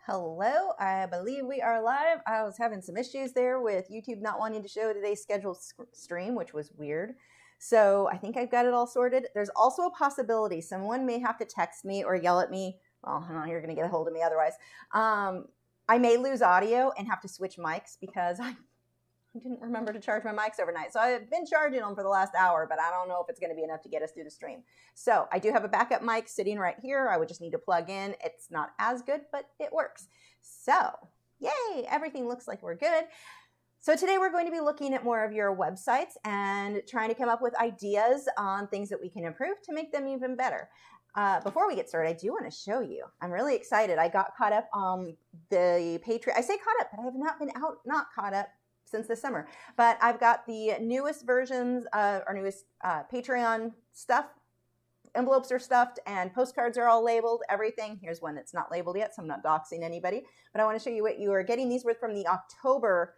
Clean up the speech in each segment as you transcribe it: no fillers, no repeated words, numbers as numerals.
Hello, I believe we are live. I was having some issues there with YouTube not wanting to show today's scheduled stream, which was weird. So I think I've got it all sorted. There's also a possibility someone may have to text me or yell at me. Well, I know you're going to get a hold of me otherwise. I may lose audio and have to switch mics because I didn't remember to charge my mics overnight. So I've been charging them for the last hour, but I don't know if it's going to be enough to get us through the stream. So I do have a backup mic sitting right here. I would just need to plug in. It's not as good, but it works. So yay, everything looks like we're good. So today we're going to be looking at more of your websites and trying to come up with ideas on things that we can improve to make them even better. Before we get started, I do want to show you. I'm really excited. I got caught up on the Patreon. I say caught up, but I have not been not caught up since this summer, but I've got the newest versions of our newest Patreon stuff. Envelopes are stuffed and postcards are all labeled, everything. Here's one that's not labeled yet, so I'm not doxing anybody, but I want to show you what you are getting. These were from the October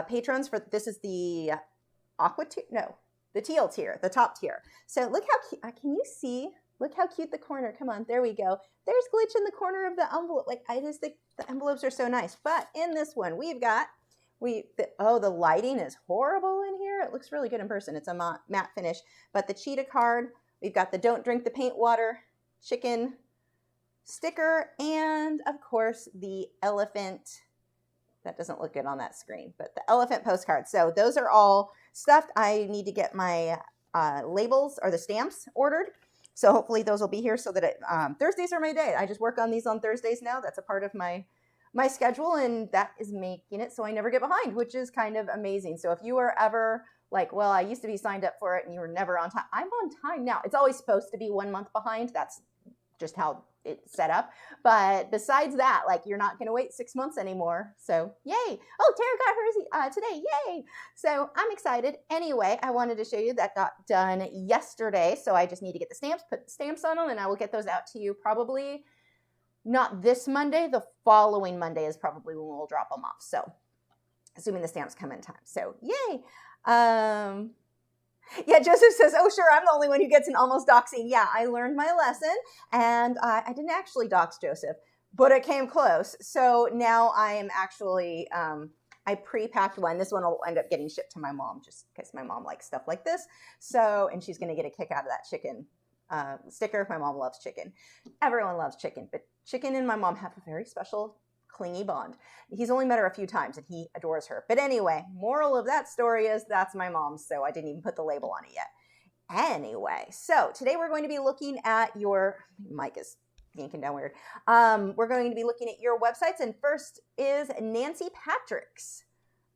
patrons for, this is the aqua tier, no, the teal tier, the top tier. So look how cute, can you see? Look how cute the corner, come on, there we go. There's glitch in the corner of the envelope. Like, I just think the envelopes are so nice. But in this one, we've got, the lighting is horrible in here. It looks really good in person. It's a matte finish. But the cheetah card, we've got the don't drink the paint water chicken sticker, and of course the elephant. That doesn't look good on that screen, but the elephant postcard. So those are all stuffed. I need to get my labels or the stamps ordered. So hopefully those will be here so that Thursdays are my day. I just work on these on Thursdays now. That's a part of my schedule, and that is making it so I never get behind, which is kind of amazing. So if you are ever like, well, I used to be signed up for it and you were never on time, I'm on time now. It's always supposed to be 1 month behind. That's just how it's set up. But besides that, like, you're not going to wait 6 months anymore. So yay. Oh, Tara got hers today. Yay. So I'm excited. Anyway, I wanted to show you that got done yesterday. So I just need to get the stamps, put the stamps on them, and I will get those out to you probably not this Monday, the following Monday is probably when we'll drop them off. So assuming the stamps come in time. So yay. Yeah, Joseph says, oh, sure, I'm the only one who gets an almost doxing. Yeah, I learned my lesson, and I didn't actually dox Joseph, but it came close. So now I am actually, I pre-packed one. This one will end up getting shipped to my mom just because my mom likes stuff like this. So, and she's going to get a kick out of that chicken sticker. My mom loves chicken. Everyone loves chicken, but chicken and my mom have a very special clingy bond. He's only met her a few times and he adores her. But anyway, moral of that story is that's my mom, so I didn't even put the label on it yet. Anyway, so today we're going to be looking at your, mic is yanking down weird. We're going to be looking at your websites, and first is Nancy Patrick's.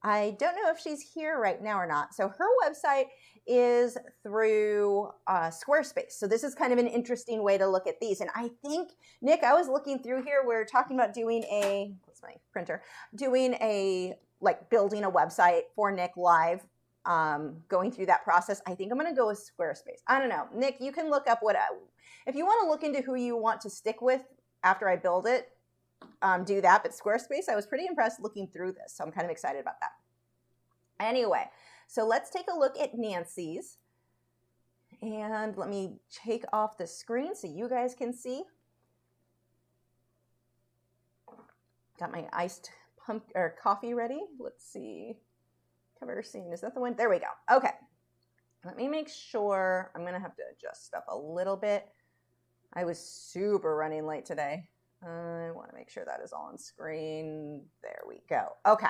I don't know if she's here right now or not. So her website is through Squarespace. So this is kind of an interesting way to look at these. And I think, Nick, I was looking through here. We're talking about doing a, what's my printer? Doing a, like, building a website for Nick live, going through that process. I think I'm going to go with Squarespace. I don't know. Nick, you can look up if you want to look into who you want to stick with after I build it, do that. But Squarespace, I was pretty impressed looking through this. So I'm kind of excited about that. Anyway, so let's take a look at Nancy's. And let me take off the screen so you guys can see. Got my iced coffee ready. Let's see. Cover scene. Is that the one? There we go. Okay. Let me make sure. I'm going to have to adjust stuff a little bit. I was super running late today. I want to make sure that is all on screen. There we go. Okay.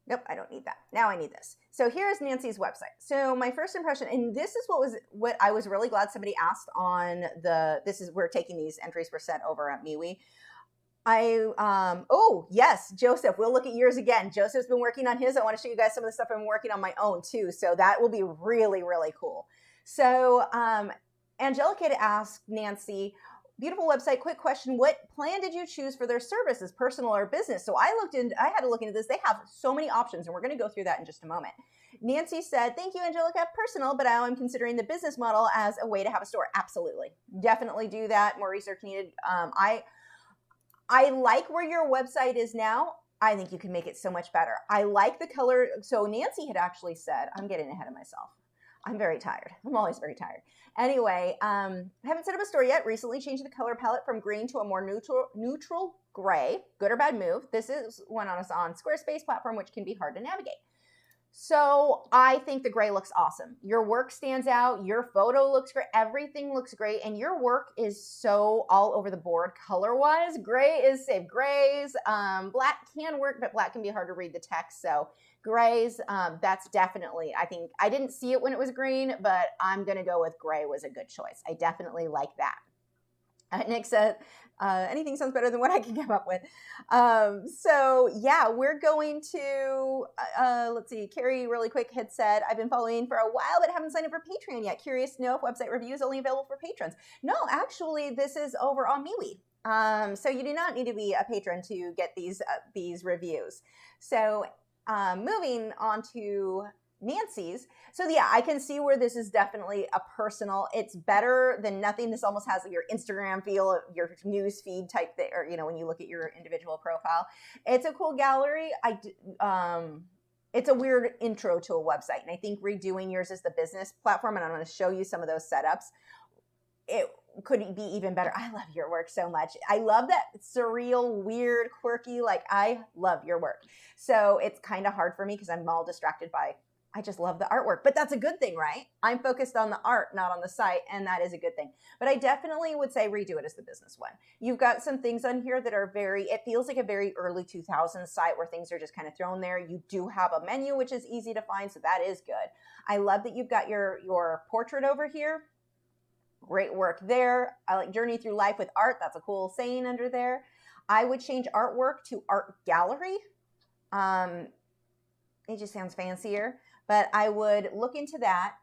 Nope, I don't need that. Now I need this. So here's Nancy's website. So my first impression, and this is what I was really glad somebody asked on we're taking these entries were sent over at MeWe. Oh yes, Joseph, we'll look at yours again. Joseph's been working on his. I want to show you guys some of the stuff I'm working on my own too. So that will be really, really cool. So Angelica had asked Nancy, beautiful website, quick question. What plan did you choose for their services, personal or business? So I had to look into this. They have so many options, and we're going to go through that in just a moment. Nancy said, thank you, Angelica, personal, but now I'm considering the business model as a way to have a store. Absolutely. Definitely do that. More research needed. I like where your website is now. I think you can make it so much better. I like the color. So Nancy had actually said, I'm getting ahead of myself. I'm very tired. I'm always very tired. Anyway, I haven't set up a store yet. Recently changed the color palette from green to a more neutral gray. Good or bad move. This is one on Squarespace platform, which can be hard to navigate. So I think the gray looks awesome. Your work stands out. Your photo looks great. Everything looks great. And your work is so all over the board color-wise. Gray is safe. Grays, black can work, but black can be hard to read the text. So grays, that's definitely, I think, I didn't see it when it was green, but I'm going to go with gray was a good choice. I definitely like that. Nick said, anything sounds better than what I can come up with. So yeah, we're going to, let's see, Carrie really quick had said, I've been following for a while, but haven't signed up for Patreon yet. Curious to know if website review is only available for patrons. No, actually, this is over on MeWe. So you do not need to be a patron to get these reviews. So moving on to Nancy's. So yeah, I can see where this is definitely a personal, it's better than nothing. This almost has your Instagram feel, your news feed type thing, or, you know, when you look at your individual profile. It's a cool gallery. It's a weird intro to a website. And I think redoing yours as the business platform, and I'm going to show you some of those setups, it could be even better. I love your work so much. I love that surreal, weird, quirky, like I love your work. So it's kind of hard for me because I'm all distracted by, I just love the artwork, but that's a good thing, right? I'm focused on the art, not on the site, and that is a good thing. But I definitely would say redo it as the business one. You've got some things on here that are it feels like a very early 2000s site where things are just kind of thrown there. You do have a menu, which is easy to find, so that is good. I love that you've got your portrait over here. Great work there. I like Journey Through Life with Art. That's a cool saying under there. I would change artwork to art gallery. It just sounds fancier. But I would look into that.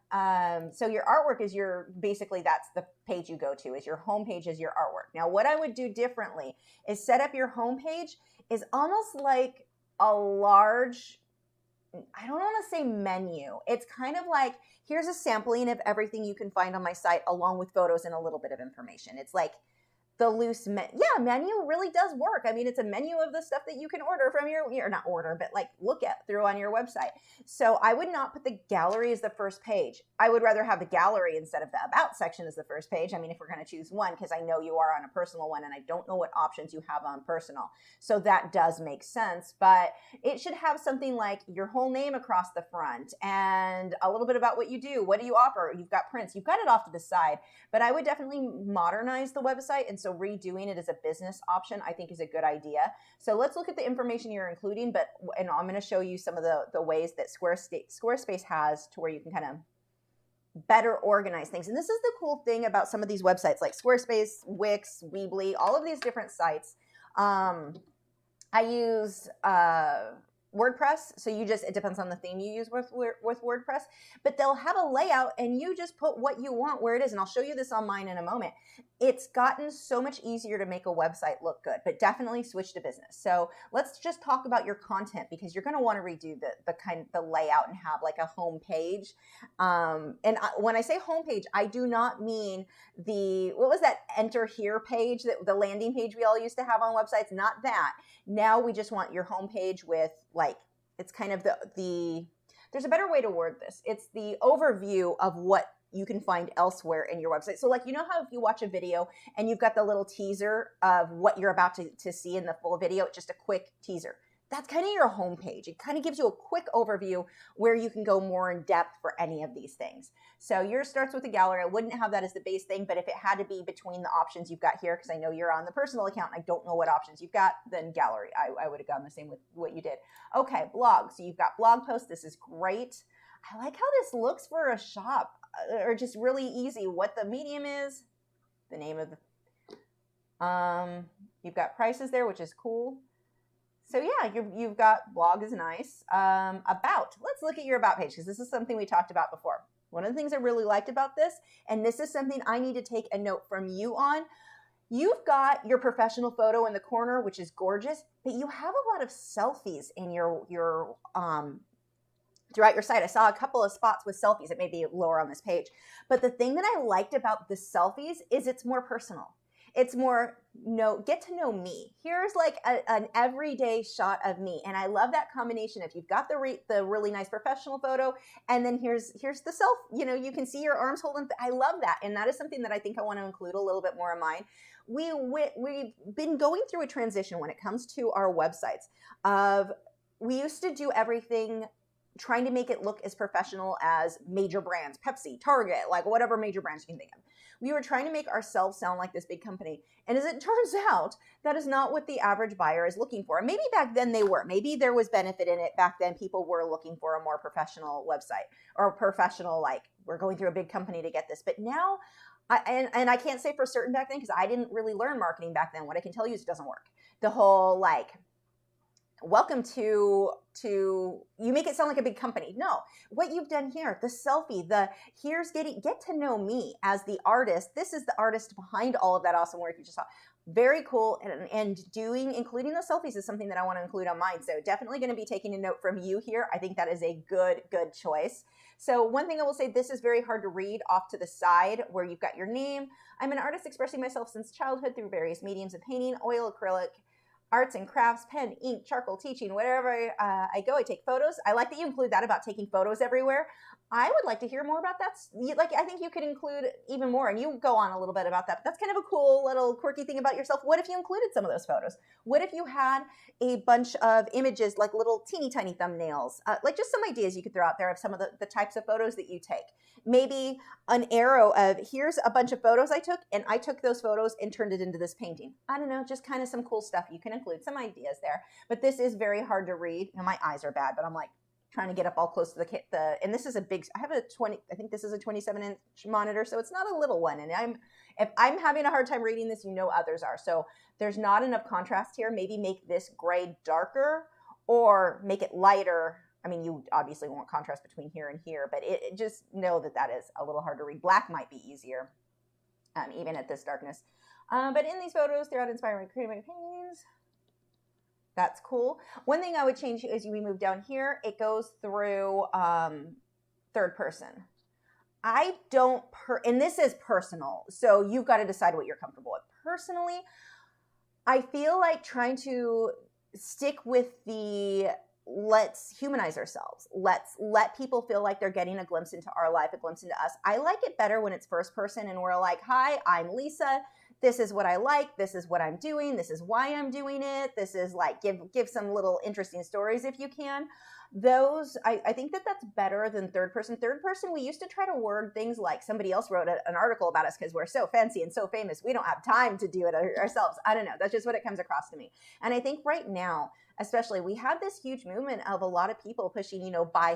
So your artwork is basically that's the page you go to, is your home page is your artwork. Now, what I would do differently is set up your home page is almost like a large, I don't want to say menu. It's kind of like, here's a sampling of everything you can find on my site along with photos and a little bit of information. It's like the loose menu really does work. I mean, it's a menu of the stuff that you can order from or not order, but like look at through on your website. So I would not put the gallery as the first page. I would rather have the gallery instead of the about section as the first page. I mean, if we're going to choose one, because I know you are on a personal one and I don't know what options you have on personal. So that does make sense, but it should have something like your whole name across the front and a little bit about what you do. What do you offer? You've got prints. You've got it off to the side, but I would definitely modernize the website. And so redoing it as a business option, I think, is a good idea. So let's look at the information you're including, and I'm going to show you some of the ways that Squarespace has to where you can kind of better organize things. And this is the cool thing about some of these websites like Squarespace, Wix, Weebly, all of these different sites. I use WordPress. So it depends on the theme you use with WordPress, but they'll have a layout and you just put what you want where it is. And I'll show you this on mine in a moment. It's gotten so much easier to make a website look good, but definitely switch to business. So let's just talk about your content, because you're going to want to redo the layout and have like a home page. When I say home page, I do not mean what was that enter here page, the landing page we all used to have on websites? Not that. Now we just want your home page with it's kind of there's a better way to word this. It's the overview of what you can find elsewhere in your website. So you know how if you watch a video and you've got the little teaser of what you're about to see in the full video, it's just a quick teaser. That's kind of your homepage. It kind of gives you a quick overview where you can go more in depth for any of these things. So yours starts with a gallery. I wouldn't have that as the base thing, but if it had to be between the options you've got here, because I know you're on the personal account and I don't know what options you've got, then gallery. I would have gone the same with what you did. Okay, blog. So you've got blog posts. This is great. I like how this looks for a shop, or just really easy. What the medium is, the name of the, you've got prices there, which is cool. So yeah, you've got blog is nice. About, let's look at your about page, because this is something we talked about before. One of the things I really liked about this, and this is something I need to take a note from you on, you've got your professional photo in the corner, which is gorgeous, but you have a lot of selfies in your throughout your site. I saw a couple of spots with selfies. It may be lower on this page, but the thing that I liked about the selfies is it's more personal. It's more, get to know me. Here's like an everyday shot of me. And I love that combination. If you've got the really nice professional photo, and then here's the self, you can see your arms holding. I love that. And that is something that I think I want to include a little bit more of mine. We've been going through a transition when it comes to our websites we used to do everything trying to make it look as professional as major brands, Pepsi, Target, like whatever major brands you can think of. We were trying to make ourselves sound like this big company. And as it turns out, that is not what the average buyer is looking for. And maybe back then they were. Maybe there was benefit in it. Back then people were looking for a more professional website or a professional, like, we're going through a big company to get this. But now, and I can't say for certain back then because I didn't really learn marketing back then. What I can tell you is it doesn't work. The whole like, welcome to you make it sound like a big company. No, what you've done here, the selfie, get to know me as the artist. This is the artist behind all of that awesome work you just saw. Very cool. And including those selfies is something that I want to include on mine. So definitely going to be taking a note from you here. I think that is a good choice. So one thing I will say, this is very hard to read off to the side where you've got your name. I'm an artist expressing myself since childhood through various mediums of painting, oil, acrylic, arts and crafts, pen, ink, charcoal, teaching, wherever I go, I take photos. I like that you include that about taking photos everywhere. I would like to hear more about that. Like, I think you could include even more, and you go on a little bit about that. But that's kind of a cool little quirky thing about yourself. What if you included some of those photos? What if you had a bunch of images, like little teeny tiny thumbnails, like just some ideas you could throw out there of some of the types of photos that you take. Maybe an arrow of, here's a bunch of photos I took, and I took those photos and turned it into this painting. I don't know, just kind of some cool stuff. You can include some ideas there. But this is very hard to read. My eyes are bad, but I'm like, trying to get up all close to the and this is a big, I have I think this is a 27-inch monitor, so it's not a little one. And if I'm having a hard time reading this, others are. So there's not enough contrast here. Maybe make this gray darker or make it lighter. I mean, you obviously want contrast between here and here, but just know that is a little hard to read. Black might be easier, even at this darkness. But in these photos, throughout inspiring creative paintings. That's cool. One thing I would change is we move down here. It goes through third person. I don't, and this is personal, so you've got to decide what you're comfortable with. Personally, I feel like trying to stick with the let's humanize ourselves. Let's let people feel like they're getting a glimpse into our life, a glimpse into us. I like it better when it's first person and we're like, hi, I'm Lisa. This is what I like. This is what I'm doing. This is why I'm doing it. This is like, give some little interesting stories if you can. Those, I think that's better than third person. Third person, we used to try to word things like somebody else wrote an article about us because we're so fancy and so famous. We don't have time to do it ourselves. I don't know. That's just what it comes across to me. And I think right now, especially, we have this huge movement of a lot of people pushing, buy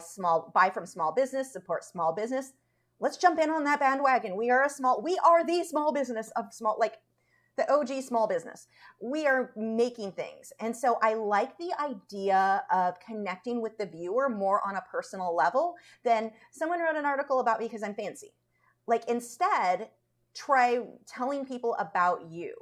from small business, support small business. Let's jump in on that bandwagon. We are the small business of small, like the OG small business. We are making things. And so I like the idea of connecting with the viewer more on a personal level than someone wrote an article about me because I'm fancy. Like, instead, try telling people about you.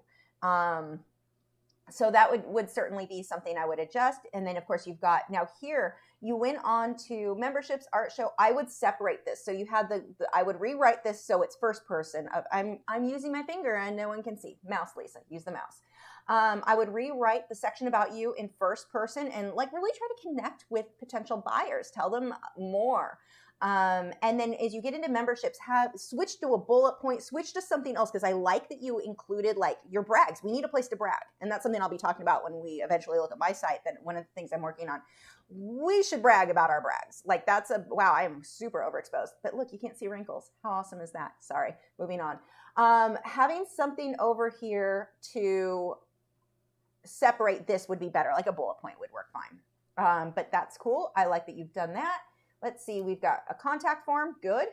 So that would certainly be something I would adjust. And then, of course, you've got, now here, you went on to memberships, art show. I would separate this. So you have I would rewrite this so it's first person. I'm using my finger and no one can see. Mouse, Lisa, use the mouse. I would rewrite the section about you in first person and like really try to connect with potential buyers. Tell them more. And then as you get into memberships, switch to a bullet point, switch to something else. Cause I like that you included like your brags. We need a place to brag. And that's something I'll be talking about when we eventually look at my site. That one of the things I'm working on, we should brag about our brags. Like wow, I am super overexposed, but look, you can't see wrinkles. How awesome is that? Sorry, moving on. Having something over here to separate this would be better. Like a bullet point would work fine. But that's cool. I like that you've done that. Let's see, we've got a contact form, good.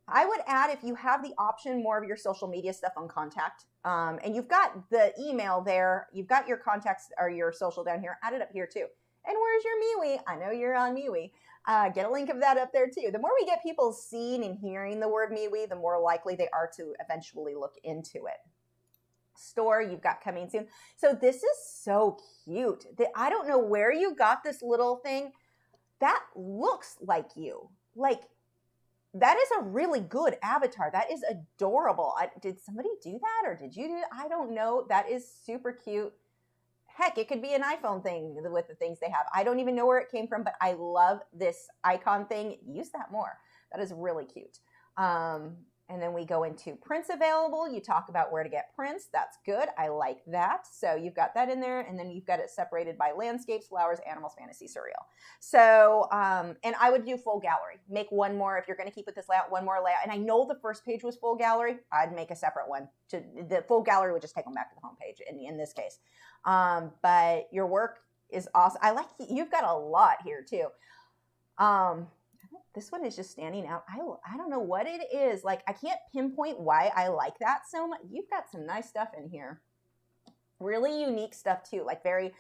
I would add, if you have the option, more of your social media stuff on contact, and you've got the email there, you've got your contacts or your social down here, add it up here too. And where's your MeWe? I know you're on MeWe. Get a link of that up there too. The more we get people seeing and hearing the word MeWe, the more likely they are to eventually look into it. Store, you've got coming soon. So this is so cute. I don't know where you got this little thing. That looks like you. Like, that is a really good avatar. That is adorable. Did somebody do that, or did you do it? I don't know. That is super cute. Heck, it could be an iPhone thing with the things they have. I don't even know where it came from, but I love this icon thing. Use that more. That is really cute. And then we go into prints available. You talk about where to get prints. That's good. I like that. So you've got that in there, and then you've got it separated by landscapes, flowers, animals, fantasy, surreal. So, and I would do full gallery. Make one more if you're going to keep with this layout, one more layout. And I know the first page was full gallery. I'd make a separate one. The full gallery would just take them back to the home page in this case. But your work is awesome. I like, you've got a lot here too. This one is just standing out. I don't know what it is. Like, I can't pinpoint why I like that so much. You've got some nice stuff in here. Really unique stuff too. Like very,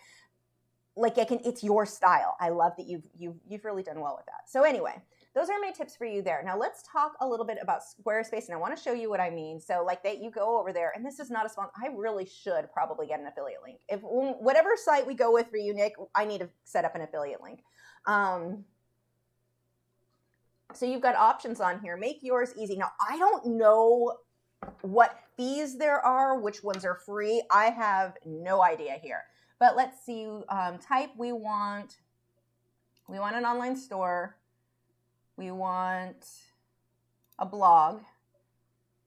like it's your style. I love that you've really done well with that. So anyway, those are my tips for you there. Now let's talk a little bit about Squarespace, and I want to show you what I mean. So like that, you go over there, and this is not a sponsor. I really should probably get an affiliate link. If whatever site we go with for you, Nick, I need to set up an affiliate link. So you've got options on here. Make yours easy. Now, I don't know what fees there are, which ones are free. I have no idea here. But let's see. Type we want an online store. We want a blog.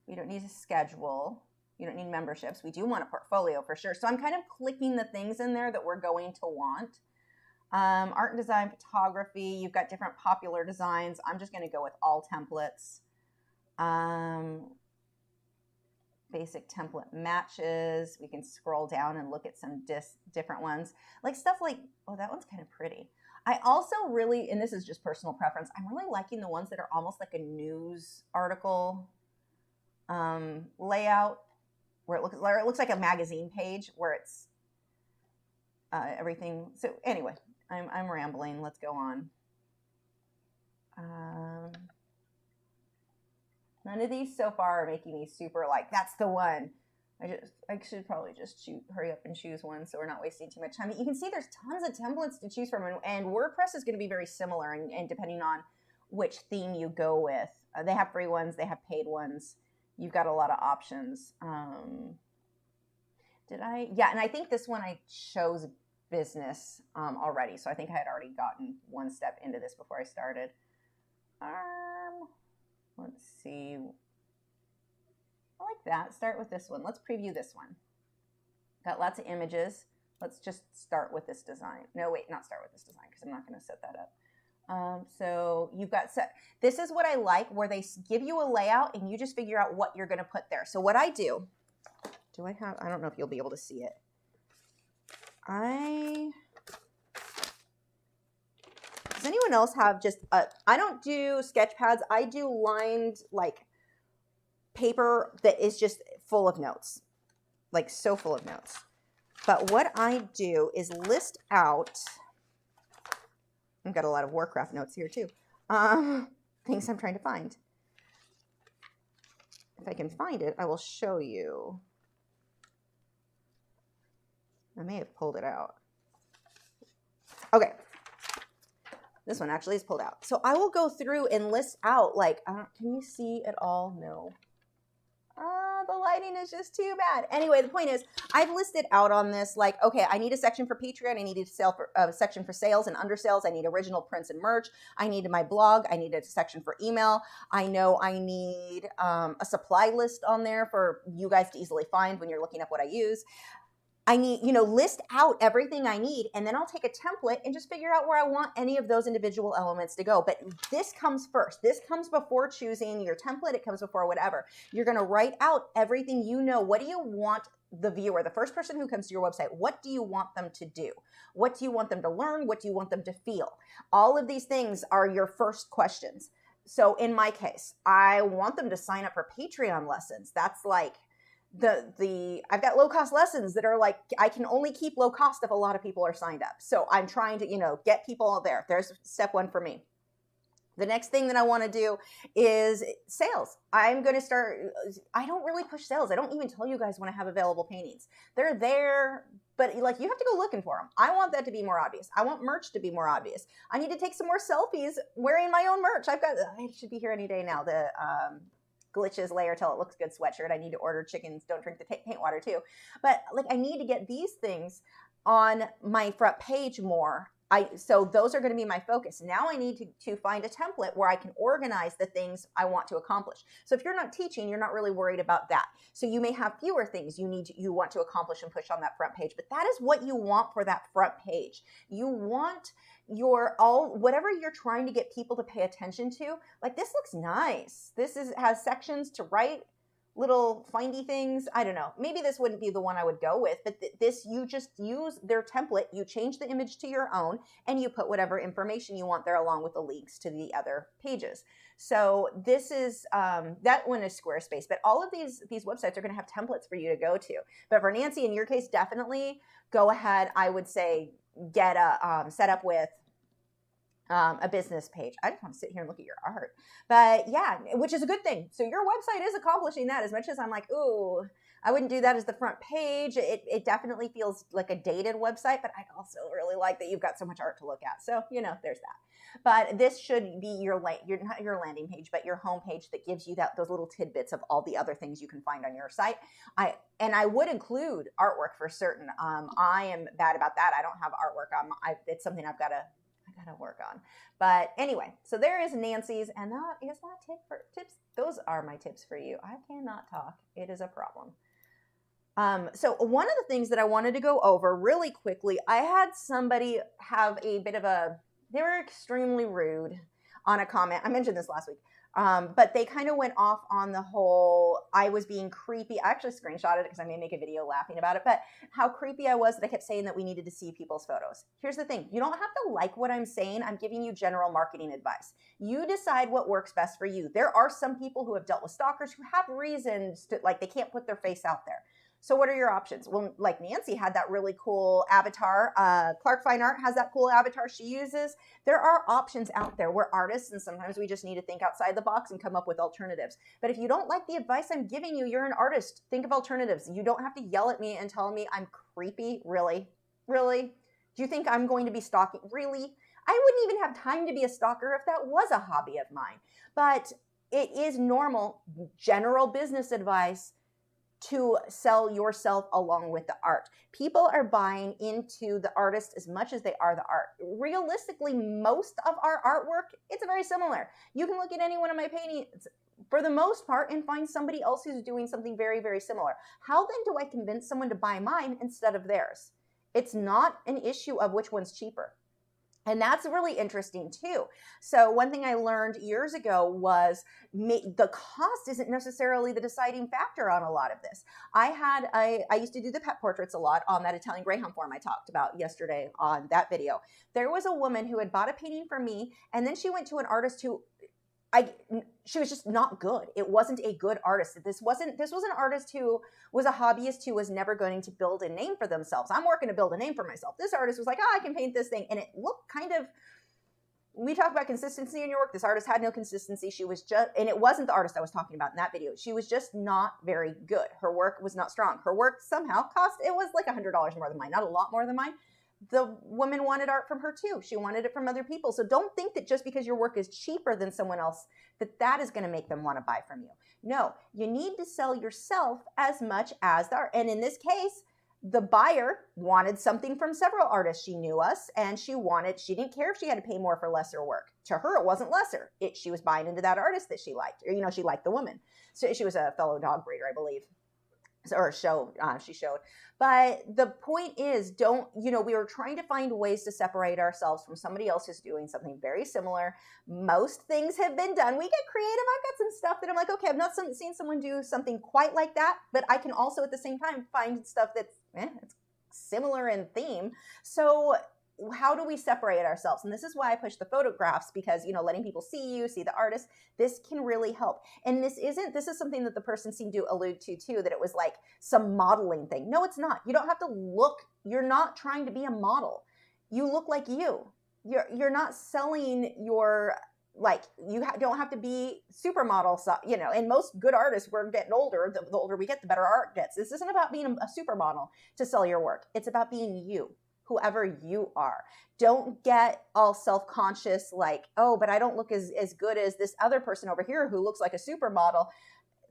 We don't need a schedule. You don't need memberships. We do want a portfolio for sure. So I'm kind of clicking the things in there that we're going to want. Art and design, photography, you've got different popular designs. I'm just going to go with all templates. Basic template matches. We can scroll down and look at some different ones. Like stuff like, oh, that one's kind of pretty. I also really, and this is just personal preference, I'm really liking the ones that are almost like a news article layout, where it looks like a magazine page, where it's everything. So anyway, I'm rambling. Let's go on. None of these so far are making me super like, that's the one. I should probably just hurry up and choose one so we're not wasting too much time. You can see there's tons of templates to choose from, and WordPress is going to be very similar, and depending on which theme you go with. They have free ones, they have paid ones. You've got a lot of options. Yeah, and I think this one I chose business already, so I think I had already gotten one step into this before I started. Let's see. I like that. Start with this one. Let's preview this one. Got lots of images. Let's just start with this design. No, wait, not start with this design, because I'm not going to set that up. So you've got this is what I like, where they give you a layout and you just figure out what you're going to put there. So what I do I don't know if you'll be able to see it. Does anyone else have just I don't do sketch pads. I do lined like paper that is just full of notes, like so full of notes. But what I do is list out, I've got a lot of Warcraft notes here too, things I'm trying to find. If I can find it, I will show you. I may have pulled it out. Okay. This one actually is pulled out. So I will go through and list out, like, can you see it all? No. The lighting is just too bad. Anyway, the point is, I've listed out on this, like, okay, I need a section for Patreon. I need a section for sales and under sales. I need original prints and merch. I need my blog. I need a section for email. I know I need a supply list on there for you guys to easily find when you're looking up what I use. I need, list out everything I need, and then I'll take a template and just figure out where I want any of those individual elements to go. But this comes first. This comes before choosing your template. It comes before whatever. You're going to write out everything you know. What do you want the viewer, the first person who comes to your website, what do you want them to do? What do you want them to learn? What do you want them to feel? All of these things are your first questions. So in my case, I want them to sign up for Patreon lessons. That's like, I've got low cost lessons that are like, I can only keep low cost if a lot of people are signed up. So I'm trying to, get people there. There's step one for me. The next thing that I want to do is sales. I'm going to start, I don't really push sales. I don't even tell you guys when I have available paintings. They're there, but like you have to go looking for them. I want that to be more obvious. I want merch to be more obvious. I need to take some more selfies wearing my own merch. I should be here any day now. The Glitches layer till it looks good sweatshirt. I need to order chickens don't drink the paint water too. But like I need to get these things on my front page more. So those are going to be my focus. Now I need to find a template where I can organize the things I want to accomplish. So if you're not teaching, you're not really worried about that. So you may have fewer things you want to accomplish and push on that front page, but that is what you want for that front page. You want whatever you're trying to get people to pay attention to. Like this looks nice. Has sections to write, little findy things. I don't know. Maybe this wouldn't be the one I would go with, but this, you just use their template, you change the image to your own, and you put whatever information you want there along with the links to the other pages. So this is, that one is Squarespace, but all of these websites are going to have templates for you to go to. But for Nancy, in your case, definitely go ahead. I would say get set up with a business page. I just want to sit here and look at your art. But yeah, which is a good thing. So your website is accomplishing that. As much as I'm like, ooh, I wouldn't do that as the front page. It definitely feels like a dated website, but I also really like that you've got so much art to look at. So, there's that. But this should be not your landing page, but your home page that gives you those little tidbits of all the other things you can find on your site. I would include artwork for certain. I am bad about that. I don't have artwork on. It's something I gotta work on. But anyway, so there is Nancy's, and that is my tips. Those are my tips for you. I cannot talk. It is a problem. So one of the things that I wanted to go over really quickly, I had somebody have a bit of they were extremely rude on a comment. I mentioned this last week. But they kind of went off on the whole, I was being creepy. I actually screenshotted it because I may make a video laughing about it, but how creepy I was that I kept saying that we needed to see people's photos. Here's the thing. You don't have to like what I'm saying. I'm giving you general marketing advice. You decide what works best for you. There are some people who have dealt with stalkers who have reasons to, like, they can't put their face out there. So what are your options? Well, like Nancy had that really cool avatar. Clark Fine Art has that cool avatar she uses. There are options out there. We're artists, and sometimes we just need to think outside the box and come up with alternatives. But if you don't like the advice I'm giving you, you're an artist. Think of alternatives. You don't have to yell at me and tell me I'm creepy. Really? Really? Do you think I'm going to be stalking? Really? I wouldn't even have time to be a stalker if that was a hobby of mine. But it is normal, general business advice to sell yourself along with the art. People are buying into the artist as much as they are the art. Realistically, most of our artwork, it's very similar. You can look at any one of my paintings for the most part and find somebody else who's doing something very, very similar. How then do I convince someone to buy mine instead of theirs? It's not an issue of which one's cheaper. And that's really interesting too. So one thing I learned years ago was the cost isn't necessarily the deciding factor on a lot of this. I used to do the pet portraits a lot on that Italian Greyhound form I talked about yesterday on that video. There was a woman who had bought a painting from me, and then she went to an artist who she was just not good. It wasn't a good artist. This was an artist who was a hobbyist who was never going to build a name for themselves. I'm working to build a name for myself. This artist was like, I can paint this thing. And it looked kind of, we talk about consistency in your work. This artist had no consistency. She was just, and it wasn't the artist I was talking about in that video. She was just not very good. Her work was not strong. Her work somehow cost, it was like $100 more than mine, not a lot more than mine. The woman wanted art from her too. She wanted it from other people. So don't think that just because your work is cheaper than someone else, that is going to make them want to buy from you. No, you need to sell yourself as much as the art. And in this case, the buyer wanted something from several artists. She knew us, and she didn't care if she had to pay more for lesser work. To her, it wasn't lesser. She was buying into that artist that she liked, or, she liked the woman. So she was a fellow dog breeder, I believe. She showed. But the point is, we were trying to find ways to separate ourselves from somebody else who's doing something very similar. Most things have been done. We get creative. I've got some stuff that I'm like, okay, I've not seen someone do something quite like that, but I can also at the same time find stuff that's it's similar in theme. So how do we separate ourselves? And this is why I push the photographs, because, letting people see you, see the artist, this can really help. And this is something that the person seemed to allude to too, that it was like some modeling thing. No, it's not. You don't have to you're not trying to be a model. You look like you. You're not selling your like don't have to be supermodel. So, you know, and most good artists, we're getting older. The older we get, the better art gets. This isn't about being a supermodel to sell your work. It's about being you, whoever you are. Don't get all self-conscious like, oh, but I don't look as good as this other person over here who looks like a supermodel.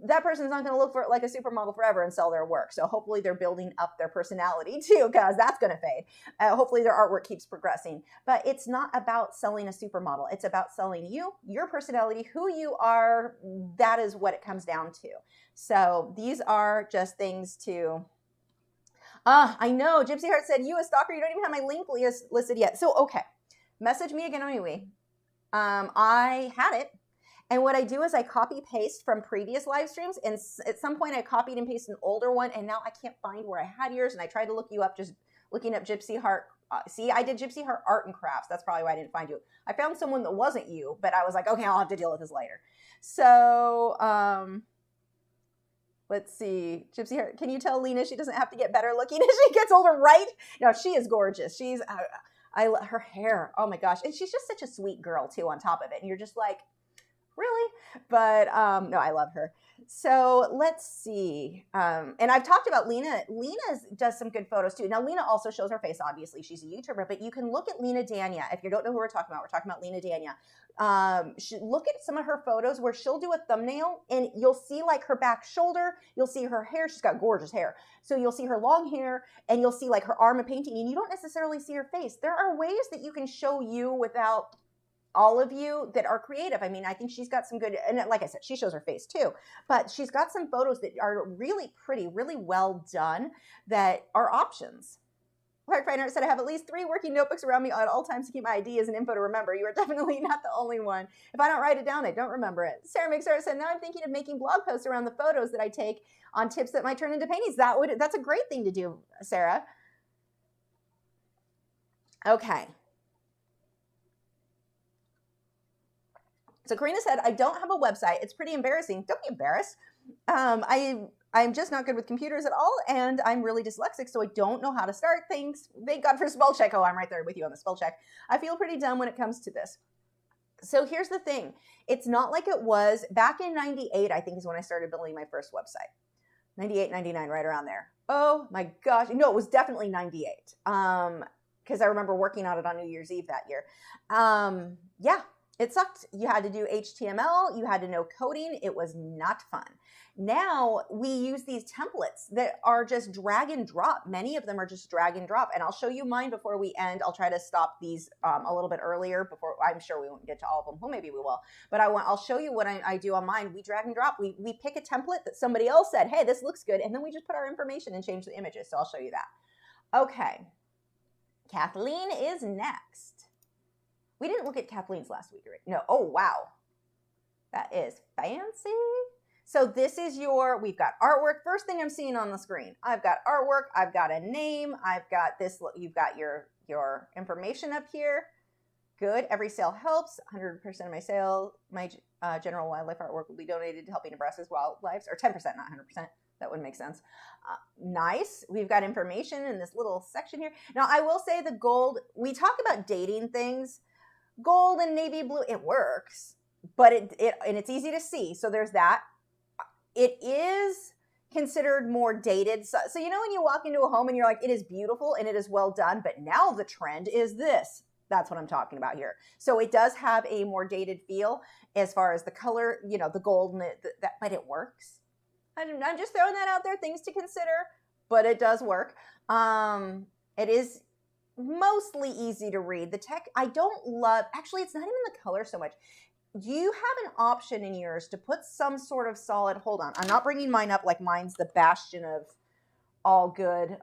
That person's not going to look for like a supermodel forever and sell their work. So hopefully they're building up their personality too, because that's going to fade. Hopefully their artwork keeps progressing. But it's not about selling a supermodel. It's about selling you, your personality, who you are. That is what it comes down to. So these are just things to... I know. Gypsy Heart said, you a stalker, you don't even have my link listed yet. So, okay. Message me again on MeWe. I had it. And what I do is I copy paste from previous live streams. And at some point I copied and pasted an older one. And now I can't find where I had yours. And I tried to look you up, just looking up Gypsy Heart. See, I did Gypsy Heart Art and Crafts. That's probably why I didn't find you. I found someone that wasn't you, but I was like, okay, I'll have to deal with this later. So, let's see. Gypsy Heart, can you tell Lena she doesn't have to get better looking as she gets older, right? No, she is gorgeous. She's, her hair, oh my gosh. And she's just such a sweet girl too on top of it. And you're just like, really? But no, I love her. So let's see. And I've talked about Lena. Lena does some good photos too. Now, Lena also shows her face. Obviously, she's a YouTuber, but you can look at Lena Dania. If you don't know who we're talking about Lena Dania. Look at some of her photos where she'll do a thumbnail and you'll see like her back shoulder. You'll see her hair. She's got gorgeous hair. So you'll see her long hair and you'll see like her arm of painting and you don't necessarily see her face. There are ways that you can show you without all of you that are creative. I mean, I think she's got some good, and like I said, she shows her face too, but she's got some photos that are really pretty, really well done that are options. Heart Finder said, I have at least 3 working notebooks around me at all times to keep my ideas and info to remember. You are definitely not the only one. If I don't write it down, I don't remember it. Sarah McSarah said, now I'm thinking of making blog posts around the photos that I take on tips that might turn into paintings. That's a great thing to do, Sarah. Okay. So Karina said, I don't have a website. It's pretty embarrassing. Don't be embarrassed. I'm just not good with computers at all, and I'm really dyslexic, so I don't know how to start things. Thank God for spell check. Oh, I'm right there with you on the spell check. I feel pretty dumb when it comes to this. So here's the thing. It's not like it was back in 98, I think is when I started building my first website. 98, 99, right around there. Oh my gosh. No, it was definitely 98. Because I remember working on it on New Year's Eve that year. Yeah. It sucked. You had to do HTML. You had to know coding. It was not fun. Now we use these templates that are just drag and drop. Many of them are just drag and drop. And I'll show you mine before we end. I'll try to stop these a little bit earlier before. I'm sure we won't get to all of them. Well, maybe we will. But I'll show you what I do on mine. We drag and drop. We pick a template that somebody else said, hey, this looks good. And then we just put our information and change the images. So I'll show you that. Okay. Kathleen is next. We didn't look at Kathleen's last week, right? No. Oh, wow. That is fancy. So this is we've got artwork. First thing I'm seeing on the screen. I've got artwork. I've got a name. I've got this. You've got your information up here. Good. Every sale helps. 100% of my sale, my general wildlife artwork will be donated to helping Nebraska's wildlife, or 10%, not 100%. That wouldn't make sense. Nice. We've got information in this little section here. Now, I will say the gold, we talk about dating things. Gold and navy blue, it works, but and it's easy to see. So there's that. It is considered more dated. So you know when you walk into a home and you're like, it is beautiful and it is well done, but now the trend is this. That's what I'm talking about here. So it does have a more dated feel as far as the color, you know, the gold, and but it works. I'm just throwing that out there, things to consider, but it does work. It is mostly easy to read. The tech, I don't love, actually, it's not even the color so much. You have an option in yours to put some sort of solid, hold on, I'm not bringing mine up like mine's the bastion of all good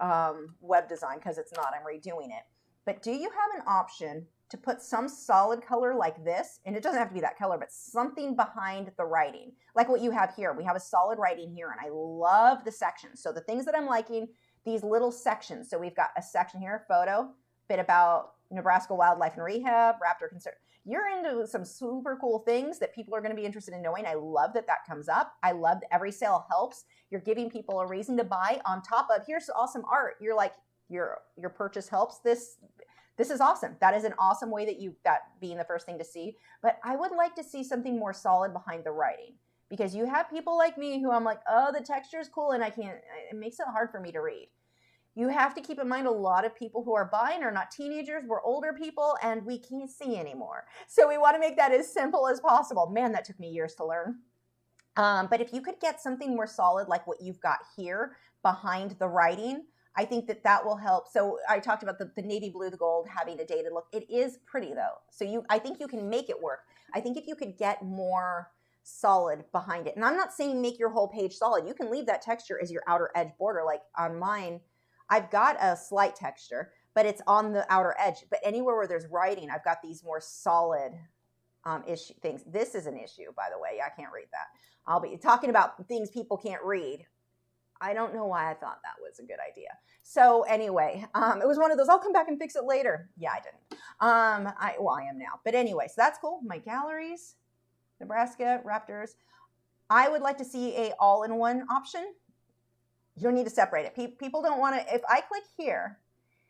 web design, because it's not, I'm redoing it. But do you have an option to put some solid color like this? And it doesn't have to be that color, but something behind the writing. Like what you have here. We have a solid writing here, and I love the sections. So the things that I'm liking, these little sections. So we've got a section here, photo, bit about Nebraska wildlife and rehab, raptor concern. You're into some super cool things that people are going to be interested in knowing. I love that comes up. I love that every sale helps. You're giving people a reason to buy on top of, here's awesome art. You're like, your purchase helps. This this is awesome. That is an awesome way that being the first thing to see. But I would like to see something more solid behind the writing, because you have people like me who I'm like, oh, the texture is cool and it makes it hard for me to read. You have to keep in mind a lot of people who are buying are not teenagers, we're older people, and we can't see anymore. So we want to make that as simple as possible. Man, that took me years to learn. But if you could get something more solid like what you've got here behind the writing, I think that will help. So I talked about the navy blue, the gold, having a dated look. It is pretty though. So I think you can make it work. I think if you could get more solid behind it, and I'm not saying make your whole page solid. You can leave that texture as your outer edge border. Like on mine, I've got a slight texture, but it's on the outer edge. But anywhere where there's writing, I've got these more solid issue things. This is an issue, by the way. I can't read that. I'll be talking about things people can't read. I don't know why I thought that was a good idea. So anyway, it was one of those, I'll come back and fix it later. Yeah, I didn't. I am now. But anyway, so that's cool. My galleries, Nebraska, Raptors. I would like to see a all-in-one option. You don't need to separate it. People don't want to, if I click here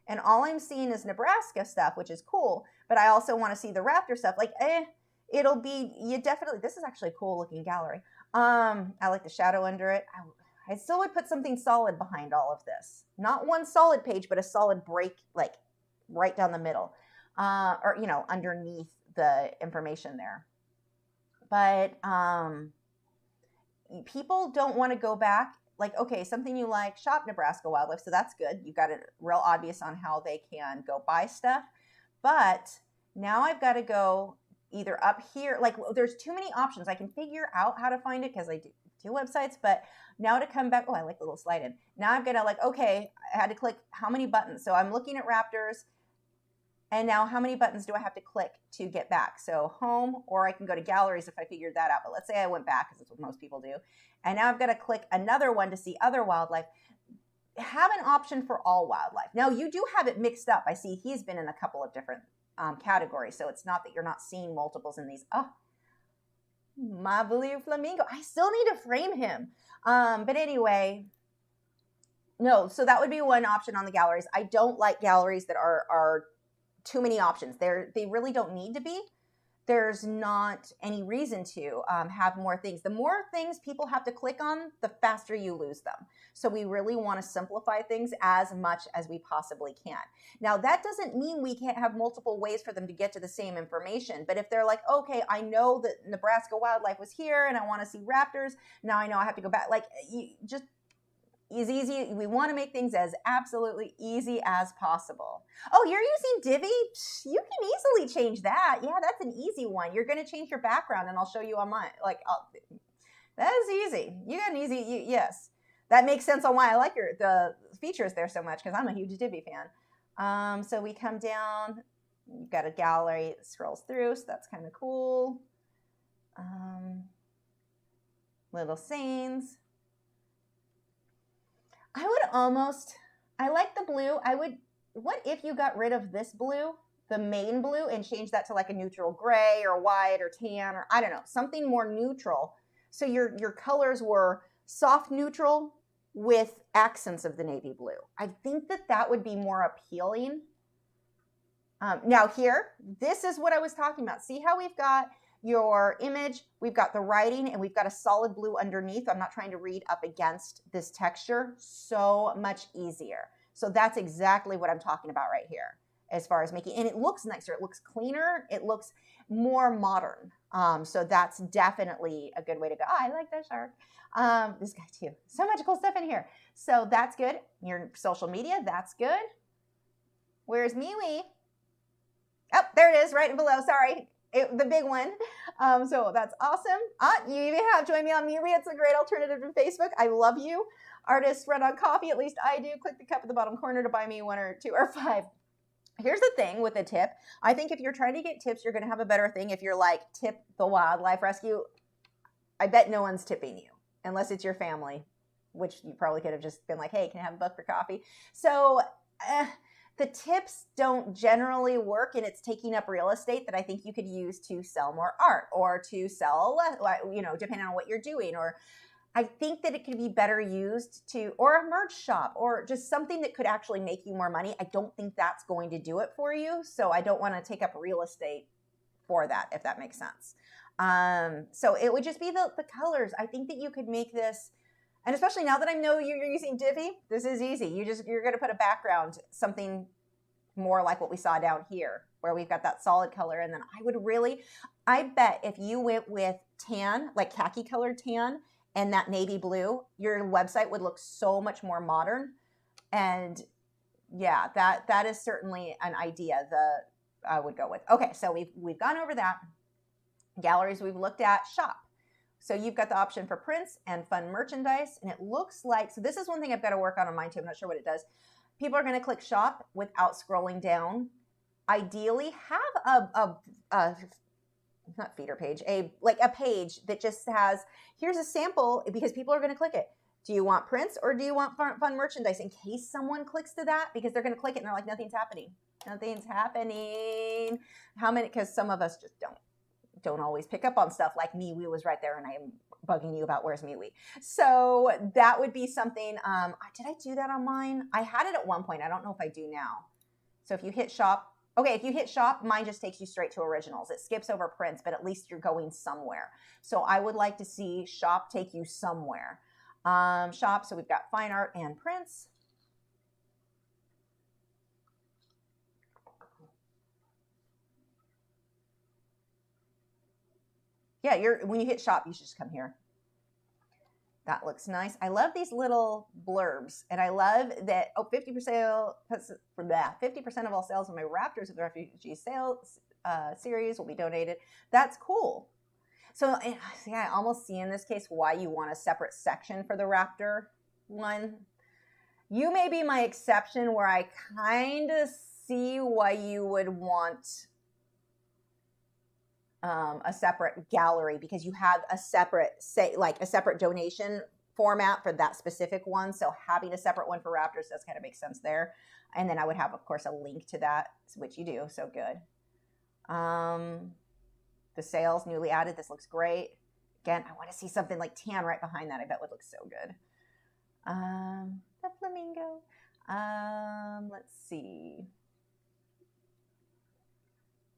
and all I'm seeing is Nebraska stuff, which is cool, but I also want to see the Raptor stuff, like, it'll be, this is actually a cool looking gallery. I like the shadow under it. I still would put something solid behind all of this. Not one solid page, but a solid break, like right down the middle, or, underneath the information there. But people don't want to go back. Like, okay, something you like, shop Nebraska Wildlife, so that's good. You've got it real obvious on how they can go buy stuff. But now I've got to go either up here, like there's too many options. I can figure out how to find it because I do websites, but now to come back, oh, I like the little slide in. Now I've got to okay, I had to click how many buttons. So I'm looking at Raptors, and now how many buttons do I have to click to get back? So home, or I can go to galleries if I figured that out. But let's say I went back, because that's what most people do. And now I've got to click another one to see other wildlife. Have an option for all wildlife. Now you do have it mixed up. I see he's been in a couple of different categories. So it's not that you're not seeing multiples in these. Oh, my blue flamingo. I still need to frame him. But anyway, no, so that would be one option on the galleries. I don't like galleries that are too many options. They really don't need to be. There's not any reason to have more things. The more things people have to click on, the faster you lose them. So we really want to simplify things as much as we possibly can. Now, that doesn't mean we can't have multiple ways for them to get to the same information. But if they're like, okay, I know that Nebraska Wildlife was here and I want to see raptors. Now I know I have to go back. Like, just is easy. We want to make things as absolutely easy as possible. Oh, you're using Divi? You can easily change that. Yeah, that's an easy one. You're going to change your background, and I'll show you on mine. That is easy. You got an easy, yes. That makes sense on why I like the features there so much, because I'm a huge Divi fan. So we come down. You've got a gallery that scrolls through, so that's kind of cool. Little scenes. I like the blue. What if you got rid of this blue, the main blue, and changed that to like a neutral gray or white or tan, or I don't know, something more neutral. So your colors were soft neutral with accents of the navy blue. I think that would be more appealing. Now here, this is what I was talking about. See how we've got your image, we've got the writing, and we've got a solid blue underneath. I'm not trying to read up against this texture. So much easier. So that's exactly what I'm talking about right here as far as making, and it looks nicer. It looks cleaner. It looks more modern. So that's definitely a good way to go. Oh, I like that shark. This guy too. So much cool stuff in here. So that's good. Your social media, that's good. Where's MeWe? Oh, there it is, right below. Sorry. The big one. So that's awesome. You even have joined me on MeWe. It's a great alternative to Facebook. I love you. Artists run on coffee. At least I do. Click the cup at the bottom corner to buy me 1 or 2 or 5. Here's the thing with a tip. I think if you're trying to get tips, you're going to have a better thing. If you're like, tip the wildlife rescue, I bet no one's tipping you unless it's your family, which you probably could have just been like, hey, can I have a buck for coffee? So the tips don't generally work, and it's taking up real estate that I think you could use to sell more art or to sell, depending on what you're doing. Or I think that it could be better used to, or a merch shop, or just something that could actually make you more money. I don't think that's going to do it for you. So I don't want to take up real estate for that, if that makes sense. So it would just be the colors. I think that you could make this, and especially now that I know you're using Divi, this is easy. You're going to put a background, something more like what we saw down here, where we've got that solid color. And then I bet if you went with tan, like khaki colored tan, and that navy blue, your website would look so much more modern. And yeah, that is certainly an idea that I would go with. Okay, so we've gone over that. Galleries we've looked at. Shop. So you've got the option for prints and fun merchandise. And it looks like, so this is one thing I've got to work on mine too. I'm not sure what it does. People are going to click shop without scrolling down. Ideally, have a not feeder page, a page that just has, here's a sample, because people are going to click it. Do you want prints or do you want fun merchandise? In case someone clicks to that, because they're going to click it and they're like, nothing's happening. Nothing's happening. How many? Because some of us just don't always pick up on stuff. Like MeWe was right there, and I am bugging you about where's MeWe. So that would be something. Did I do that on mine? I had it at one point. I don't know if I do now. So if you hit shop, okay, if you hit shop, mine just takes you straight to originals. It skips over prints, but at least you're going somewhere. So I would like to see shop take you somewhere. Shop, so we've got fine art and prints. Yeah, when you hit shop, you should just come here. That looks nice. I love these little blurbs, and I love that, 50% for that. 50% of all sales of my Raptors of the Refugee Sales series will be donated. That's cool. So yeah, I almost see in this case why you want a separate section for the Raptor one. You may be my exception where I kind of see why you would want a separate gallery, because you have a separate, a separate donation format for that specific one. So having a separate one for Raptors does kind of make sense there. And then I would have, of course, a link to that, which you do. So good. The sales newly added. This looks great. Again, I want to see something like tan right behind that. I bet would look so good. The flamingo. Let's see.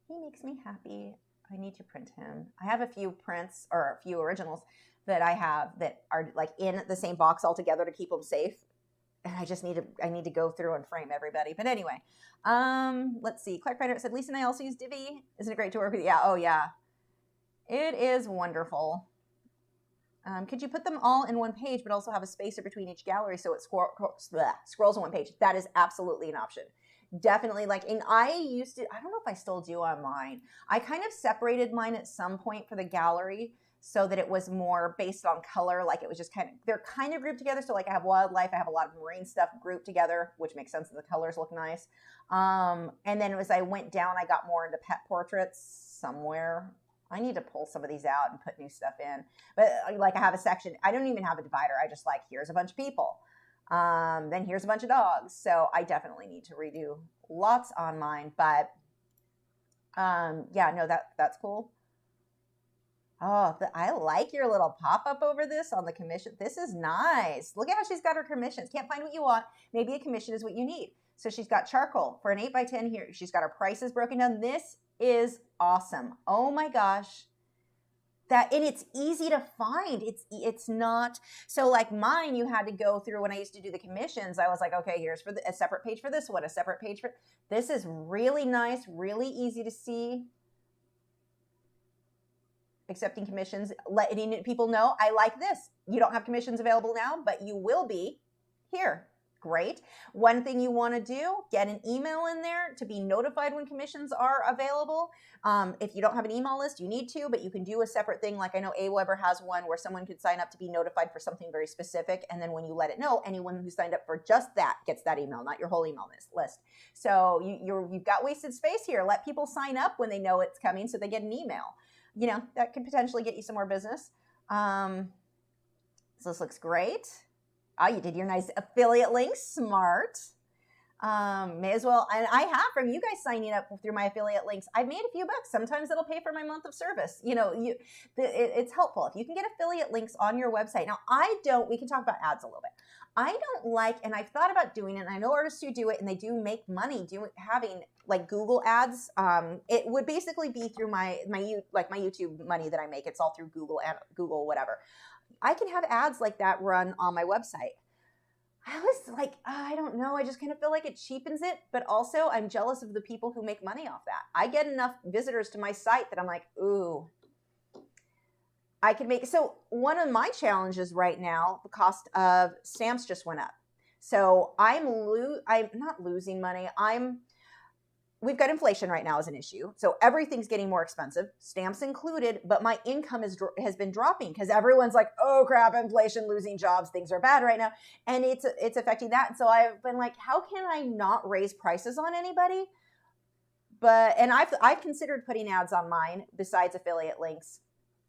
He makes me happy. I need to print him. I have a few prints, or a few originals that I have that are like in the same box all together to keep them safe. And I need to go through and frame everybody. But anyway, let's see. Clark Ryder said, Lisa and I also use Divi. Isn't it great to work with you? Yeah. Oh yeah. It is wonderful. Could you put them all in one page, but also have a spacer between each gallery so it scrolls on one page? That is absolutely an option. Definitely. And I used to, I don't know if I still do on mine. I kind of separated mine at some point for the gallery so that it was more based on color. Like it was just they're kind of grouped together. So like I have wildlife, I have a lot of marine stuff grouped together, which makes sense that the colors look nice. And then as I went down, I got more into pet portraits somewhere. I need to pull some of these out and put new stuff in. But I have a section, I don't even have a divider. I just here's a bunch of people. Then here's a bunch of dogs. So I definitely need to redo lots on mine, but, yeah, no, that's cool. Oh, I like your little pop-up over this on the commission. This is nice. Look at how she's got her commissions. Can't find what you want. Maybe a commission is what you need. So she's got charcoal for an 8x10 here. She's got her prices broken down. This is awesome. Oh my gosh. And it's easy to find. It's not, so like mine, you had to go through when I used to do the commissions. I was like, okay, here's for a separate page for this one, a separate page for, this is really nice, really easy to see. Accepting commissions, letting people know, I like this. You don't have commissions available now, but you will be here. Great. One thing you want to do, get an email in there to be notified when commissions are available. If you don't have an email list, you need to, but you can do a separate thing. Like I know AWeber has one where someone could sign up to be notified for something very specific. And then when you let it know, anyone who signed up for just that gets that email, not your whole email list. So you've got wasted space here. Let people sign up when they know it's coming so they get an email. That could potentially get you some more business. So this looks great. Oh, you did your nice affiliate link. Smart. May as well. And I have, from you guys signing up through my affiliate links, I've made a few bucks. Sometimes it'll pay for my month of service. You know, it's helpful if you can get affiliate links on your website. Now, we can talk about ads a little bit. I don't like, and I've thought about doing it, and I know artists who do it, and they do make money having like Google ads. It would basically be through my YouTube money that I make. It's all through Google, whatever. I can have ads like that run on my website. I was like, I don't know. I just kind of feel like it cheapens it, but also I'm jealous of the people who make money off that. I get enough visitors to my site that I'm like, ooh, I could make. So one of my challenges right now, the cost of stamps just went up. So I'm not losing money. We've got inflation right now as an issue. So everything's getting more expensive, stamps included, but my income has been dropping because everyone's like, oh crap, inflation, losing jobs, things are bad right now. And it's affecting that. And so I've been like, how can I not raise prices on anybody? And I've considered putting ads on mine besides affiliate links.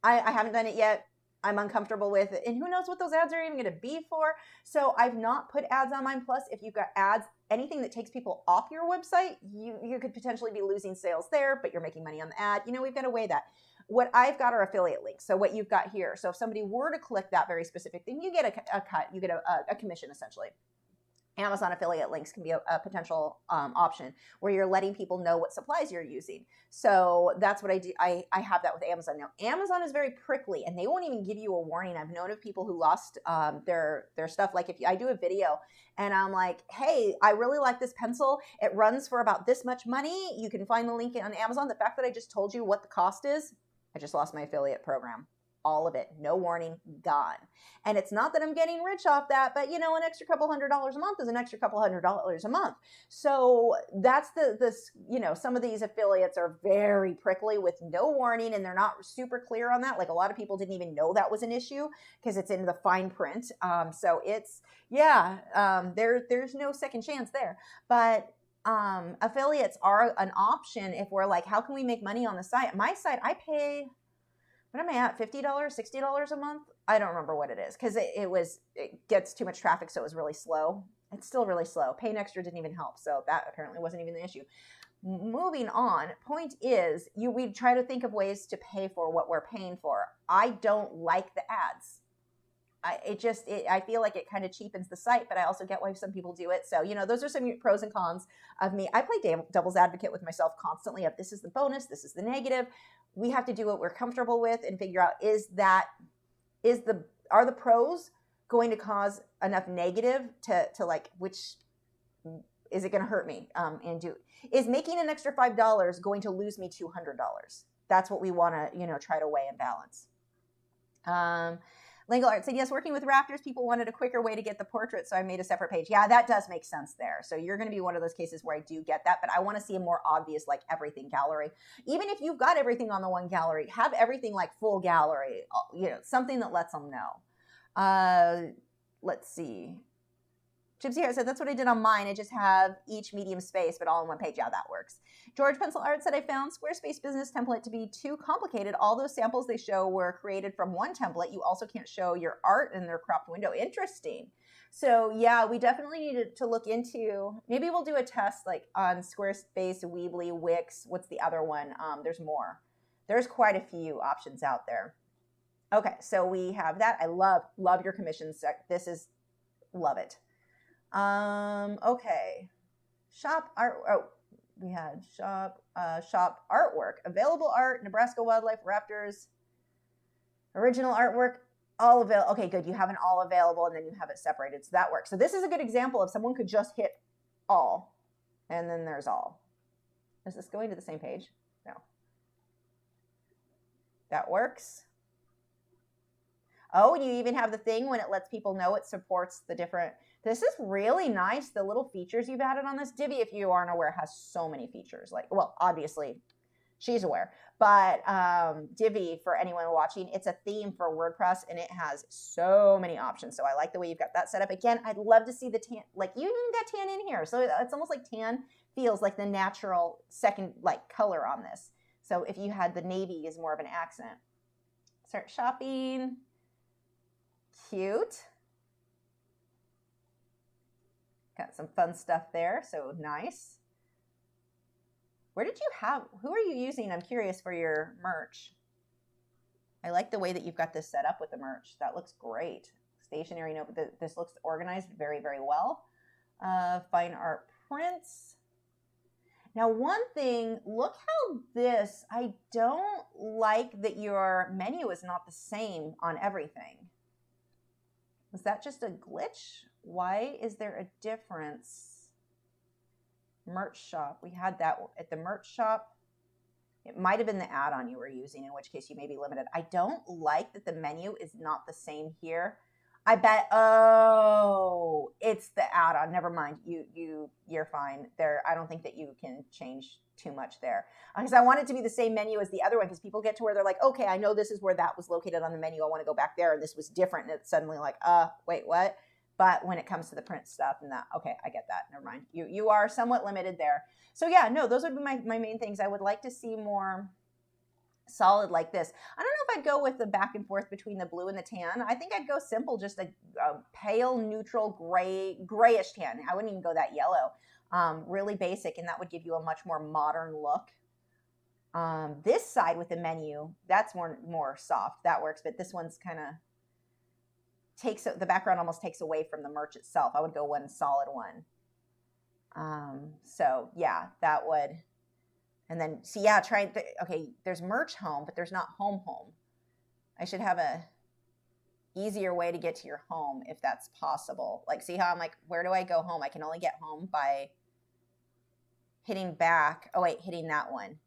I haven't done it yet. I'm uncomfortable with it. And who knows what those ads are even going to be for. So I've not put ads on mine. Plus, if you've got ads, anything that takes people off your website, you could potentially be losing sales there, but you're making money on the ad. You know, we've got to weigh that. What I've got are affiliate links. So what you've got here. So if somebody were to click that very specific thing, you get a cut, you get a commission essentially. Amazon affiliate links can be a potential option where you're letting people know what supplies you're using. So that's what I do. I have that with Amazon. Now, Amazon is very prickly and they won't even give you a warning. I've known of people who lost their stuff. Like if I do a video and I'm like, hey, I really like this pencil. It runs for about this much money. You can find the link on Amazon. The fact that I just told you what the cost is, I just lost my affiliate program. All of it, no warning, gone. And it's not that I'm getting rich off that, but you know, an extra couple $100 a month is an extra couple $100 a month. So that's some of these affiliates are very prickly with no warning and they're not super clear on that. Like a lot of people didn't even know that was an issue because it's in the fine print. So there's no second chance there. But affiliates are an option if we're like, how can we make money on the site? My site, I pay, what am I at? $50, $60 a month? I don't remember what it is because it gets too much traffic, so it was really slow. It's still really slow. Paying extra didn't even help, so that apparently wasn't even the issue. Moving on, point is, we try to think of ways to pay for what we're paying for. I don't like the ads. I feel like it kind of cheapens the site, but I also get why some people do it. So, you know, those are some pros and cons of me. I play devil's advocate with myself constantly of this is the bonus, this is the negative. We have to do what we're comfortable with and figure out are the pros going to cause enough negative to like, which is it going to hurt me? Is making an extra $5 going to lose me $200? That's what we want to, try to weigh and balance. Lingo Art said, yes, working with Raptors, people wanted a quicker way to get the portrait, so I made a separate page. Yeah, that does make sense there. So you're going to be one of those cases where I do get that, but I want to see a more obvious, like everything gallery. Even if you've got everything on the one gallery, have everything like full gallery, something that lets them know. Let's see. Gypsy Heart said, that's what I did on mine. I just have each medium space, but all in one page. Yeah, that works. George Pencil Art said, I found Squarespace business template to be too complicated. All those samples they show were created from one template. You also can't show your art in their cropped window. Interesting. So yeah, we definitely need to look into, maybe we'll do a test like on Squarespace, Weebly, Wix. What's the other one? There's more. There's quite a few options out there. Okay, so we have that. I love your commissions. Love it. Okay. Shop art. Oh, we had shop artwork. Available art, Nebraska Wildlife Raptors. Original artwork, all available. Okay, good. You have an all available and then you have it separated. So that works. So this is a good example of someone could just hit all and then there's all. Is this going to the same page? No. That works. Oh, and you even have the thing when it lets people know it supports the different. This is really nice, the little features you've added on this. Divi, if you aren't aware, has so many features. Like, well, obviously, she's aware. But Divi, for anyone watching, it's a theme for WordPress, and it has so many options. So I like the way you've got that set up. Again, I'd love to see the tan. Like, you even got tan in here. So it's almost like tan feels like the natural second, like, color on this. So if you had the navy as more of an accent. Start shopping. Cute. Got some fun stuff there, so nice. Who are you using? I'm curious for your merch. I like the way that you've got this set up with the merch. That looks great. Stationery note, but this looks organized very, very well. Fine art prints. Now, one thing, look how I don't like that your menu is not the same on everything. Was that just a glitch? Why is there a difference? Merch shop, we had that at the merch shop. It might have been the add-on you were using, in which case you may be limited. I don't like that the menu is not the same here. I bet, oh, it's the add-on. Never mind. You're fine there. I don't think that you can change too much there, because I want it to be the same menu as the other one, because people get to where they're like, okay, I know this is where that was located on the menu. I want to go back there, and this was different. And it's suddenly like, wait, what? But when it comes to the print stuff and that, okay, I get that. Never mind. You are somewhat limited there. So yeah, no, those would be my main things. I would like to see more solid like this. I don't know if I'd go with the back and forth between the blue and the tan. I think I'd go simple, just a pale, neutral, grayish tan. I wouldn't even go that yellow. Really basic, and that would give you a much more modern look. This side with the menu, that's more soft. That works, but this one's kind of the background almost takes away from the merch itself. I would go one solid one. So yeah, that would. And then, see, yeah, okay, there's merch home, but there's not home. I should have a easier way to get to your home if that's possible. Like, see how I'm like, where do I go home? I can only get home by hitting back. Oh, wait, hitting that one.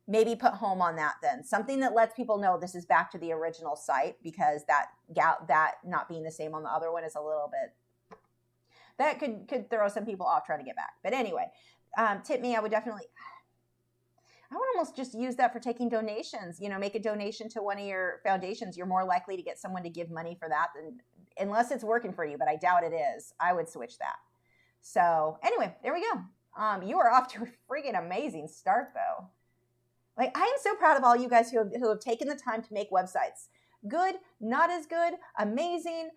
Maybe put home on that then. Something that lets people know this is back to the original site, because that not being the same on the other one is a little bit, that could throw some people off trying to get back. But anyway, tip me, I would almost just use that for taking donations. Make a donation to one of your foundations. You're more likely to get someone to give money for that unless it's working for you, but I doubt it is. I would switch that. So anyway, there we go. You are off to a freaking amazing start, though. Like, I am so proud of all you guys who have taken the time to make websites. Good, not as good, amazing,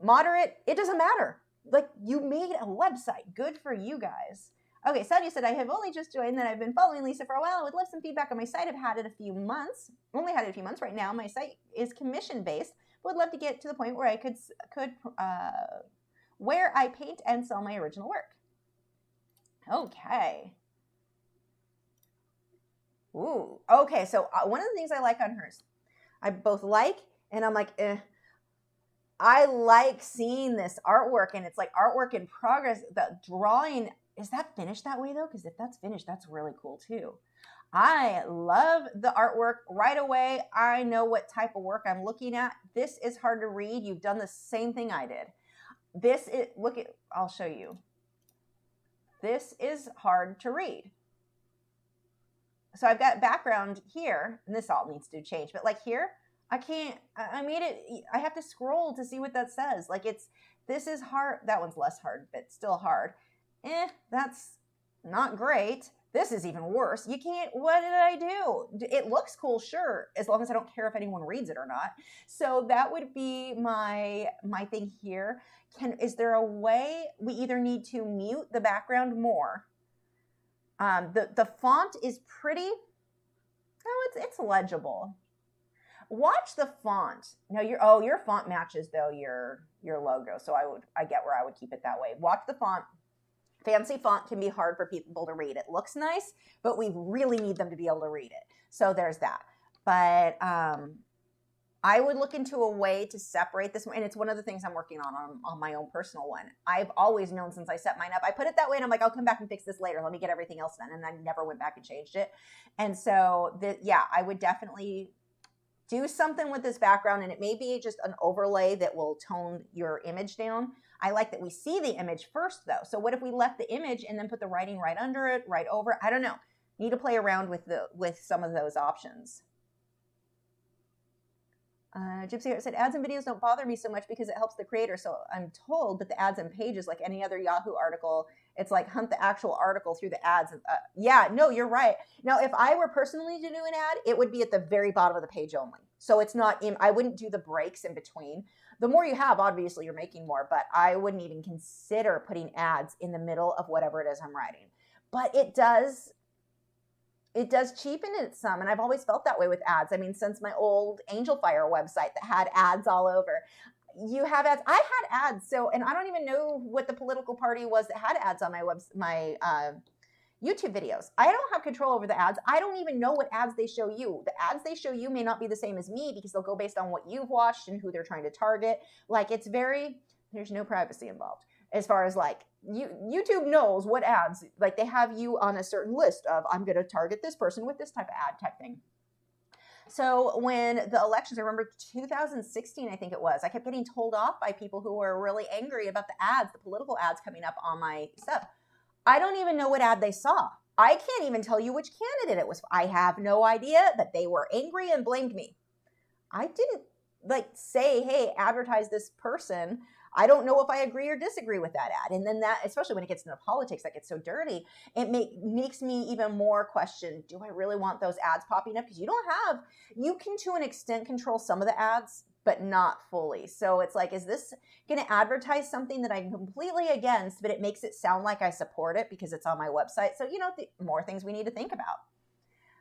moderate, it doesn't matter. Like, you made a website. Good for you guys. Okay, Sadia said, I have only just joined, and I've been following Lisa for a while. I would love some feedback on my site. I've had it a few months. Only had it a few months right now. My site is commission-based. Would love to get to the point where I could where I paint and sell my original work. Okay. Ooh, okay, so one of the things I like on hers, I both like, and I'm like, I like seeing this artwork, and it's like artwork in progress. The drawing, is that finished that way though? Because if that's finished, that's really cool too. I love the artwork right away. I know what type of work I'm looking at. This is hard to read. You've done the same thing I did. I'll show you. This is hard to read. So I've got background here, and this all needs to change, but like here, I have to scroll to see what that says. Like this is hard. That one's less hard, but still hard. That's not great. This is even worse. What did I do? It looks cool, sure, as long as I don't care if anyone reads it or not. So that would be my thing here. Is there a way we either need to mute the background more? The font is pretty, it's legible. Watch the font. Now your font matches though your logo. So I get where I would keep it that way. Watch the font. Fancy font can be hard for people to read. It looks nice, but we really need them to be able to read it. So there's that. But I would look into a way to separate this, and it's one of the things I'm working on my own personal one. I've always known since I set mine up. I put it that way, and I'm like, I'll come back and fix this later. Let me get everything else done, and I never went back and changed it. And so, I would definitely do something with this background, and it may be just an overlay that will tone your image down. I like that we see the image first, though. So what if we left the image and then put the writing right under it, right over? I don't know. Need to play around with some of those options. Gypsy Heart said, ads and videos don't bother me so much because it helps the creator. So I'm told, but the ads and pages, like any other Yahoo article, it's like hunt the actual article through the ads. Yeah, no, you're right. Now, if I were personally to do an ad, it would be at the very bottom of the page only. So it's not I wouldn't do the breaks in between. The more you have, obviously you're making more, but I wouldn't even consider putting ads in the middle of whatever it is I'm writing. But it does cheapen it some, and I've always felt that way with ads. I mean, since my old Angel Fire website that had ads all over. You have ads. I had ads, so, and I don't even know what the political party was that had ads on my YouTube videos. I don't have control over the ads. I don't even know what ads they show you. The ads they show you may not be the same as me because they'll go based on what you've watched and who they're trying to target. Like, it's there's no privacy involved as far as like, YouTube knows what ads, like they have you on a certain list of, I'm going to target this person with this type of ad type thing. So when the elections, I remember 2016, I think it was, I kept getting told off by people who were really angry about the ads, the political ads coming up on my stuff. I don't even know what ad they saw. I can't even tell you which candidate it was. I have no idea, but they were angry and blamed me. I didn't say, hey, advertise this person. I don't know if I agree or disagree with that ad. And then that, especially when it gets into politics, that gets so dirty, it makes me even more question, do I really want those ads popping up? Because you can to an extent control some of the ads, but not fully. So it's like, is this going to advertise something that I'm completely against, but it makes it sound like I support it because it's on my website? So, more things we need to think about.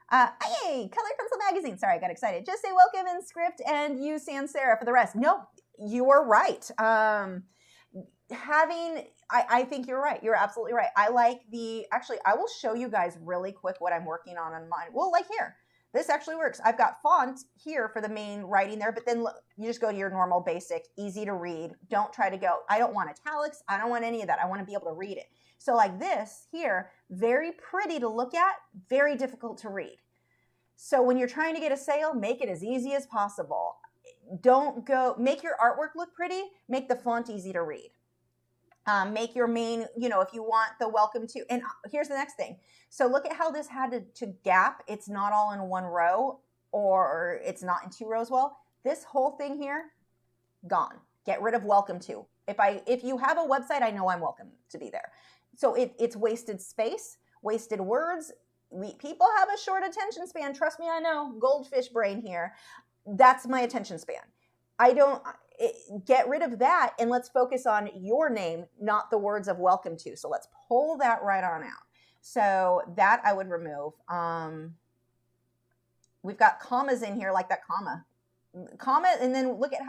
Hey, Color Pencil Magazine. Sorry, I got excited. Just say welcome in script and use sans serif for the rest. No, you are right. I think you're right. You're absolutely right. I will show you guys really quick what I'm working on mine. Well, like here, this actually works. I've got font here for the main writing there, but then you just go to your normal basic, easy to read. Don't try to go, I don't want italics. I don't want any of that. I want to be able to read it. So like this here, very pretty to look at, very difficult to read. So when you're trying to get a sale, make it as easy as possible. Make your artwork look pretty, make the font easy to read. Make your main, if you want the welcome to, and here's the next thing. So look at how this had to gap. It's not all in one row, or it's not in two rows. Well, this whole thing here, gone. Get rid of welcome to. If you have a website, I know I'm welcome to be there. So it's wasted space, wasted words. People have a short attention span. Trust me, I know. Goldfish brain here. That's my attention span. Get rid of that and let's focus on your name, not the words of welcome to. So let's pull that right on out. So that I would remove. We've got commas in here, like that comma, and then look at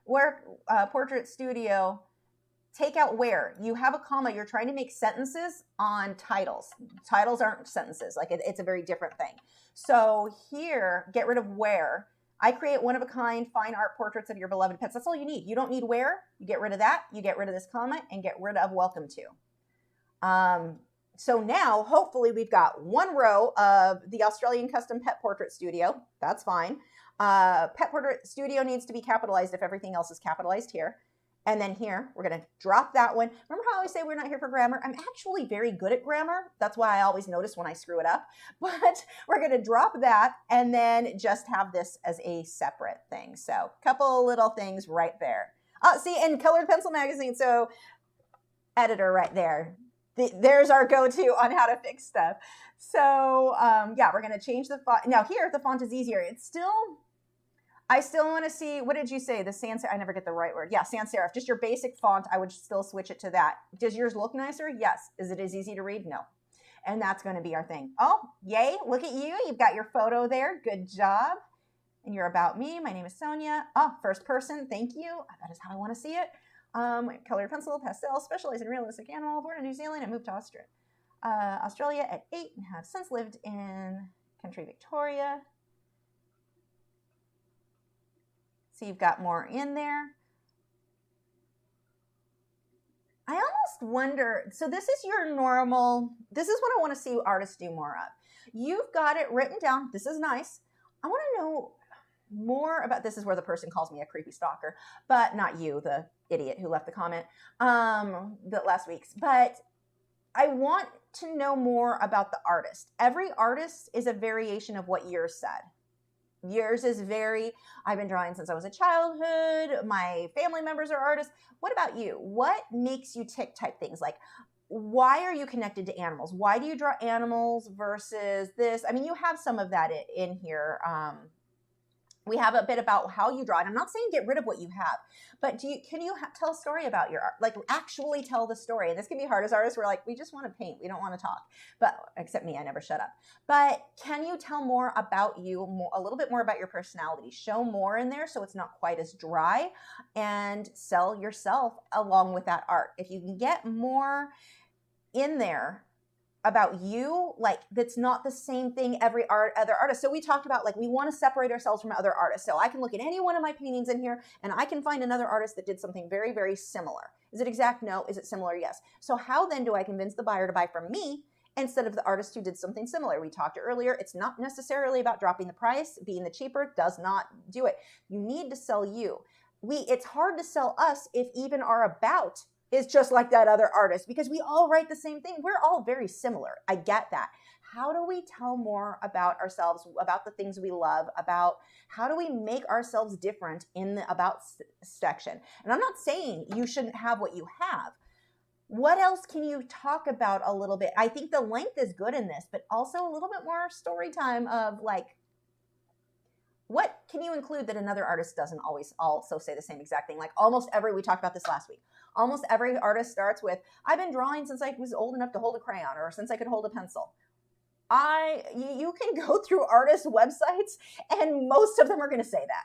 where Portrait Studio, take out where. You have a comma, you're trying to make sentences on titles. Titles aren't sentences, like it's a very different thing. So here, get rid of where. I create one-of-a-kind fine art portraits of your beloved pets. That's all you need. You don't need where. You get rid of that. You get rid of this comma and get rid of welcome to. So now, hopefully, we've got one row of the Australian Custom Pet Portrait Studio. That's fine. Pet Portrait Studio needs to be capitalized if everything else is capitalized here. And then here, we're going to drop that one. Remember how I always say we're not here for grammar? I'm actually very good at grammar. That's why I always notice when I screw it up. But we're going to drop that and then just have this as a separate thing. So a couple little things right there. See, and Colored Pencil Magazine. So editor right there. There's our go-to on how to fix stuff. So yeah, we're going to change the font. Now here, the font is easier. I still want to see, what did you say? The sans serif, I never get the right word. Yeah, sans serif, just your basic font. I would still switch it to that. Does yours look nicer? Yes. Is it as easy to read? No. And that's going to be our thing. Oh, yay. Look at you. You've got your photo there. Good job. And you're about me. My name is Sonia. Oh, first person. Thank you. That is how I want to see it. Colored pencil, pastel, specialize in realistic animal, born in New Zealand and moved to Australia at 8 and have since lived in country Victoria. So you've got more in there. I almost wonder, so this is your normal, this is what I want to see artists do more of. You've got it written down. This is nice. I want to know more about, this is where the person calls me a creepy stalker, but not you, the idiot who left the comment the last week's. But I want to know more about the artist. Every artist is a variation of what yours said. Yours is I've been drawing since I was a childhood. My family members are artists. What about you? What makes you tick type things? Like, why are you connected to animals? Why do you draw animals versus this? I mean, you have some of that in here we have a bit about how you draw. And I'm not saying get rid of what you have, but can you tell a story about your art? Like actually tell the story. And this can be hard as artists. We're like, we just want to paint. We don't want to talk. But except me, I never shut up. But can you tell more about you, a little bit more about your personality? Show more in there so it's not quite as dry, and sell yourself along with that art. If you can get more in there about you, like that's not the same thing every other artist. So we talked about like we want to separate ourselves from other artists. So I can look at any one of my paintings in here and I can find another artist that did something very, very similar. Is it exact? No. Is it similar? Yes. So how then do I convince the buyer to buy from me instead of the artist who did something similar? We talked earlier, it's not necessarily about dropping the price. Being the cheaper does not do it. You need to sell you. It's hard to sell us if even our about is just like that other artist, because we all write the same thing. We're all very similar. I get that. How do we tell more about ourselves, about the things we love, about how do we make ourselves different in the about section? And I'm not saying you shouldn't have what you have. What else can you talk about a little bit? I think the length is good in this, but also a little bit more story time of like, what can you include that another artist doesn't always also say the same exact thing? Like we talked about this last week. Almost every artist starts with, I've been drawing since I was old enough to hold a crayon, or since I could hold a pencil. You can go through artist websites and most of them are going to say that.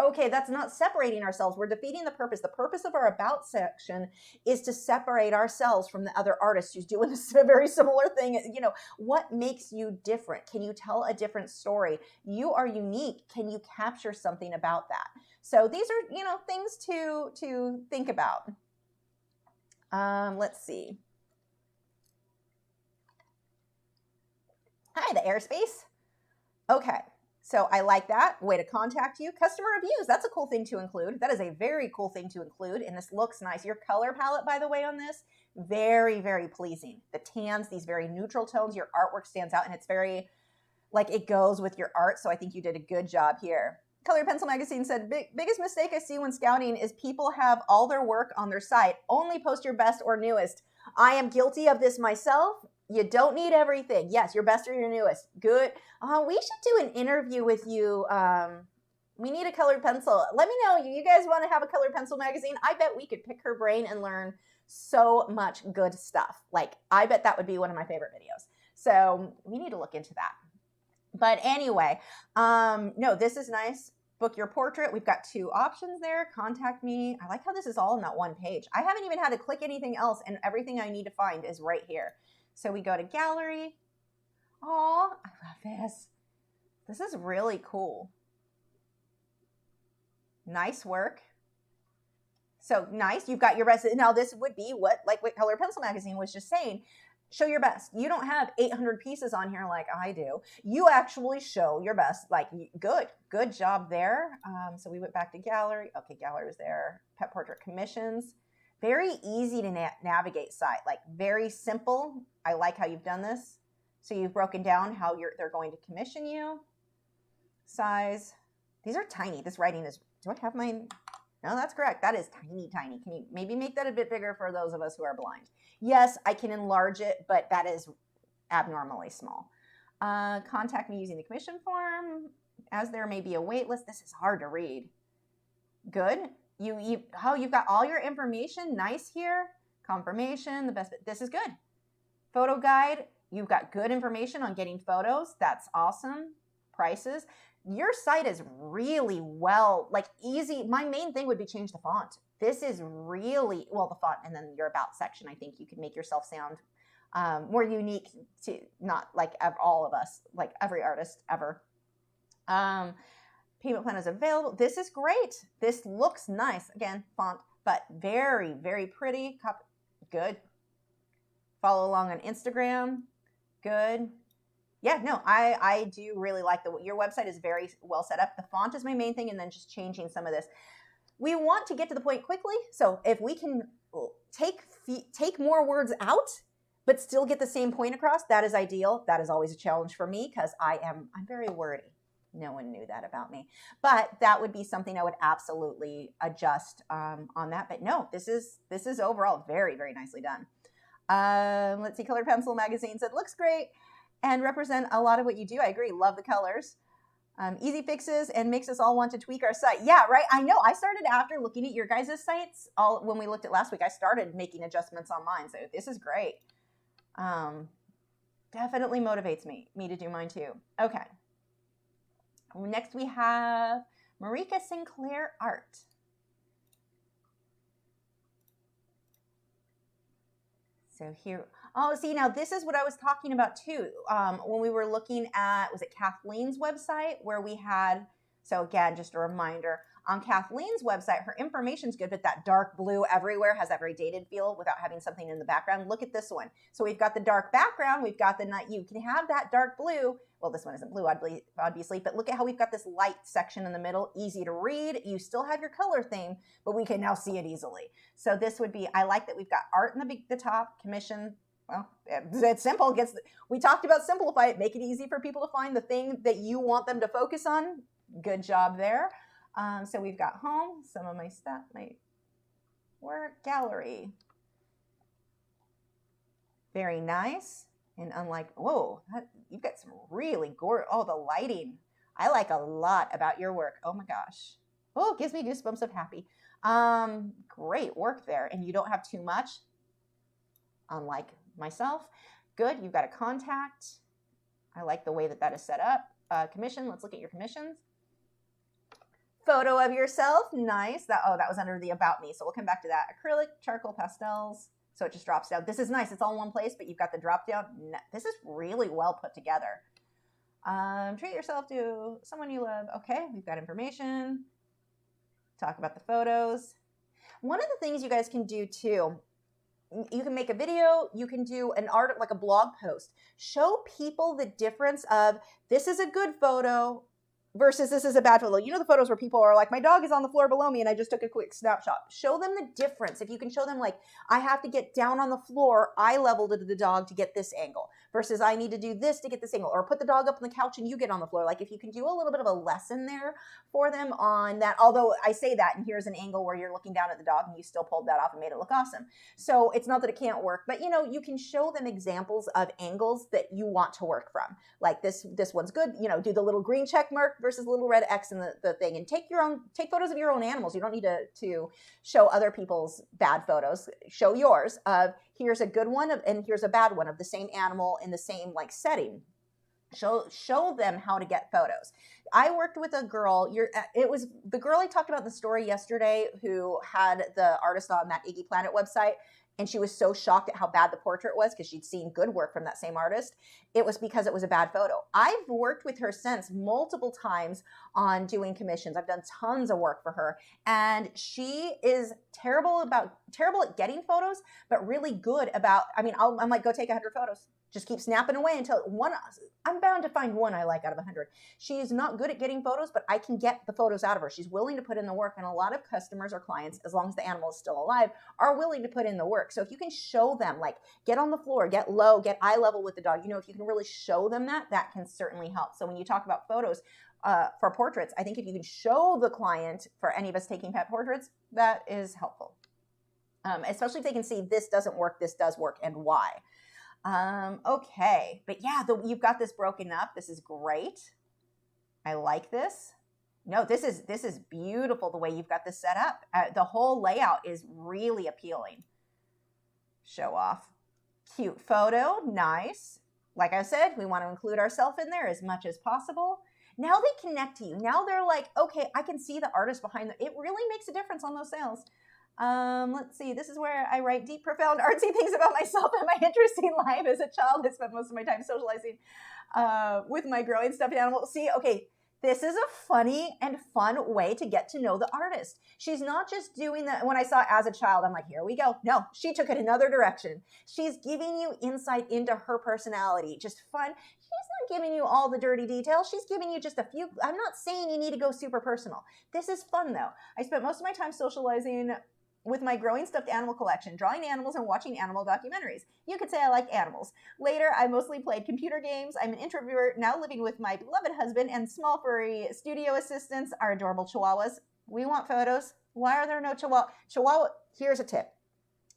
Okay, that's not separating ourselves. We're defeating the purpose. The purpose of our about section is to separate ourselves from the other artist who's doing a very similar thing. You know, what makes you different? Can you tell a different story? You are unique. Can you capture something about that? So these are, you know, things to think about. Let's see. Hi, the airspace. Okay. So I like that. Way to contact you. Customer reviews. That's a cool thing to include. That is a very cool thing to include. And this looks nice. Your color palette, by the way, on this, very, very pleasing. The tans, these very neutral tones, your artwork stands out and it's very, like it goes with your art. So I think you did a good job here. Color Pencil Magazine said, biggest mistake I see when scouting is people have all their work on their site. Only post your best or newest. I am guilty of this myself. You don't need everything. Yes, your best or your newest. Good. We should do an interview with you. We need a colored pencil. Let me know. You guys want to have a Colored Pencil Magazine? I bet we could pick her brain and learn so much good stuff. Like, I bet that would be one of my favorite videos. So we need to look into that. But anyway, no, this is nice. Book your portrait. We've got 2 options there. Contact me. I like how this is all in that one page. I haven't even had to click anything else, and everything I need to find is right here. So we go to gallery. Oh, I love this. This is really cool. Nice work. So nice. You've got your best. Now this would be what Colored Pencil Magazine was just saying. Show your best. You don't have 800 pieces on here like I do. You actually show your best. Like, good job there. So we went back to gallery. Okay, gallery is there. Pet portrait commissions. Very easy to navigate site, like very simple. I like how you've done this. So you've broken down how they're going to commission you. Size. These are tiny. This writing is, do I have mine? No, that's correct. That is tiny, tiny. Can you maybe make that a bit bigger for those of us who are blind? Yes, I can enlarge it, but that is abnormally small. Contact me using the commission form, as there may be a wait list. This is hard to read. Good. You've got all your information nice here. Confirmation, the best. This is good. Photo guide. You've got good information on getting photos. That's awesome. Prices. Your site is really well, like easy. My main thing would be change the font. This is really, well, the font and then your about section. I think you can make yourself sound more unique to not like all of us, like every artist ever. Payment plan is available. This is great. This looks nice. Again, font, but very, very pretty. Good. Follow along on Instagram. Good. Yeah, no, I do really like your website is very well set up. The font is my main thing, and then just changing some of this. We want to get to the point quickly, so if we can take more words out, but still get the same point across, that is ideal. That is always a challenge for me because I'm very wordy. No one knew that about me, but that would be something I would absolutely adjust on that. But no, this is overall very, very nicely done. Let's see, Colored Pencil Magazine said looks great and represent a lot of what you do. I agree. Love the colors. Easy fixes and makes us all want to tweak our site. Yeah, right. I know. I started after looking at your guys' sites. When we looked at last week, I started making adjustments on mine. So this is great. Definitely motivates me to do mine too. Okay. Next we have Marika Sinclair Art. So here, oh, see, now this is what I was talking about too. When we were looking at, was it Kathleen's website where we had, so again, just a reminder, on Kathleen's website, her information's good, but that dark blue everywhere has that very dated feel without having something in the background. Look at this one. So we've got the dark background, we've got the night, you can have that dark blue. Well, this one isn't blue, obviously, but look at how we've got this light section in the middle, easy to read. You still have your color theme, but we can now see it easily. So this would be, I like that we've got art in the top, commission. Well, it's simple. We talked about simplify it, make it easy for people to find the thing that you want them to focus on. Good job there. So we've got home, some of my stuff, my work, gallery. Very nice. And unlike, whoa, you've got some really gorgeous, oh, the lighting. I like a lot about your work. Oh my gosh. Oh, it gives me goosebumps of happy. Great work there. And you don't have too much, unlike myself. Good, you've got a contact. I like the way that is set up. Commission, let's look at your commissions. Photo of yourself, nice. That was under the about me, so we'll come back to that. Acrylic, charcoal, pastels. So it just drops down. This is nice. It's all in one place, but you've got the drop down. This is really well put together. Treat yourself to someone you love. Okay, we've got information. Talk about the photos. One of the things you guys can do too, you can make a video, you can do an art, like a blog post. Show people the difference of this is a good photo versus this is a bad photo. You know the photos where people are like, my dog is on the floor below me and I just took a quick snapshot. Show them the difference. If you can show them like, I have to get down on the floor, eye level to the dog to get this angle versus I need to do this to get this angle, or put the dog up on the couch and you get on the floor. Like if you can do a little bit of a lesson there for them on that, although I say that and here's an angle where you're looking down at the dog and you still pulled that off and made it look awesome. So it's not that it can't work, but you know, you can show them examples of angles that you want to work from. Like this one's good, you know, do the little green check mark versus the little red X in the thing, and take photos of your own animals. You don't need to show other people's bad photos. Show yours of here's a good one and here's a bad one of the same animal in the same like setting. Show them how to get photos. I worked with a girl, it was the girl I talked about in the story yesterday who had the artist on that Iggy Planet website. And she was so shocked at how bad the portrait was because she'd seen good work from that same artist. It was because it was a bad photo. I've worked with her since multiple times on doing commissions. I've done tons of work for her. And she is terrible at getting photos, but really good about, I'm like, go take 100 photos. Just keep snapping away until I'm bound to find one I like out of 100. She's not good at getting photos, but I can get the photos out of her. She's willing to put in the work, and a lot of customers or clients, as long as the animal is still alive, are willing to put in the work. So if you can show them, like, get on the floor, get low, get eye level with the dog, if you can really show them that can certainly help. So when you talk about photos for portraits, I think if you can show the client, for any of us taking pet portraits, that is helpful. Especially if they can see this doesn't work, this does work, and why. Okay, but yeah, you've got this broken up. This is great. I like this. No, this is beautiful the way you've got this set up. The whole layout is really appealing. Show off. Cute photo, nice. Like I said, we want to include ourselves in there as much as possible. Now they connect to you. Now they're like, okay, I can see the artist behind it really makes a difference on those sales. Let's see, this is where I write deep, profound, artsy things about myself and my interesting life. As a child, I spent most of my time socializing with my growing stuffed animal. See, okay, this is a funny and fun way to get to know the artist. She's not just doing that. When I saw as a child, I'm like, here we go. No, she took it another direction. She's giving you insight into her personality. Just fun. She's not giving you all the dirty details. She's giving you just a few. I'm not saying you need to go super personal. This is fun, though. I spent most of my time socializing with my growing stuffed animal collection, drawing animals and watching animal documentaries. You could say I like animals. Later, I mostly played computer games. I'm an introvert, now living with my beloved husband and small furry studio assistants, our adorable chihuahuas. We want photos. Why are there no chihuahua? Here's a tip.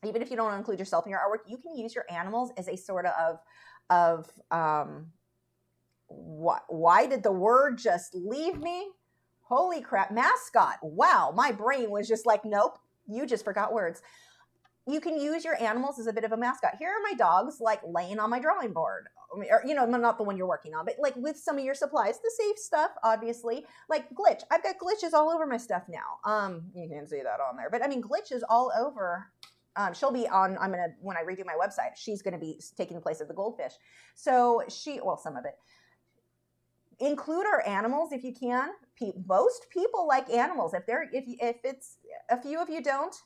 Even if you don't include yourself in your artwork, you can use your animals as a sort of Why did the word just leave me? Holy crap. Mascot. Wow. My brain was just like, nope, you just forgot words. You can use your animals as a bit of a mascot. Here are my dogs, like laying on my drawing board. Or, you know, not the one you're working on, but like with some of your supplies, the safe stuff, obviously. Like Glitch. I've got glitches all over my stuff now. You can see that on there. But I mean, glitches all over. She'll be on, when I redo my website, she's going to be taking the place of the goldfish. So some of it. Include our animals if you can. Most people like animals. If it's a few of you don't,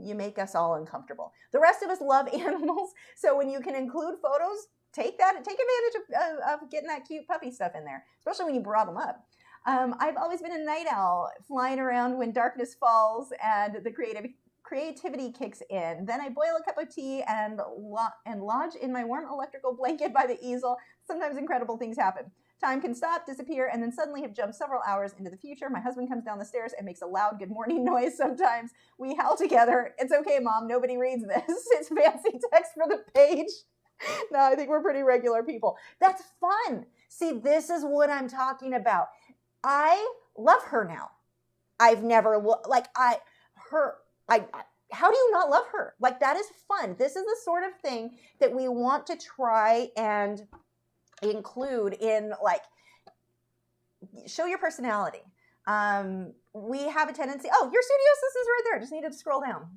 you make us all uncomfortable. The rest of us love animals. So when you can include photos, take advantage of getting that cute puppy stuff in there, especially when you brought them up. I've always been a night owl, flying around when darkness falls and the creativity kicks in. Then I boil a cup of tea and lodge in my warm electrical blanket by the easel. Sometimes incredible things happen. Time can stop, disappear, and then suddenly have jumped several hours into the future. My husband comes down the stairs and makes a loud good morning noise sometimes. We howl together. It's okay, Mom. Nobody reads this. It's fancy text for the page. No, I think we're pretty regular people. That's fun. See, this is what I'm talking about. I love her now. I've never how do you not love her? Like, that is fun. This is the sort of thing that we want to try and include in, like, show your personality. We have a tendency, your studio assistant's right there. Just needed to scroll down.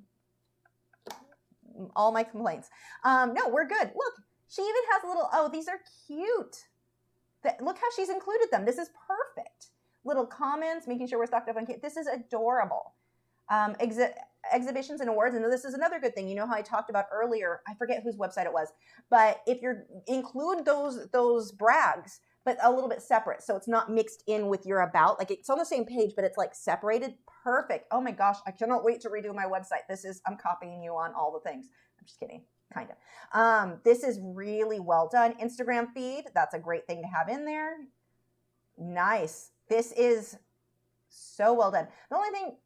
All my complaints. No, we're good. Look, she even has these are cute. Look how she's included them. This is perfect. Little comments, making sure we're stocked up on kids. This is adorable. Exhibitions and awards, and this is another good thing. You know how I talked about earlier, I forget whose website it was, but if you include those brags, but a little bit separate, so it's not mixed in with your about, like it's on the same page, but it's like separated. Perfect. Oh my gosh, I cannot wait to redo my website. I'm copying you on all the things. I'm just kidding, kind of. This is really well done. Instagram feed, that's a great thing to have in there. Nice. This is so well done. The only thing,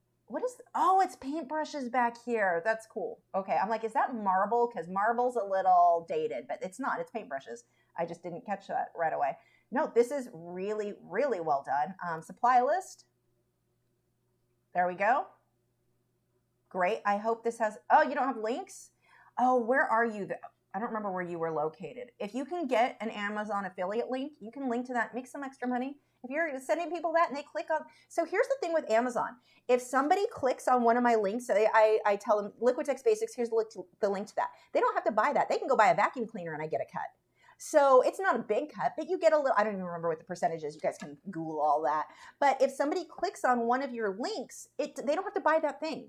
it's paintbrushes back here. That's cool. Okay, I'm like, is that marble? Because marble's a little dated, but it's not. It's paintbrushes. I just didn't catch that right away. No, this is really, really well done. Supply list. There we go. Great. I hope this has, you don't have links? Oh, where are you? I don't remember where you were located. If you can get an Amazon affiliate link, you can link to that, make some extra money. If you're sending people that and they click on, so here's the thing with Amazon. If somebody clicks on one of my links, I tell them, Liquitex Basics, here's the link to that. They don't have to buy that. They can go buy a vacuum cleaner and I get a cut. So it's not a big cut, but you get a little, I don't even remember what the percentage is. You guys can Google all that. But if somebody clicks on one of your links, they don't have to buy that thing.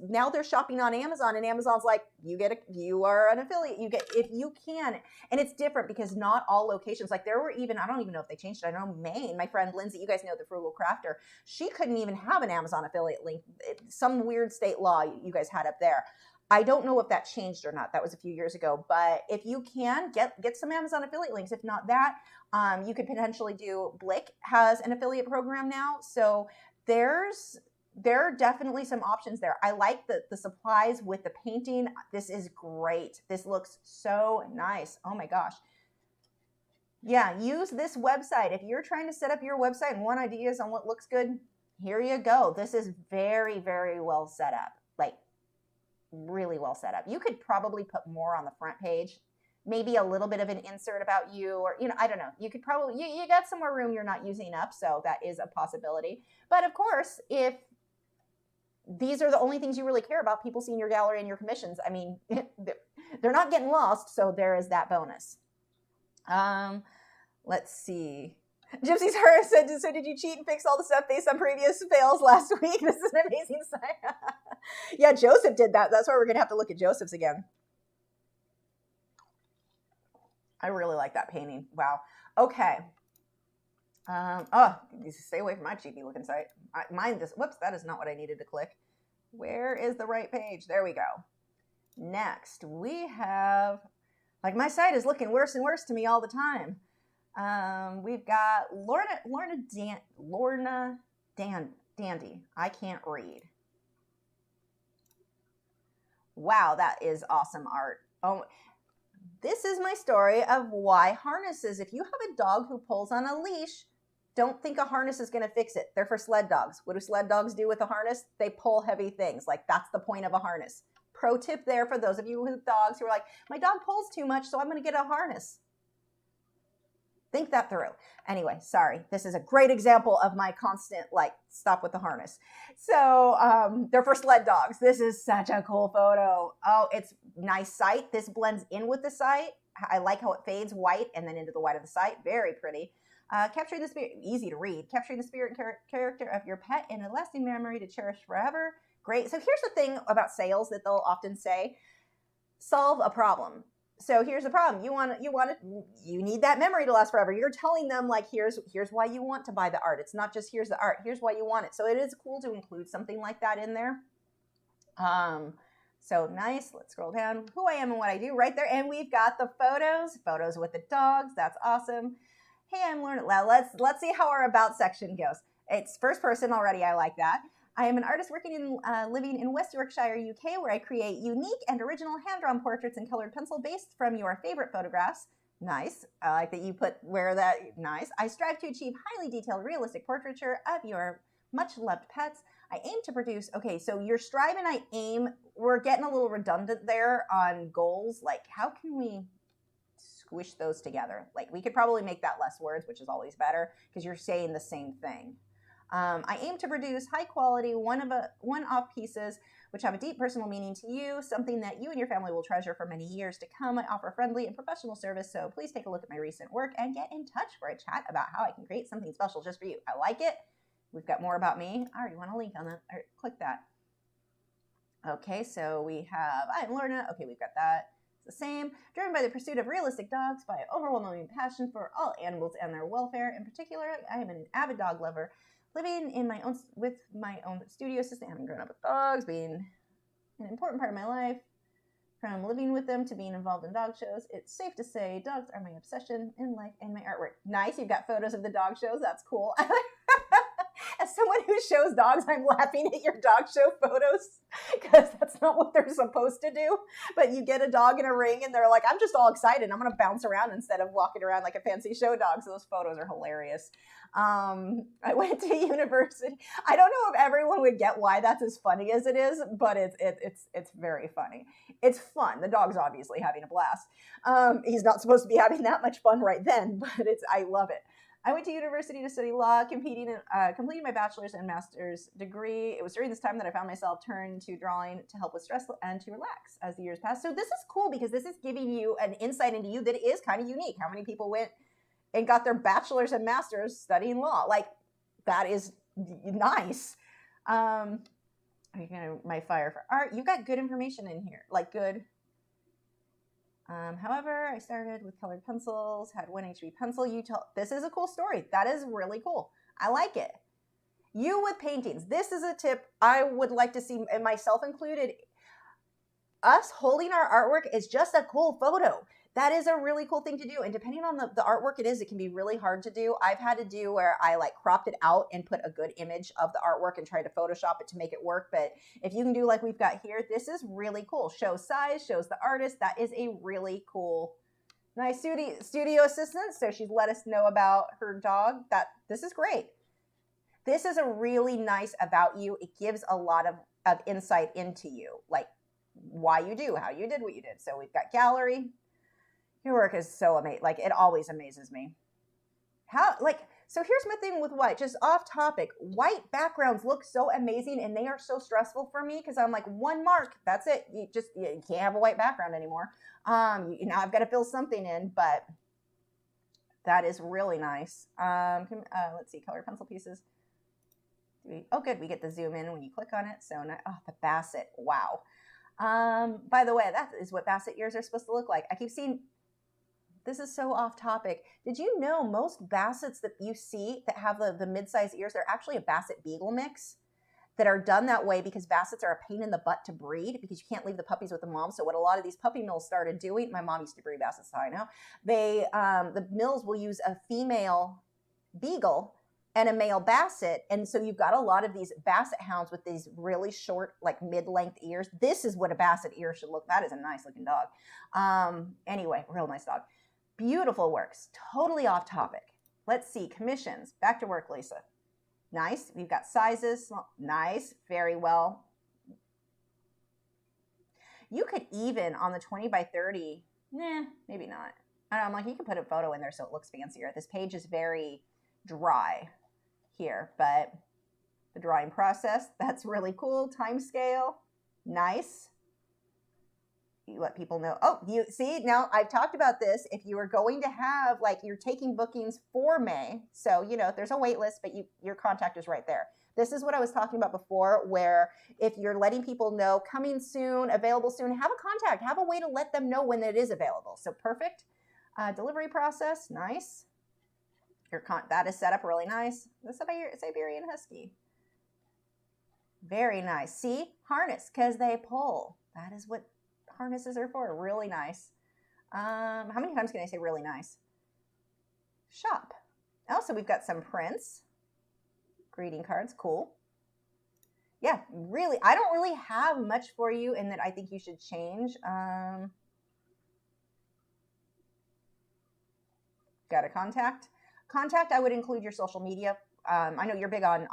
Now they're shopping on Amazon and Amazon's like, you are an affiliate. You get, if you can. And it's different because not all locations, like there were even, I don't even know if they changed it. I know Maine, my friend Lindsay, you guys know the Frugal Crafter. She couldn't even have an Amazon affiliate link. Some weird state law you guys had up there. I don't know if that changed or not. That was a few years ago. But if you can, get some Amazon affiliate links. If not that, you could potentially do, Blick has an affiliate program now. So there are definitely some options there. I like the supplies with the painting. This is great. This looks so nice. Oh my gosh. Yeah, use this website. If you're trying to set up your website and want ideas on what looks good, here you go. This is very, very well set up. Like, really well set up. You could probably put more on the front page, maybe a little bit of an insert about you, or, I don't know. You could probably, you got some more room you're not using up, so that is a possibility. But of course, if these are the only things you really care about, people seeing your gallery and your commissions, I mean, they're not getting lost, so there is that bonus. Let's see. Gypsy Heart said, so did you cheat and fix all the stuff based on previous fails last week? This is an amazing sign. Yeah, Joseph did that. That's why we're going to have to look at Joseph's again. I really like that painting. Wow. Okay. Stay away from my cheapy looking site. Whoops, that is not what I needed to click. Where is the right page? There we go. Next, we have, like, my site is looking worse and worse to me all the time. We've got Lorna Dandy. I can't read. Wow, that is awesome art. Oh, this is my story of why harnesses, if you have a dog who pulls on a leash, don't think a harness is going to fix it. They're for sled dogs. What do sled dogs do with a harness? They pull heavy things. Like, that's the point of a harness. Pro tip there for those of you with dogs who are like, my dog pulls too much, so I'm going to get a harness. Think that through. Anyway, sorry. This is a great example of my constant, like, stop with the harness. So they're for sled dogs. This is such a cool photo. Oh, it's nice sight. This blends in with the sight. I like how it fades white and then into the white of the sight. Very pretty. Capturing the spirit, easy to read. Capturing the spirit and character of your pet in a lasting memory to cherish forever. Great. So here's the thing about sales that they'll often say: solve a problem. So here's the problem. You need that memory to last forever. You're telling them, like, here's why you want to buy the art. It's not just here's the art. Here's why you want it. So it is cool to include something like that in there. So nice. Let's scroll down. Who I am and what I do right there. And we've got the photos with the dogs. That's awesome. Hey, I'm learning. Well, let's see how our about section goes. It's first person already. I like that. I am an artist living in West Yorkshire, UK, where I create unique and original hand-drawn portraits in colored pencil based from your favorite photographs. Nice. I like that you put where that. Nice. I strive to achieve highly detailed, realistic portraiture of your much-loved pets. I aim to produce. Okay, so your strive and I aim, we're getting a little redundant there on goals. Like, how can we squish those together? Like, we could probably make that less words, which is always better because you're saying the same thing. I aim to produce high quality, one-off pieces which have a deep personal meaning to you, something that you and your family will treasure for many years to come. I offer friendly and professional service, so please take a look at my recent work and get in touch for a chat about how I can create something special just for you. I like it. We've got more about me. I already want to link on that. Or click that. Okay, so we have, I'm Lorna. Okay, we've got that. It's the same. Driven by the pursuit of realistic dogs, by an overwhelming passion for all animals and their welfare. In particular, I am an avid dog lover. Living with my own studio assistant, having grown up with dogs, being an important part of my life, from living with them to being involved in dog shows, it's safe to say dogs are my obsession in life and my artwork. Nice, you've got photos of the dog shows. That's cool. As someone who shows dogs, I'm laughing at your dog show photos because that's not what they're supposed to do. But you get a dog in a ring and they're like, I'm just all excited. I'm going to bounce around instead of walking around like a fancy show dog. So those photos are hilarious. I went to university. I don't know if everyone would get why that's as funny as it is, but it's very funny. It's fun. The dog's obviously having a blast. He's not supposed to be having that much fun right then, but I love it. I went to university to study law, completing my bachelor's and master's degree. It was during this time that I found myself turned to drawing to help with stress and to relax as the years passed. So this is cool because this is giving you an insight into you that is kind of unique. How many people went and got their bachelor's and master's studying law? Like, that is nice. My fire for art. You got good information in here, like good. However, I started with colored pencils, had one HB pencil. This is a cool story. That is really cool. I like it. You with paintings. This is a tip I would like to see, and myself included. Us holding our artwork is just a cool photo. That is a really cool thing to do. And depending on the artwork it can be really hard to do. I've had to do where I like cropped it out and put a good image of the artwork and tried to Photoshop it to make it work. But if you can do like we've got here, this is really cool. Shows size, shows the artist. That is a really cool, nice studio assistant. So she's let us know about her dog. This is great. This is a really nice about you. It gives a lot of insight into you, like why you do, how you did what you did. So we've got gallery. Your work is so amazing. Like, it always amazes me. So here's my thing with white, just off topic. White backgrounds look so amazing and they are so stressful for me because I'm like, one mark, that's it. You can't have a white background anymore. Now I've got to fill something in, but that is really nice. Let's see, colored pencil pieces. Oh, good. We get the zoom in when you click on it. So, the Basset. Wow. By the way, that is what Basset ears are supposed to look like. I keep seeing. This is so off topic. Did you know most Bassets that you see that have the mid-sized ears, they're actually a Basset Beagle mix that are done that way because Bassets are a pain in the butt to breed because you can't leave the puppies with the mom. So what a lot of these puppy mills started doing, my mom used to breed Bassets, so I know, the mills will use a female Beagle and a male basset. And so you've got a lot of these basset hounds with these really short, like mid-length ears. This is what a basset ear should look. That is a nice looking dog. Anyway, real nice dog. Beautiful works. Totally off topic. Let's see, commissions. Back to work, Lisa. Nice. We've got sizes. Nice. Very well. You could even, on the 20 by 30, maybe not. I don't know, I'm like, you can put a photo in there so it looks fancier. This page is very dry here, but the drawing process, that's really cool. Time scale, nice. You let people know. Oh, you see, now I've talked about this. If you are going to have, like, you're taking bookings for May, so, you know, there's a wait list, but your contact is right there. This is what I was talking about before, where if you're letting people know coming soon, available soon, have a contact, have a way to let them know when it is available. So perfect. Delivery process, nice. That is set up really nice. This is a Siberian Husky. Very nice. See, harness, because they pull. That is what harnesses are for. Really nice. How many times can I say really nice? Shop. Also, we've got some prints. Greeting cards, cool. Yeah, really, I don't really have much for you in that I think you should change. Got a contact. Contact, I would include your social media. I know you're big on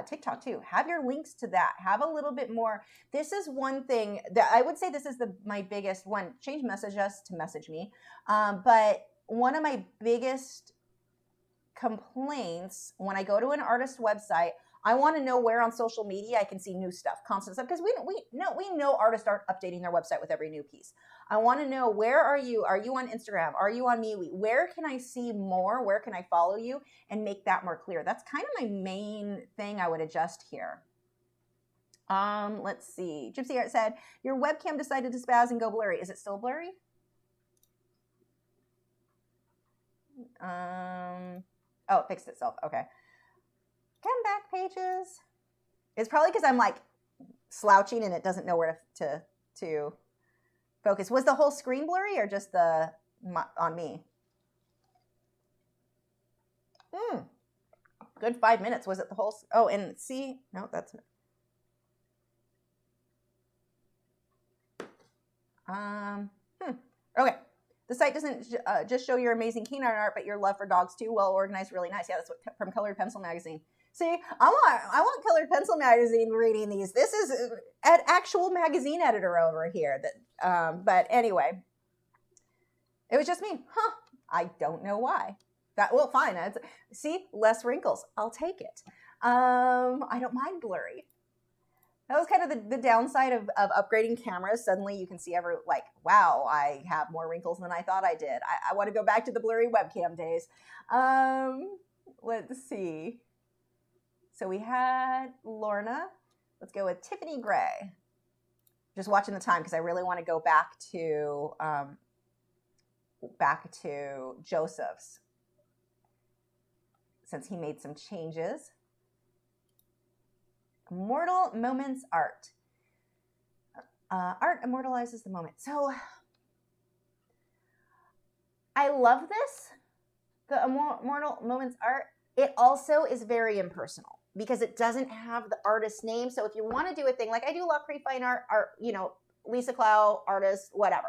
TikTok too. Have your links to that. Have a little bit more. This is one thing that I would say this is my biggest one. Change message us to message me. But one of my biggest complaints when I go to an artist website, I want to know where on social media I can see new stuff, constant stuff, because we know artists aren't updating their website with every new piece. I want to know, where are you? Are you on Instagram? Are you on MeWe? Where can I see more? Where can I follow you and make that more clear? That's kind of my main thing I would adjust here. Let's see. Gypsy Art said, your webcam decided to spaz and go blurry. Is it still blurry? Oh, it fixed itself. Okay. Come back, pages. It's probably because I'm like slouching and it doesn't know where to focus. Was the whole screen blurry or just on me? Good 5 minutes. Was it the whole? Oh, and see, no, that's. Okay. The site doesn't just show your amazing canine art, but your love for dogs too. Well organized, really nice. Yeah, that's what from Colored Pencil Magazine. See, I want Colored Pencil Magazine reading these. This is an actual magazine editor over here. But anyway, it was just me. I don't know why. Well, fine. See, less wrinkles. I'll take it. I don't mind blurry. That was kind of the downside of upgrading cameras. Suddenly you can see wow, I have more wrinkles than I thought I did. I want to go back to the blurry webcam days. Let's see. So we had Lorna. Let's go with Tiffany Gray. Just watching the time because I really want to go back to Joseph's since he made some changes. Immortal Moments Art. Art immortalizes the moment. So I love this, the Immortal Moments Art. It also is very impersonal because it doesn't have the artist's name. So if you want to do a thing, like I do Lachri fine art, Lisa Clow, artist, whatever.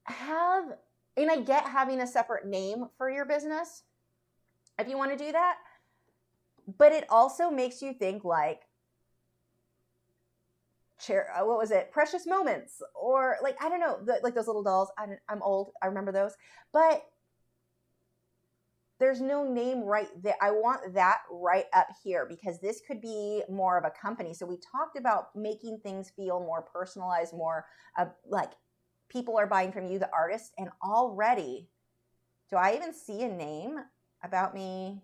And I get having a separate name for your business if you want to do that. But it also makes you think like, what was it? Precious Moments, or like, I don't know, like those little dolls. I'm old. I remember those. But there's no name right there. I want that right up here because this could be more of a company. So we talked about making things feel more personalized, more like people are buying from you, the artist. And already, do I even see a name about me?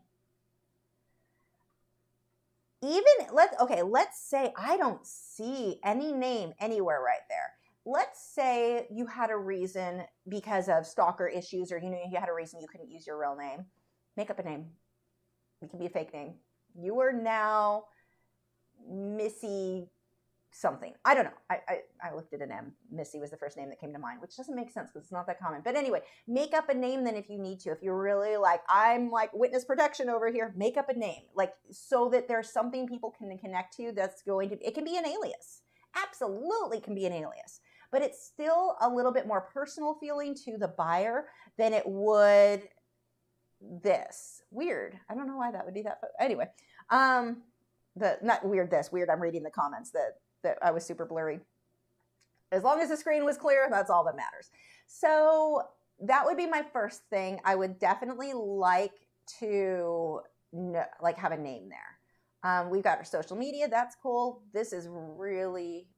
Let's say I don't see any name anywhere right there. Let's say you had a reason because of stalker issues, or you had a reason you couldn't use your real name. Make up a name. It can be a fake name. You are now Missy something. I don't know. I looked at an M. Missy was the first name that came to mind, which doesn't make sense because it's not that common. But anyway, make up a name then if you need to. If you're really like, I'm like witness protection over here, make up a name. Like so that there's something people can connect to that's going to, it can be an alias. Absolutely can be an alias. But it's still a little bit more personal feeling to the buyer than it would this. Weird. I don't know why that would be that. Anyway, not weird this, weird I'm reading the comments that I was super blurry. As long as the screen was clear, that's all that matters. So that would be my first thing. I would definitely like to have a name there. We've got our social media. That's cool. This is really,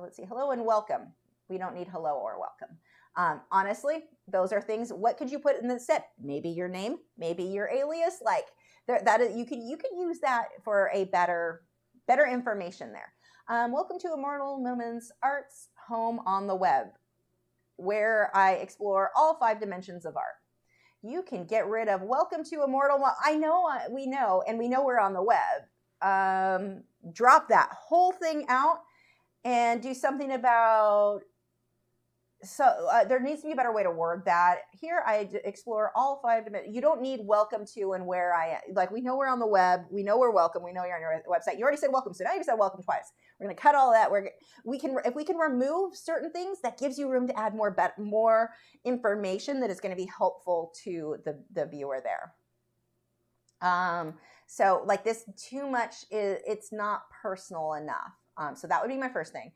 let's see, hello and welcome. We don't need hello or welcome. Honestly, those are things. What could you put in the set? Maybe your name, maybe your alias. Like that is, you can use that for a better information there. Welcome to Immortal Moments Art's home on the web, where I explore all 5 dimensions of art. You can get rid of welcome to Immortal. I know, we know, and we know we're on the web. Drop that whole thing out and do something about. So there needs to be a better way to word that. Here I explore all 5 dimensions. You don't need welcome to and where I am. Like we know we're on the web. We know we're welcome. We know you're on your website. You already said welcome, so now you said welcome twice. We're going to cut all that. If we can remove certain things, that gives you room to add more information that is going to be helpful to the viewer there. So like this too much it's not personal enough. So that would be my first thing.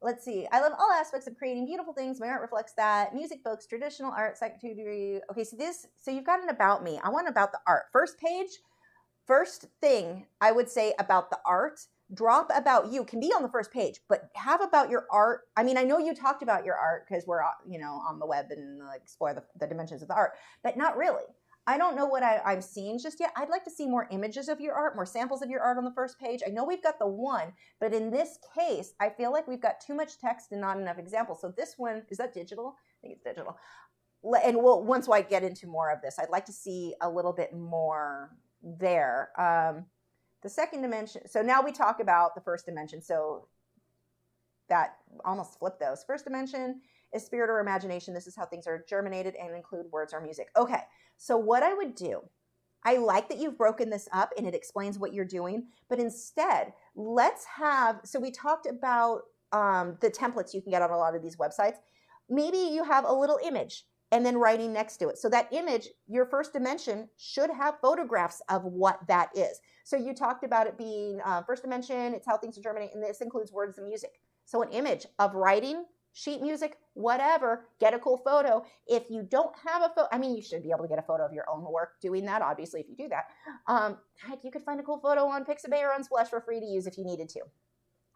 Let's see. I love all aspects of creating beautiful things. My art reflects that. Music, books, traditional art, psychotherapy. Okay, so you've got an about me. I want about the art. First page, first thing I would say about the art. Drop about you. Can be on the first page, but have about your art. I mean, I know you talked about your art because we're on the web and explore the dimensions of the art, but not really. I don't know what I'm seeing just yet. I'd like to see more images of your art, more samples of your art on the first page. I know we've got the one, but in this case, I feel like we've got too much text and not enough examples. So this one, is that digital? I think it's digital. And once I get into more of this, I'd like to see a little bit more there. The second dimension, so now we talk about the first dimension. So that almost flipped those. First dimension is spirit or imagination. This is how things are germinated and include words or music. Okay, so what I would do, I like that you've broken this up and it explains what you're doing, but instead, so we talked about the templates you can get on a lot of these websites. Maybe you have a little image and then writing next to it. So that image, your first dimension, should have photographs of what that is. So you talked about it being first dimension, it's how things are germinate, and this includes words and music. So an image of writing, sheet music, whatever, get a cool photo. If you don't have a photo, I mean, you should be able to get a photo of your own work doing that, obviously, if you do that. Heck, you could find a cool photo on Pixabay or Unsplash for free to use if you needed to.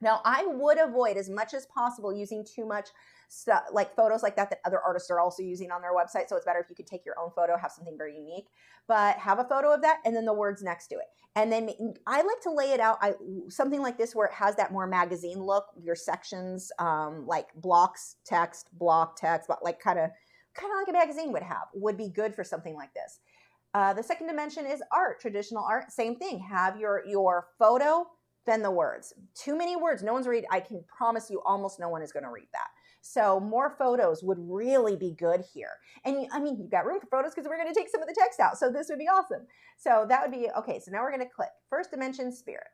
Now, I would avoid as much as possible using too much stuff, like photos like that other artists are also using on their website. So it's better if you could take your own photo, have something very unique, but have a photo of that and then the words next to it. And then I like to lay it out, something like this where it has that more magazine look, your sections, like blocks, text, block, text, like kind of like a magazine would be good for something like this. The second dimension is art, traditional art, same thing. Have your photo, then the words. Too many words, no one's reading. I can promise you almost no one is going to read that. So more photos would really be good here. And I mean, you've got room for photos because we're going to take some of the text out. So this would be awesome. So that would be, okay, so now we're going to click first dimension spirit.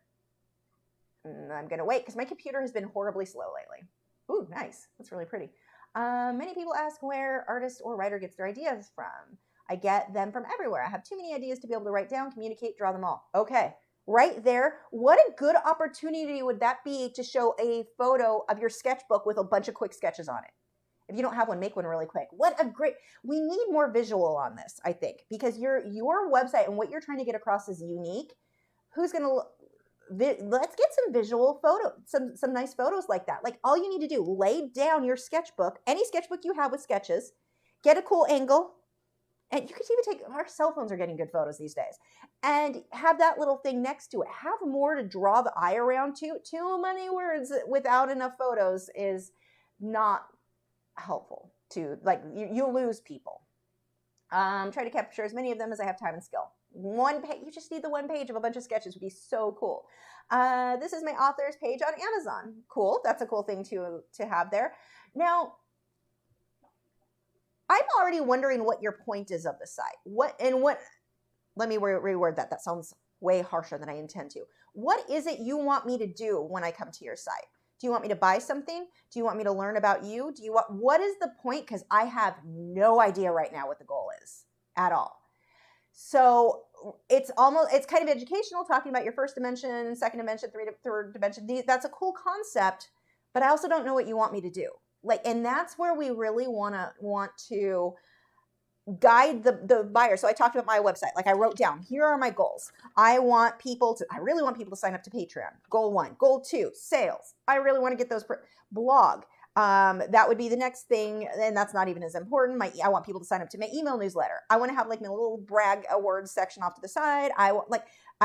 And I'm going to wait because my computer has been horribly slow lately. Ooh, nice. That's really pretty. Many people ask where artist or writer gets their ideas from. I get them from everywhere. I have too many ideas to be able to write down, communicate, draw them all. Okay. Right there, what a good opportunity would that be to show a photo of your sketchbook with a bunch of quick sketches on it. If you don't have one, make one really quick. We need more visual on this, I think, because your website and what you're trying to get across is unique. Let's get some visual photos, some nice photos like that. Like all you need to do, lay down your sketchbook, any sketchbook you have with sketches, get a cool angle. And you could even our cell phones are getting good photos these days. And have that little thing next to it. Have more to draw the eye around to. Too many words without enough photos is not helpful to, like, you lose people. Try to capture as many of them as I have time and skill. one page. You just need the one page of a bunch of sketches would be so cool. This is my author's page on Amazon. Cool. That's a cool thing to have there. Now, I'm already wondering what your point is of the site. Let me reword that. That sounds way harsher than I intend to. What is it you want me to do when I come to your site? Do you want me to buy something? Do you want me to learn about you? What is the point? Because I have no idea right now what the goal is at all. So it's kind of educational, talking about your first dimension, second dimension, third dimension. That's a cool concept, but I also don't know what you want me to do. And that's where we really want to guide the buyer. So I talked about my website. I wrote down, here are my goals. I really want people to sign up to Patreon. Goal 1. Goal 2, sales. I really want to get those blog. That would be the next thing. And that's not even as important. I want people to sign up to my email newsletter. I want to have my little brag awards section off to the side. I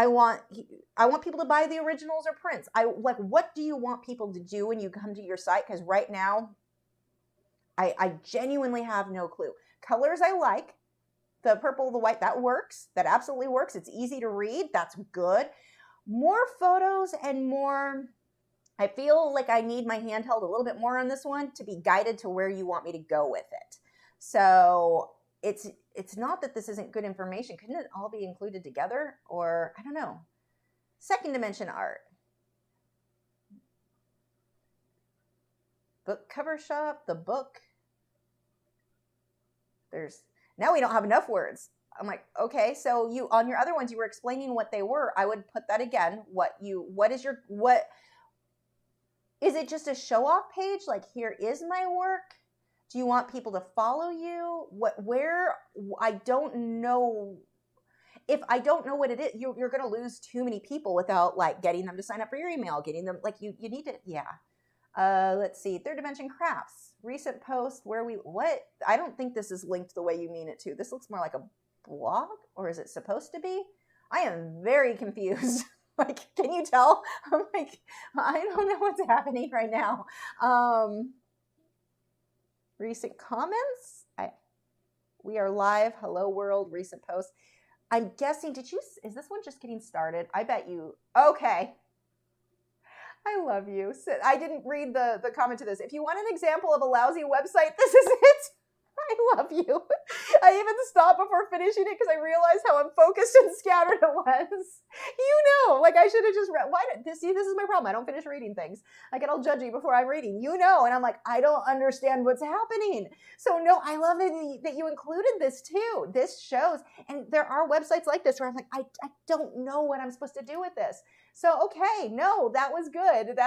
want people to buy the originals or prints. What do you want people to do when you come to your site? Because right now, I genuinely have no clue. Colors I like. The purple, the white, that works. That absolutely works. It's easy to read. That's good. More photos and more, I feel like I need my hand held a little bit more on this one to be guided to where you want me to go with it. So it's not that this isn't good information. Couldn't it all be included together? Or, I don't know. Second dimension art. Book cover shop, the book. Now we don't have enough words. I'm like, okay, so on your other ones, you were explaining what they were. I would put that again. Is it just a show off page? Here is my work. Do you want people to follow you? I don't know. If I don't know what it is, you're going to lose too many people without getting them to sign up for your email, getting them, you need to, yeah. Let's see, third dimension crafts, recent post I don't think this is linked the way you mean it to. This looks more like a blog, or is it supposed to be? I am very confused. Can you tell? I'm I don't know what's happening right now. Recent comments. We are live. Hello world. Recent post. I'm guessing, is this one just getting started? I bet you, okay. I love you. I didn't read the comment to this. If you want an example of a lousy website, this is it. I love you. I even stopped before finishing it because I realized how unfocused and scattered it was. I should have just read. This is my problem. I don't finish reading things. I get all judgy before I'm reading, and I'm I don't understand what's happening. So no, I love it that you included this too. This shows, and there are websites like this where I'm I don't know what I'm supposed to do with this. So, okay, no, that was good.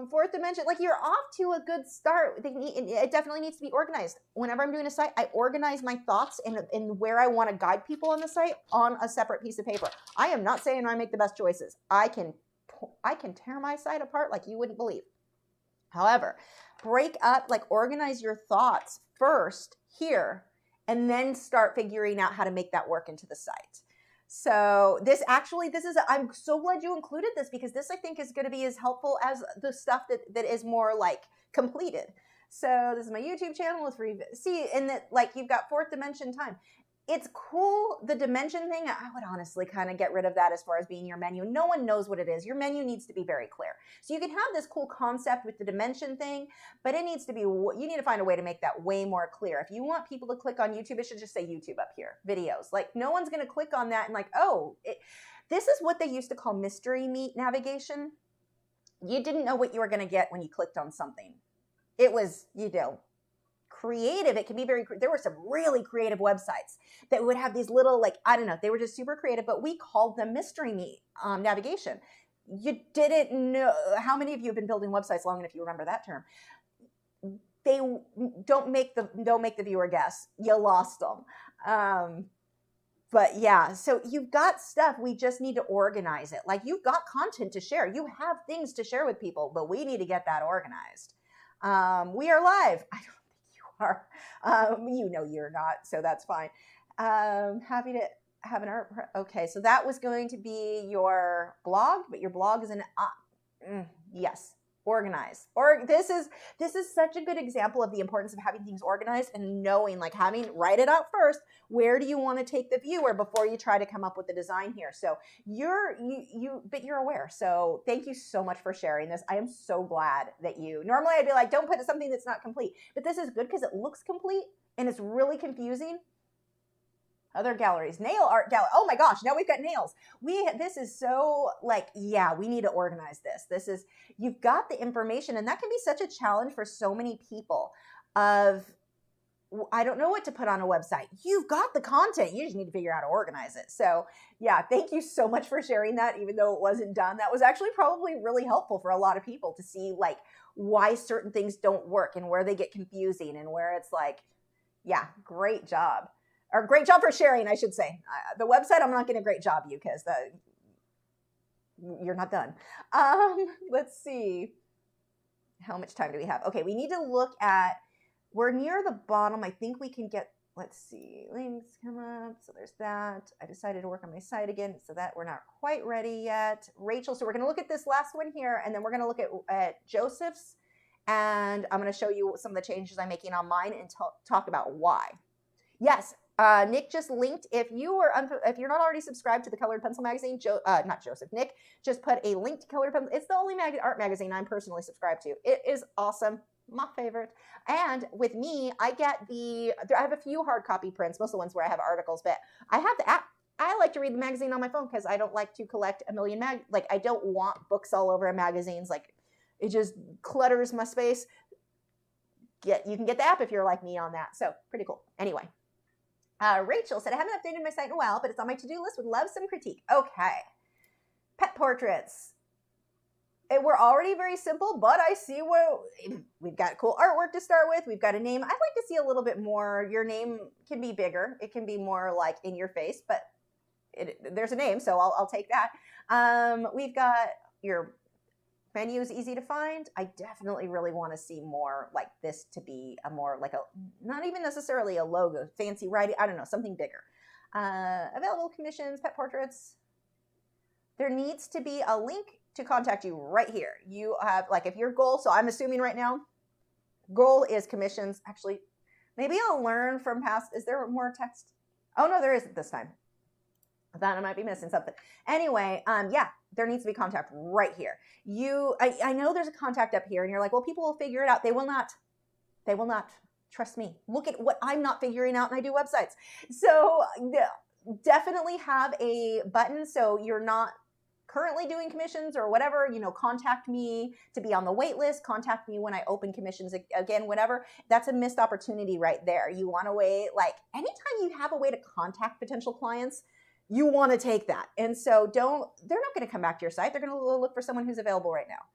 Fourth dimension, you're off to a good start. It definitely needs to be organized. Whenever I'm doing a site, I organize my thoughts and where I want to guide people on the site on a separate piece of paper. I am not saying I make the best choices. I can tear my site apart like you wouldn't believe. However, break up, organize your thoughts first here, and then start figuring out how to make that work into the site. So I'm so glad you included this, because this I think is going to be as helpful as the stuff that is more completed. So this is my YouTube channel with free, and that you've got fourth dimension time. It's cool. The dimension thing, I would honestly kind of get rid of that as far as being your menu. No one knows what it is. Your menu needs to be very clear. So you can have this cool concept with the dimension thing, but you need to find a way to make that way more clear. If you want people to click on YouTube, it should just say YouTube up here, videos. No one's going to click on that and this is what they used to call mystery meat navigation. You didn't know what you were going to get when you clicked on something. It was, creative. It can be there were some really creative websites that would have these little, I don't know, they were just super creative, but we called them mystery meat navigation. You didn't know. How many of you have been building websites long enough you remember that term? They don't make the viewer guess. You lost them. But yeah, so you've got stuff. We just need to organize it. You've got content to share. You have things to share with people, but we need to get that organized. We are live. I don't think you are. You're not, so that's fine. Happy to have an art. Okay, so that was going to be your blog, but your blog is yes. Organize. Or this is such a good example of the importance of having things organized and knowing, like write it out first. Where do you want to take the viewer before you try to come up with the design here? So but you're aware. So thank you so much for sharing this. I am so glad that normally I'd be like, don't put something that's not complete, but this is good because it looks complete and it's really confusing. Other galleries, nail art gallery. Oh my gosh, now we've got nails. This is so we need to organize this. You've got the information, and that can be such a challenge for so many people of, I don't know what to put on a website. You've got the content. You just need to figure out how to organize it. So yeah, thank you so much for sharing that, even though it wasn't done. That was actually probably really helpful for a lot of people to see why certain things don't work and where they get confusing and where it's great job. Or great job for sharing, I should say. The website, I'm not going to great job you because you're not done. Let's see. How much time do we have? Okay, we need to look at, we're near the bottom. I think we can get, let's see, links come up. So there's that. I decided to work on my site again, so that we're not quite ready yet. Rachel, so we're going to look at this last one here, and then we're going to look at Joseph's, and I'm going to show you some of the changes I'm making on mine and talk about why. Yes. Nick just linked. If you're not already subscribed to the Colored Pencil magazine, Nick just put a link to Colored Pencil. It's the only art magazine I'm personally subscribed to. It is awesome, my favorite. And with me, I have a few hard copy prints, most of the ones where I have articles, but I have the app. I like to read the magazine on my phone because I don't like to collect a million I don't want books all over magazines. It just clutters my space. You can get the app if you're like me on that. So pretty cool. Anyway. Rachel said, I haven't updated my site in a while, but it's on my to-do list. Would love some critique. Okay. Pet portraits. We're already very simple, but I see we've got cool artwork to start with. We've got a name. I'd like to see a little bit more. Your name can be bigger. It can be more in your face, but there's a name, so I'll take that. We've got your menu is easy to find. I definitely really want to see more like this to be a more not even necessarily a logo, fancy writing. I don't know, something bigger. Available commissions, pet portraits. There needs to be a link to contact you right here. You have if your goal, so I'm assuming right now, goal is commissions. Actually, maybe I'll learn from past. Is there more text? Oh no, there isn't this time. I thought I might be missing something. Anyway, there needs to be contact right here. I know there's a contact up here, and you're like, well, people will figure it out. They will not. They will not. Trust me. Look at what I'm not figuring out, and I do websites. So definitely have a button. So you're not currently doing commissions or whatever, contact me to be on the wait list. Contact me when I open commissions again, whatever. That's a missed opportunity right there. You want to wait. Anytime you have a way to contact potential clients, you want to take that. And so they're not going to come back to your site. They're going to look for someone who's available right now.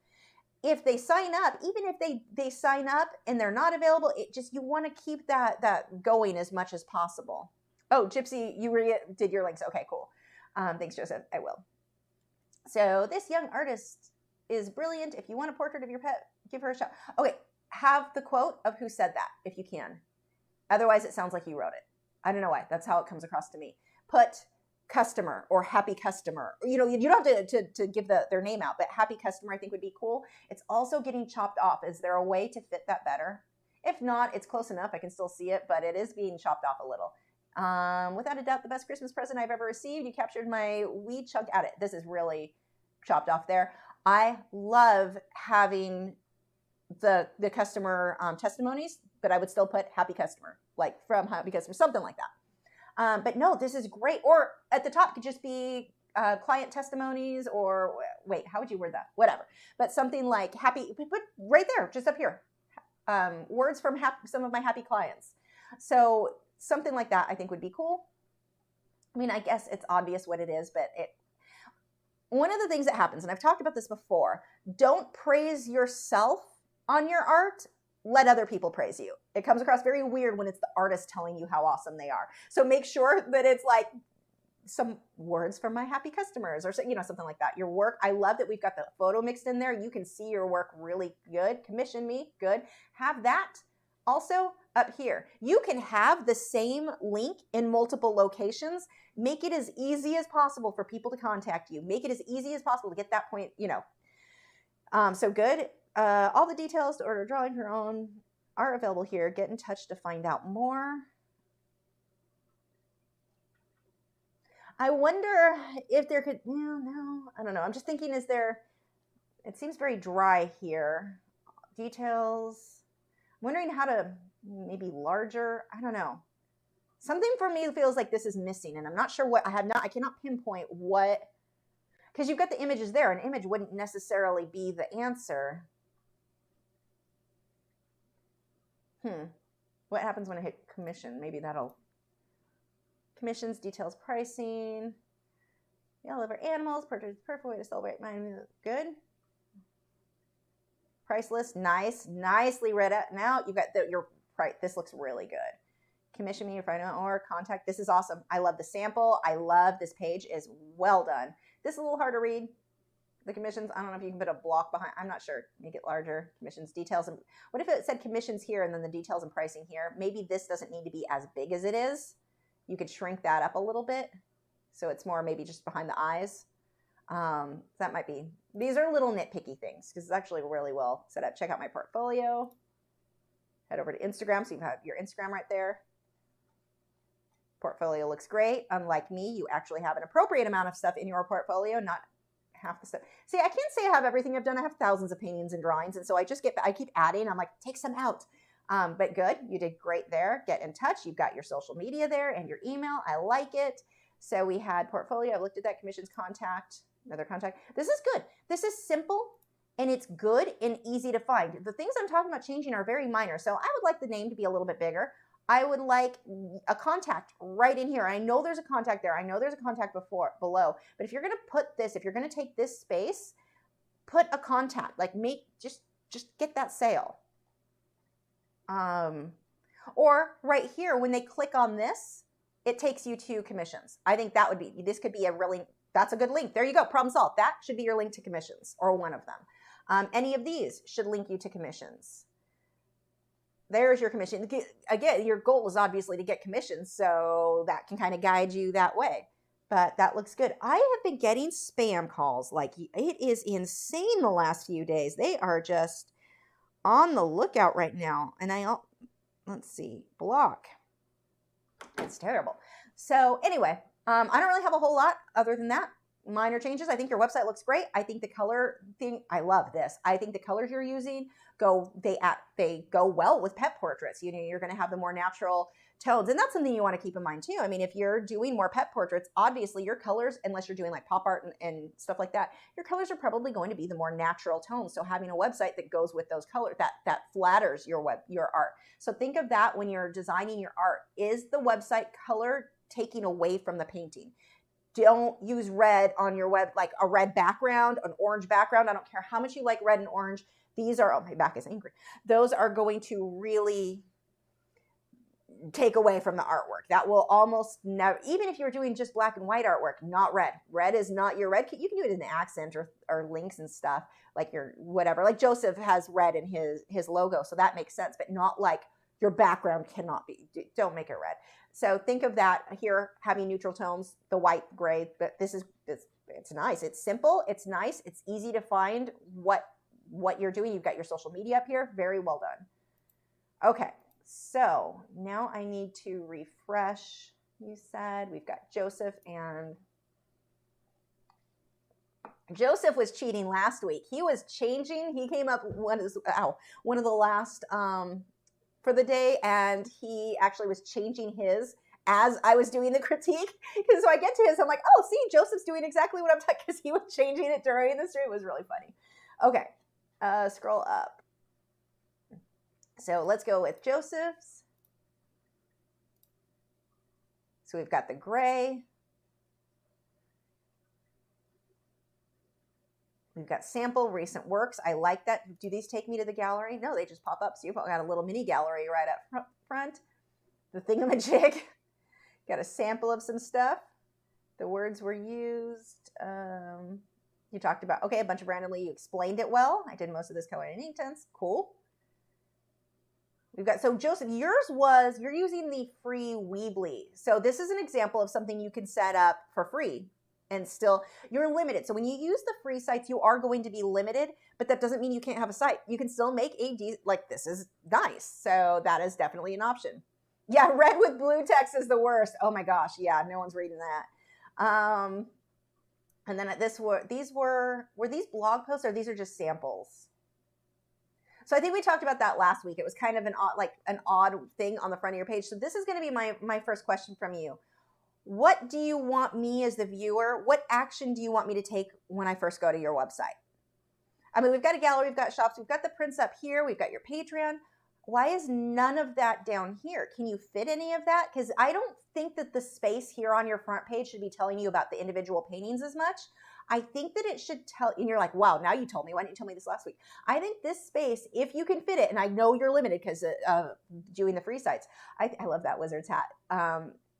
If they sign up, even if they sign up and they're not available, you want to keep that going as much as possible. Oh, Gypsy, you did your links. Okay, cool. Thanks, Joseph. I will. So this young artist is brilliant. If you want a portrait of your pet, give her a shot. Okay, have the quote of who said that if you can. Otherwise, it sounds like you wrote it. I don't know why. That's how it comes across to me. Put customer or happy customer. You don't have to give their name out, but happy customer I think would be cool. It's also getting chopped off. Is there a way to fit that better? If not, it's close enough. I can still see it, but it is being chopped off a little. Without a doubt, the best Christmas present I've ever received. You captured my wee chunk at it. This is really chopped off there. I love having the customer testimonies, but I would still put happy customer, from happy customer, something like that. But no, this is great. Or at the top could just be client testimonies, or wait, how would you word that? Whatever. But something like happy, put right there, just up here. Words from some of my happy clients. So something like that I think would be cool. I mean, I guess it's obvious what it is, but one of the things that happens, and I've talked about this before, don't praise yourself on your art. Let other people praise you. It comes across very weird when it's the artist telling you how awesome they are. So make sure that it's some words from my happy customers or something like that. Your work, I love that we've got the photo mixed in there. You can see your work really good. Commission me, good. Have that also up here. You can have the same link in multiple locations. Make it as easy as possible for people to contact you. Make it as easy as possible to get that point, So good. All the details to order drawing her own are available here. Get in touch to find out more. I wonder if there could, no, I don't know. I'm just thinking, is there, it seems very dry here. Details. I'm wondering how to, maybe larger. I don't know. Something for me feels like this is missing, and I'm not sure what, I cannot pinpoint what, because you've got the images there. An image wouldn't necessarily be the answer. What happens when I hit commission? Maybe that'll, commissions, details, pricing. We all love our animals. Portraits, perfect way to celebrate mine. Good. Price list, nice, nicely read out. Now you've got your price. This looks really good. Commission me if I know, or contact. This is awesome. I love the sample. I love this page. Is well done. This is a little hard to read. The commissions, I don't know if you can put a block behind. I'm not sure. Make it larger. Commissions, details. And what if it said commissions here and then the details and pricing here? Maybe this doesn't need to be as big as it is. You could shrink that up a little bit, so it's more maybe just behind the eyes. That might be. These are little nitpicky things because it's actually really well set up. Check out my portfolio. Head over to Instagram, so you have your Instagram right there. Portfolio looks great. Unlike me, you actually have an appropriate amount of stuff in your portfolio, not half the stuff. See, I can't say I have everything I've done. I have thousands of paintings and drawings, and so I keep adding. I'm like, take some out. But good, you did great there. Get in touch. You've got your social media there and your email. I like it. So we had portfolio. I looked at that. Commissions, contact, another contact. This is good. This is simple and it's good and easy to find. The things I'm talking about changing are very minor. So I would like the name to be a little bit bigger. I would like a contact right in here. I know there's a contact there. I know there's a contact below. But if you're going to put this, if you're going to take this space, put a contact. Like just get that sale. Or right here, when they click on this, it takes you to commissions. I think that would be, this could be a really, that's a good link. There you go, problem solved. That should be your link to commissions, or one of them. Any of these should link you to commissions. There's your commission. Again, your goal is obviously to get commissions, so that can kind of guide you that way. But that looks good. I have been getting spam calls. Like, it is insane the last few days. They are just on the lookout right now. And let's see, block. It's terrible. So anyway, I don't really have a whole lot other than that. Minor changes. I think your website looks great. I think the color thing, I love this. I think the colors you're using they go well with pet portraits. You know, you're going to have the more natural tones, and that's something you want to keep in mind too. I mean, if you're doing more pet portraits, obviously your colors, unless you're doing like pop art and stuff like that, your colors are probably going to be the more natural tones. So having a website that goes with those colors, that flatters your art. So think of that when you're designing your art. Is the website color taking away from the painting? Don't use red on your web, like a red background, an orange background. I don't care how much you like red and orange. These are, oh, my back is angry. Those are going to really take away from the artwork. That will almost never, even if you're doing just black and white artwork, not red. Red is not your red. You can do it in the accent or links and stuff, like your whatever. Like Joseph has red in his logo, so that makes sense, but not like your background cannot be. Don't make it red. So think of that here, having neutral tones, the white, gray, but it's nice. It's simple, it's nice, it's easy to find what you're doing. You've got your social media up here. Very well done. Okay, so now I need to refresh. You said we've got Joseph, and Joseph was cheating last week. He was changing. He came up one of the last for the day, and he actually was changing his as I was doing the critique. Because so I get to his, I'm like, oh, see, Joseph's doing exactly what I'm talking, because he was changing it during the stream. It was really funny. Okay. Scroll up. So let's go with Joseph's. So we've got the gray. We've got sample recent works. I like that. Do these take me to the gallery? No, they just pop up. So you've got a little mini gallery right up front. The thingamajig. Got a sample of some stuff. The words were used. You talked about, okay, a bunch of randomly, you explained it well. I did most of this color in Inktense. Cool. We've got, so Joseph, you're using the free Weebly. So this is an example of something you can set up for free. and still you're limited. So when you use the free sites, you are going to be limited, but that doesn't mean you can't have a site. You can still make like this is nice. So that is definitely an option. Yeah, red with blue text is the worst. Oh my gosh, yeah, no one's reading that. And then these were these blog posts, or these are just samples? So I think we talked about that last week. It was kind of an odd thing on the front of your page. So this is going to be my first question from you. What do you want me as the viewer? What action do you want me to take when I first go to your website? I mean, we've got a gallery, we've got shops, we've got the prints up here, we've got your Patreon. Why is none of that down here? Can you fit any of that? Because I don't think that the space here on your front page should be telling you about the individual paintings as much. I think that it should tell, and you're like, wow, now you told me. Why didn't you tell me this last week? I think this space, if you can fit it, and I know you're limited because of doing the free sites. I love that Wizard's hat.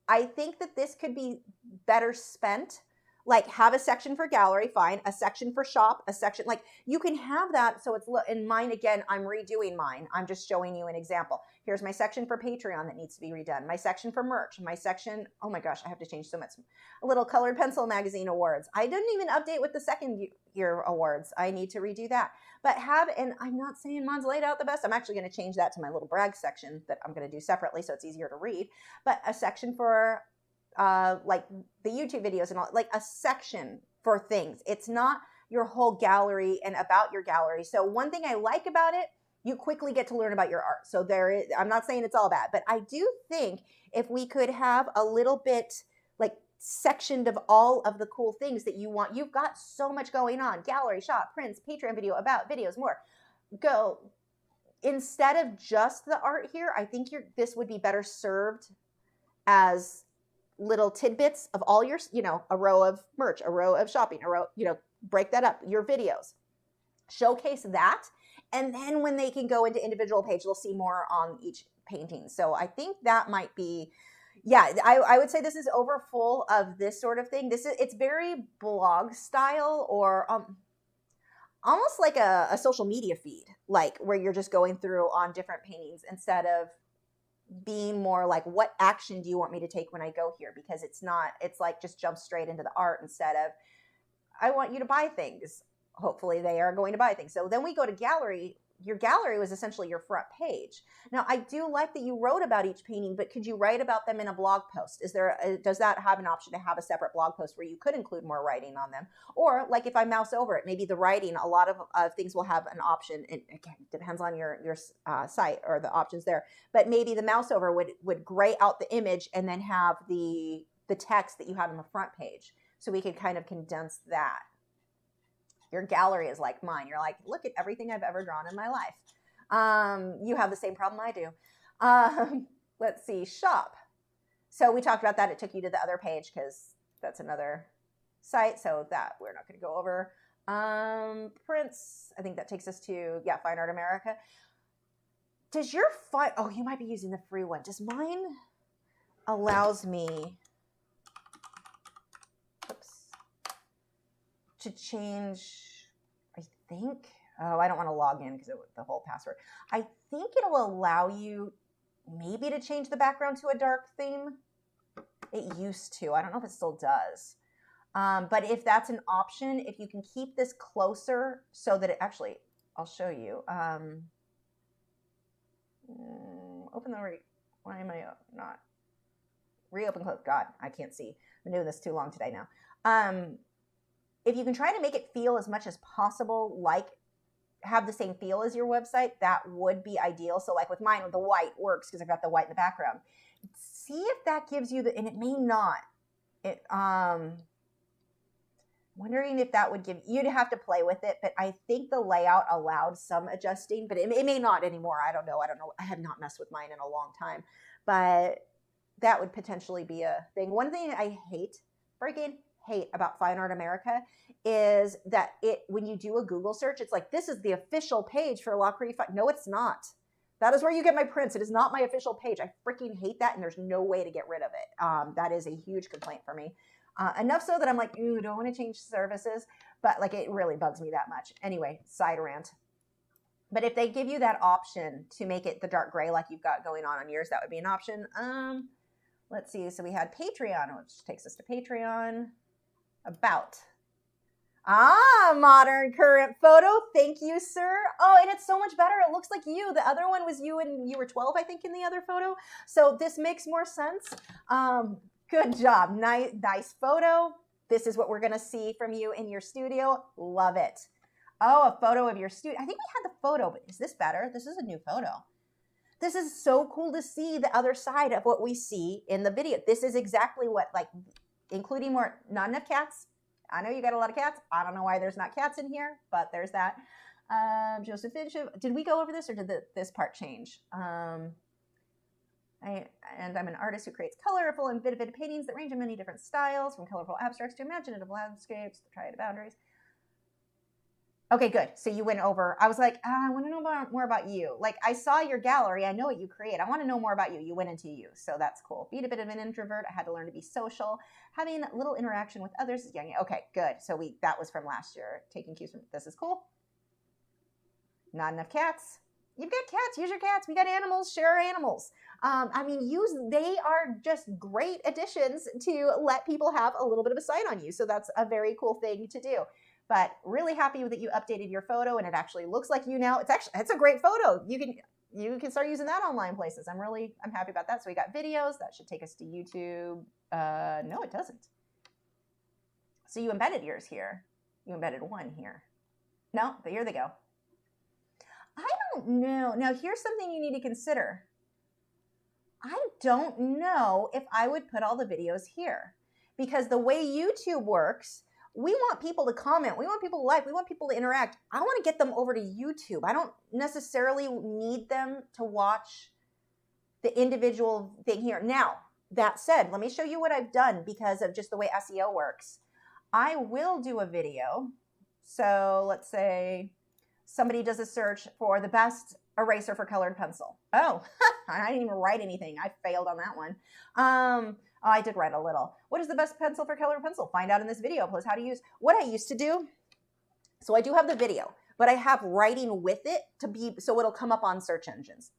I think that this could be better spent. Like have a section for gallery, fine. A section for shop, a section, like you can have that. So it's in mine again, I'm redoing mine. I'm just showing you an example. Here's my section for Patreon that needs to be redone. My section for merch, my section, oh my gosh, I have to change so much. A little colored pencil magazine awards. I didn't even update with the second year awards. I need to redo that. But and I'm not saying mine's laid out the best. I'm actually going to change that to my little brag section that I'm going to do separately so it's easier to read. But a section for like the YouTube videos and all, like a section for things. It's not your whole gallery and about your gallery. So one thing I like about it, you quickly get to learn about your art. So I'm not saying it's all bad, but I do think if we could have a little bit like sectioned of all of the cool things that you want, you've got so much going on, gallery, shop, prints, Patreon video, about, videos, more. Go, instead of just the art here, I think this would be better served as little tidbits of all your, a row of merch, a row of shopping, a row, break that up, your videos, showcase that. And then when they can go into individual page, they'll see more on each painting. So I think that might be, yeah, I would say this is over full of this sort of thing. It's very blog style, or almost like a social media feed, like where you're just going through on different paintings instead of being more like, what action do you want me to take when I go here? Because it's like just jump straight into the art instead of, I want you to buy things. Hopefully they are going to buy things. So then we go to gallery. Your gallery was essentially your front page. Now I do like that you wrote about each painting, but could you write about them in a blog post? Does that have an option to have a separate blog post where you could include more writing on them? Or like if I mouse over it, maybe the writing, a lot of things will have an option. And again, it depends on your site or the options there. But maybe the mouse over would gray out the image and then have the text that you have on the front page. So we could kind of condense that. Your gallery is like mine. You're like, look at everything I've ever drawn in my life. You have the same problem I do. Let's see, shop. So we talked about that. It took you to the other page because that's another site. So that we're not going to go over. Prints. I think that takes us to, Fine Art America. Does your oh, you might be using the free one. Does mine allows me to change, I think, I don't want to log in because the whole password. I think it'll allow you maybe to change the background to a dark theme. It used to. I don't know if it still does. But if that's an option, if you can keep this closer so that it actually, I'll show you. Open the, why am I not? Reopen, close. God, I can't see. I've been doing this too long today now. If you can try to make it feel as much as possible, like have the same feel as your website, that would be ideal. So like with mine, the white works because I've got the white in the background. See if that gives you and it may not. Wondering if that would give, you'd have to play with it, but I think the layout allowed some adjusting, but it may not anymore. I don't know. I have not messed with mine in a long time, but that would potentially be a thing. One thing I freaking hate about Fine Art America is that when you do a Google search, it's like, this is the official page for Lachri. No, it's not. That is where you get my prints. It is not my official page. I freaking hate that, and there's no way to get rid of it. That is a huge complaint for me. Enough so that I'm like, ooh, don't want to change services, but like it really bugs me that much. Anyway, side rant. But if they give you that option to make it the dark gray like you've got going on yours, that would be an option. Let's see. So we had Patreon, which takes us to Patreon. About. Ah, modern current photo. Thank you, sir. Oh, and it's so much better. It looks like you. The other one was you and you were 12, I think, in the other photo. So this makes more sense. Good job. Nice photo. This is what we're going to see from you in your studio. Love it. Oh, a photo of your studio. I think we had the photo, but is this better? This is a new photo. This is so cool to see the other side of what we see in the video. This is exactly what, like, including more, not enough cats. I know you got a lot of cats. I don't know why there's not cats in here, but there's that. Joseph Finch, did we go over this or did this part change? I'm an artist who creates colorful and vivid paintings that range in many different styles, from colorful abstracts to imaginative landscapes, to triad boundaries. Okay, good. So you went over. I was like, I want to know more about you. Like, I saw your gallery. I know what you create. I want to know more about you. You went into you. So that's cool. Being a bit of an introvert, I had to learn to be social. Having little interaction with others is young. Okay, good. So that was from last year. Taking cues from, this is cool. Not enough cats. You've got cats. Use your cats. We got animals. Share our animals. I mean, they are just great additions to let people have a little bit of a sight on you. So that's a very cool thing to do. But really happy that you updated your photo and it actually looks like you now. It's a great photo. You can start using that online places. I'm happy about that. So we got videos. That should take us to YouTube. No, it doesn't. So you embedded yours here. You embedded one here. No, but here they go. I don't know. Now here's something you need to consider. I don't know if I would put all the videos here because the way YouTube works, we want people to comment. We want people to like. We want people to interact. I want to get them over to YouTube. I don't necessarily need them to watch the individual thing here. Now, that said, let me show you what I've done because of just the way SEO works. I will do a video. So let's say somebody does a search for the best eraser for colored pencil. Oh, I didn't even write anything. I failed on that one. Oh, I did write a little. What is the best pencil for colored pencil? Find out in this video, plus how to use. What I used to do, so I do have the video, but I have writing with it so it'll come up on search engines.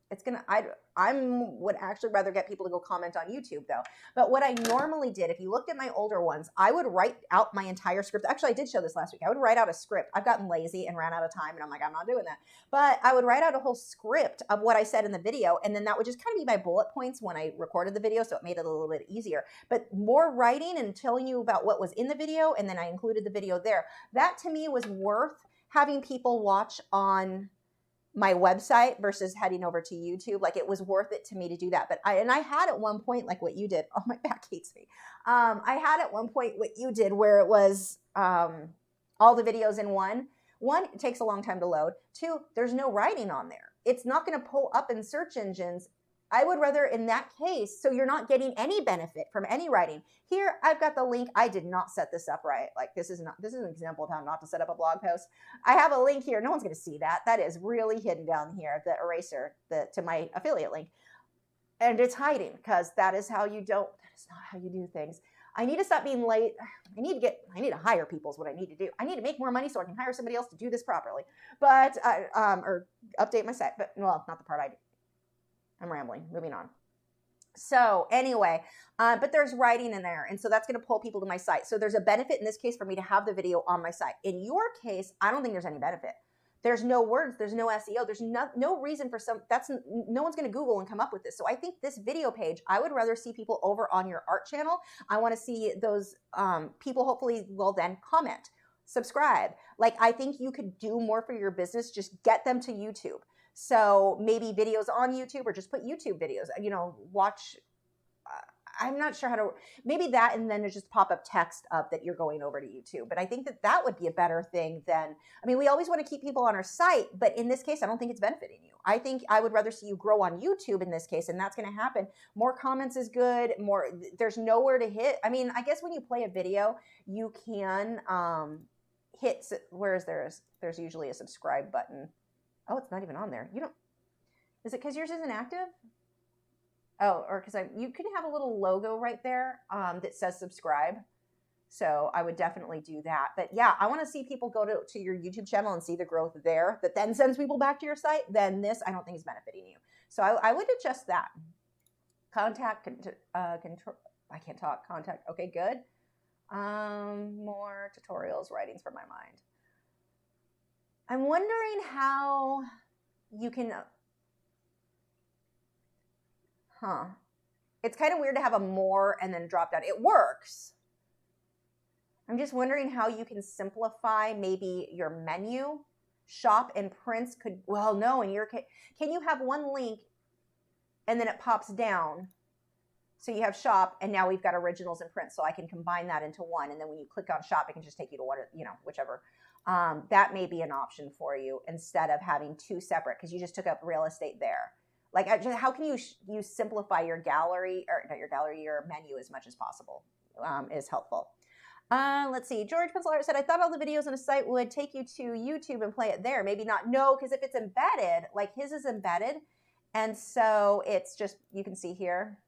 I would actually rather get people to go comment on YouTube though. But what I normally did, if you looked at my older ones, I would write out my entire script. Actually, I did show this last week. I would write out a script. I've gotten lazy and ran out of time and I'm like, I'm not doing that. But I would write out a whole script of what I said in the video. And then that would just kind of be my bullet points when I recorded the video. So it made it a little bit easier. But more writing and telling you about what was in the video. And then I included the video there. That to me was worth having people watch on my website versus heading over to YouTube. Like it was worth it to me to do that. But I had at one point, like what you did. Oh, my back hates me. I had at one point what you did where it was all the videos in one. One, it takes a long time to load. Two, there's no writing on there. It's not going to pull up in search engines. I would rather in that case, so you're not getting any benefit from any writing. Here, I've got the link. I did not set this up right. Like this is an example of how not to set up a blog post. I have a link here. No one's going to see that. That is really hidden down here, the eraser to my affiliate link. And it's hiding because that is not how you do things. I need to stop being late. I need to hire people is what I need to do. I need to make more money so I can hire somebody else to do this properly. But, or update my site, but well, not the part I do. I'm rambling, moving on. So anyway, but there's writing in there. And so that's going to pull people to my site. So there's a benefit in this case for me to have the video on my site. In your case, I don't think there's any benefit. There's no words, there's no SEO, there's no reason for no one's going to Google and come up with this. So I think this video page, I would rather see people over on your art channel. I want to see those people hopefully will then comment, subscribe. Like I think you could do more for your business. Just get them to YouTube. So maybe videos on YouTube or just put YouTube videos, watch. I'm not sure how to, maybe that, and then there's just pop-up text up that you're going over to YouTube. But I think that would be a better thing than, we always want to keep people on our site, but in this case, I don't think it's benefiting you. I think I would rather see you grow on YouTube in this case, and that's going to happen. More comments is good. There's nowhere to hit. I guess when you play a video, you can hit, there's usually a subscribe button. Oh, it's not even on there. Is it because yours isn't active? Oh, or because you can have a little logo right there that says subscribe. So I would definitely do that. But yeah, I want to see people go to your YouTube channel and see the growth there that then sends people back to your site. Then this, I don't think is benefiting you. So I would adjust that. Contact, control. I can't talk. Contact. Okay, good. More tutorials, writings from my mind. I'm wondering how you can, It's kind of weird to have a more and then drop down. It works. I'm just wondering how you can simplify maybe your menu. Shop and prints could, well, no, in your case, can you have one link and then it pops down? So you have shop, and now we've got originals and prints, so I can combine that into one. And then when you click on shop, it can just take you to one, whichever. That may be an option for you instead of having two separate, because you just took up real estate there. Like, how can you simplify your gallery, or not your gallery, your menu as much as possible is helpful. Let's see. George Pencil Art said, I thought all the videos on a site would take you to YouTube and play it there. Maybe not. No, because if it's embedded, like his is embedded, and so it's just, you can see here,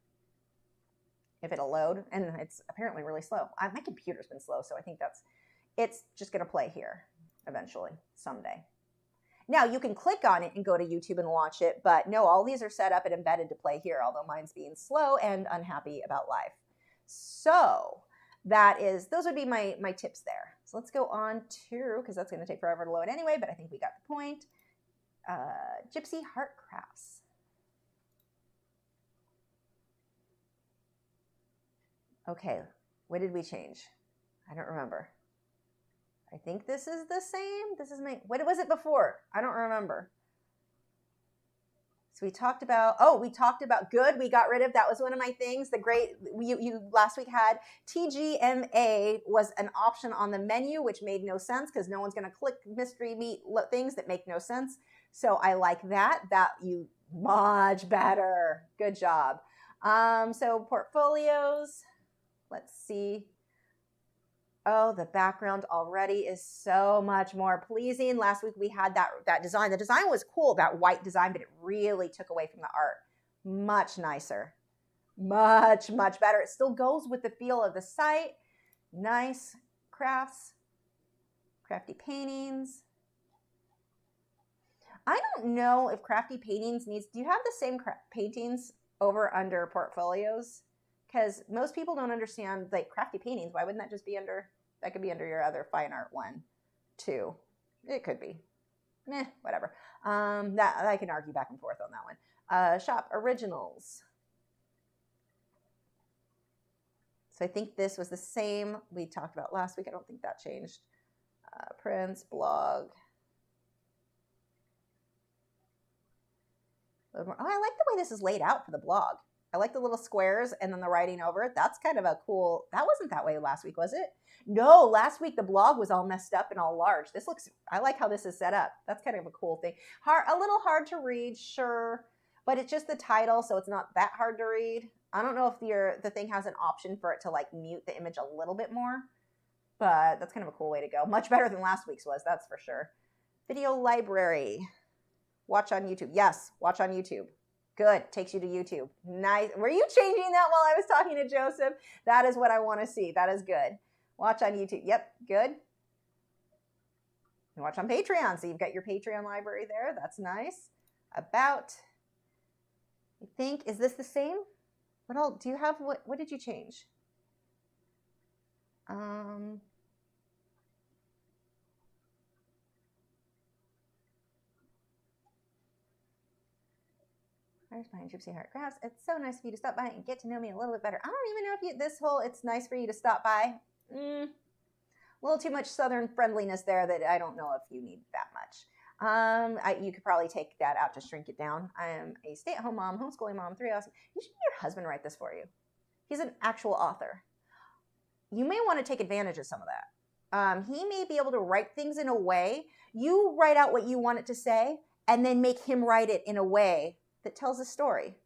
if it'll load, and it's apparently really slow. My computer's been slow, so I think it's just going to play here eventually, someday. Now, you can click on it and go to YouTube and watch it, but no, all these are set up and embedded to play here, although mine's being slow and unhappy about life. So those would be my tips there. So let's go on to, because that's going to take forever to load anyway, but I think we got the point. Gypsy Heart Crafts. Okay, what did we change? I don't remember. I think this is the same. This is what was it before? I don't remember. So we talked about good. We got rid of, that was one of my things. You last week had TGMA was an option on the menu, which made no sense because no one's going to click mystery meat things that make no sense. So I like that. You much better. Good job. So portfolios. Let's see. Oh, the background already is so much more pleasing. Last week we had that design. The design was cool, that white design, but it really took away from the art. Much nicer. Much, much better. It still goes with the feel of the site. Nice crafts, crafty paintings. I don't know if crafty paintings do you have the same paintings over under portfolios? Because most people don't understand, like, crafty paintings. Why wouldn't that just be that could be under your other fine art one, too. It could be. Whatever. That I can argue back and forth on that one. Shop originals. So I think this was the same we talked about last week. I don't think that changed. Prints, blog. Oh, I like the way this is laid out for the blog. I like the little squares and then the writing over it. That's kind of a cool, that wasn't that way last week, was it? No, last week the blog was all messed up and all large. I like how this is set up. That's kind of a cool thing. A little hard to read, sure, but it's just the title, so it's not that hard to read. I don't know if the thing has an option for it to like mute the image a little bit more, but that's kind of a cool way to go. Much better than last week's was, that's for sure. Video library. Watch on YouTube. Yes, watch on YouTube. Good. Takes you to YouTube. Nice. Were you changing that while I was talking to Joseph? That is what I want to see. That is good. Watch on YouTube. Yep. Good. And watch on Patreon. So you've got your Patreon library there. That's nice. About, I think, is this the same? What else? Do you have, what did you change? There's my Gypsy Heart Crafts. It's so nice of you to stop by and get to know me a little bit better. I don't even know if it's nice for you to stop by. A little too much Southern friendliness there that I don't know if you need that much. You could probably take that out to shrink it down. I am a stay-at-home mom, homeschooling mom, 3 awesome. You should have your husband write this for you. He's an actual author. You may want to take advantage of some of that. He may be able to write things in a way. You write out what you want it to say, and then make him write it in a way that tells a story.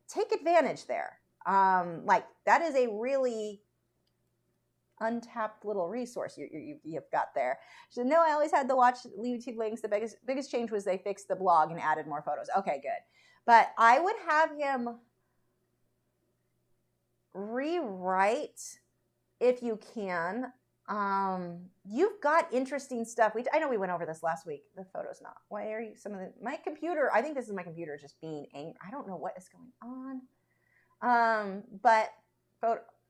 Take advantage there. Like, that is a really untapped little resource you've got there. She said, no, I always had to watch YouTube links. The biggest change was they fixed the blog and added more photos. Okay, good. But I would have him rewrite, if you can. You've got interesting stuff. I know we went over this last week. The photo's not. Why are you my computer? I think this is my computer just being angry. I don't know what is going on. But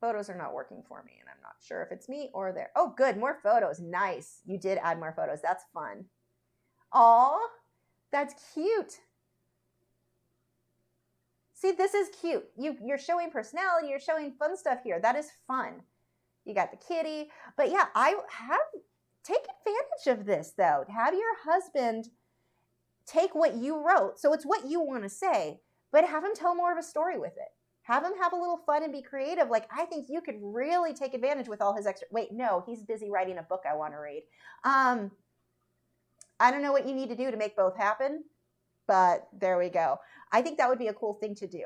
photos are not working for me, and I'm not sure if it's me or there. Oh, good, more photos. Nice. You did add more photos. That's fun. Aw, that's cute. See, this is cute. You're showing personality. You're showing fun stuff here. That is fun. You got the kitty. But yeah, take advantage of this, though. Have your husband take what you wrote. So it's what you want to say, but have him tell more of a story with it. Have him have a little fun and be creative. Like, I think you could really take advantage with all his extra. Wait, no, he's busy writing a book I want to read. I don't know what you need to do to make both happen, but there we go. I think that would be a cool thing to do.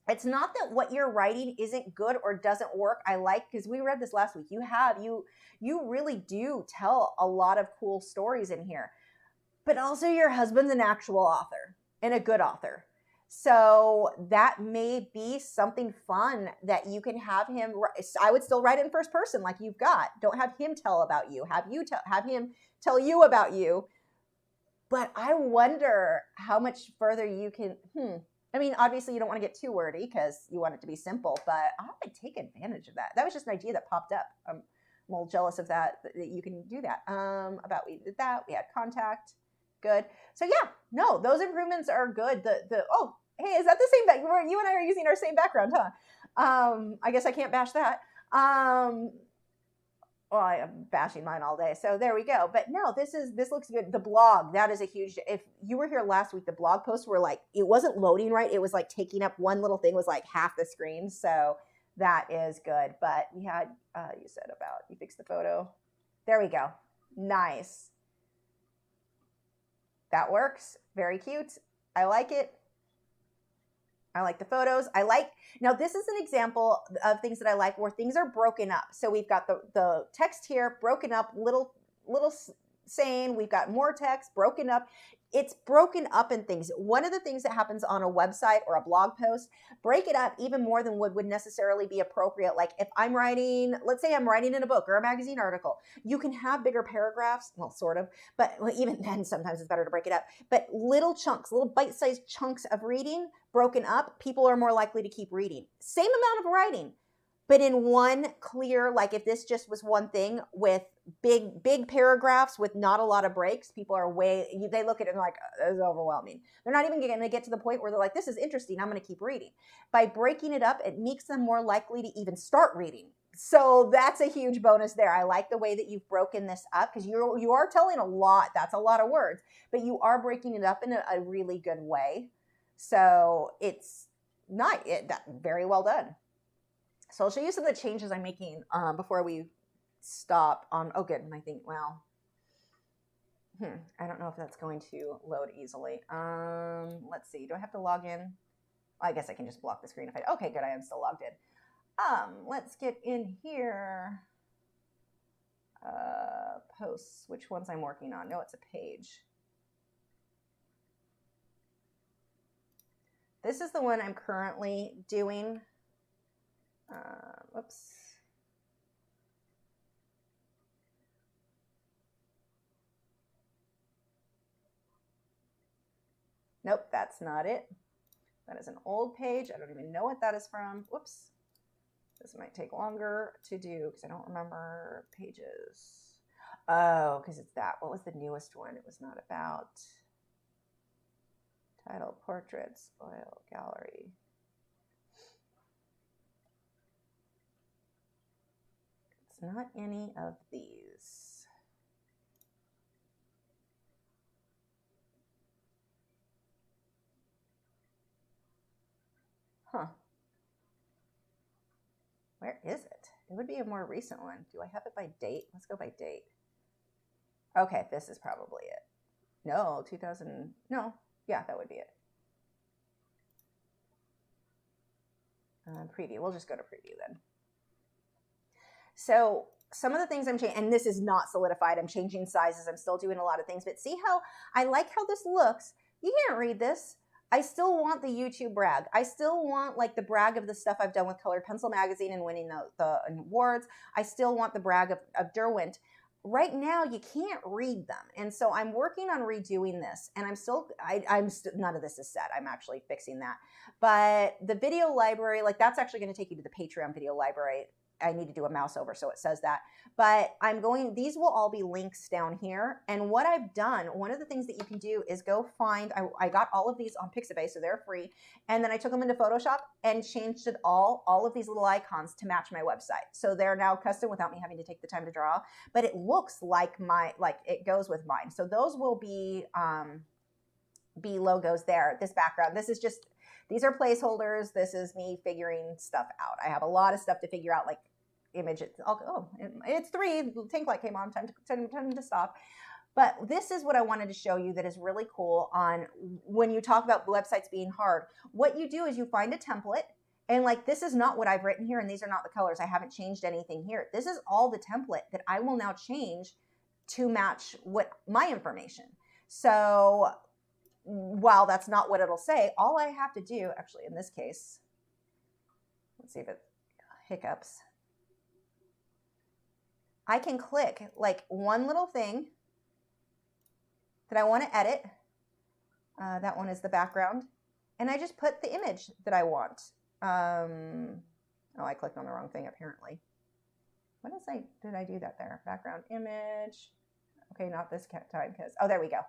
It's not that what you're writing isn't good or doesn't work. I like, because we read this last week. You really do tell a lot of cool stories in here, but also your husband's an actual author and a good author. So that may be something fun that you can have him. I would still write in first person like you've got. Don't have him tell about you. Have him tell you about you. But I wonder how much further you can. I mean, obviously you don't want to get too wordy because you want it to be simple, but I would take advantage of that. That was just an idea that popped up. I'm a little jealous of that you can do that. We did that. We had contact. Good. So yeah, no, those improvements are good. Oh, hey, is that the same background? You and I are using our same background, huh? I guess I can't bash that. Well, I am bashing mine all day. So there we go. But no, this looks good. The blog, that is a huge, if you were here last week, the blog posts were like, it wasn't loading right. It was like taking up one little thing was like half the screen. So that is good. But we had, you said about, you fixed the photo. There we go. Nice. That works. Very cute. I like it. I like the photos. Now this is an example of things that I like where things are broken up. So we've got the text here broken up, little saying, we've got more text broken up. It's broken up in things. One of the things that happens on a website or a blog post, break it up even more than would necessarily be appropriate. Like if I'm writing, let's say I'm writing in a book or a magazine article, you can have bigger paragraphs, well, sort of, but even then sometimes it's better to break it up. But little chunks, little bite-sized chunks of reading broken up, people are more likely to keep reading. Same amount of writing, but in one clear, like if this just was one thing with big paragraphs with not a lot of breaks, people are they look at it and like, this is overwhelming. They're not even going to get to the point where they're like, this is interesting, I'm going to keep reading. By breaking it up, it makes them more likely to even start reading. So that's a huge bonus there. I like the way that you've broken this up because you are telling a lot. That's a lot of words, but you are breaking it up in a really good way. So it's not very well done. So I'll show you some of the changes I'm making before we stop on, oh good, and I think, well, I don't know if that's going to load easily. Let's see, do I have to log in? I guess I can just block the screen if okay, good, I am still logged in. Let's get in here. Posts, which ones I'm working on? No, it's a page. This is the one I'm currently doing. Oops. Nope, that's not it. That is an old page. I don't even know what that is from. Whoops. This might take longer to do because I don't remember pages. Oh, because it's that. What was the newest one? It was not about title, portraits, oil, gallery. It's not any of these. Huh. Where is it? It would be a more recent one. Do I have it by date? Let's go by date. Okay, this is probably it. No, 2000. No, yeah, that would be it. Preview. We'll just go to preview then. So some of the things I'm changing, and this is not solidified. I'm changing sizes. I'm still doing a lot of things, but see how I like how this looks. You can't read this. I still want the YouTube brag. I still want like the brag of the stuff I've done with Colored Pencil Magazine and winning the awards. I still want the brag of Derwent. right now you can't read them. And so I'm working on redoing this, and I'm still, none of this is set. I'm actually fixing that. But the video library, like that's actually going to take you to the Patreon video library. I need to do a mouse over so it says that. But these will all be links down here. And what I've done, one of the things that you can do is go find, I got all of these on Pixabay, so they're free. And then I took them into Photoshop and changed it all of these little icons to match my website. So they're now custom without me having to take the time to draw, but it looks like it goes with mine. So those will be logos there. This background, these are placeholders. This is me figuring stuff out. I have a lot of stuff to figure out, like images. It's 3. Tank light came on. Time to stop. But this is what I wanted to show you that is really cool on when you talk about websites being hard. What you do is you find a template, and like this is not what I've written here, and these are not the colors. I haven't changed anything here. This is all the template that I will now change to match what my information. So while that's not what it'll say, all I have to do, actually in this case, let's see if it hiccups. I can click like one little thing that I want to edit. That one is the background. And I just put the image that I want. Oh, I clicked on the wrong thing apparently. Did I do that there? Background image. Okay, not this time because, oh, there we go.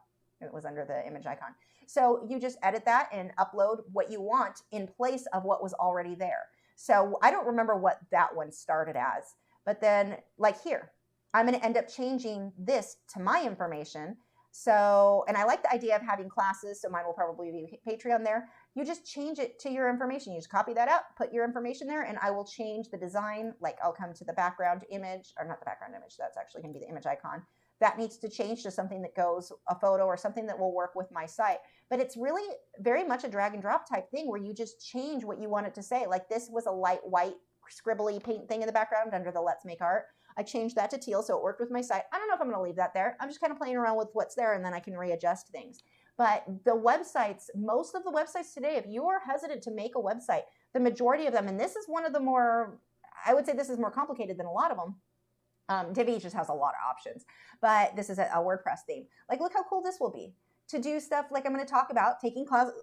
It was under the image icon. So you just edit that and upload what you want in place of what was already there. So I don't remember what that one started as, but then like here, I'm going to end up changing this to my information. So, and I like the idea of having classes. So mine will probably be Patreon there. You just change it to your information. You just copy that up, put your information there, and I will change the design. Like I'll come to the background image, or not the background image. That's actually going to be the image icon. That needs to change to something that goes, a photo or something that will work with my site. But it's really very much a drag and drop type thing where you just change what you want it to say. Like this was a light white scribbly paint thing in the background under the Let's Make Art. I changed that to teal so it worked with my site. I don't know if I'm going to leave that there. I'm just kind of playing around with what's there, and then I can readjust things. But the websites, most of the websites today, if you are hesitant to make a website, the majority of them, and this is one of the more, I would say this is more complicated than a lot of them. Divi just has a lot of options, but this is a WordPress theme. Like, look how cool this will be to do stuff like I'm going to talk about taking classes.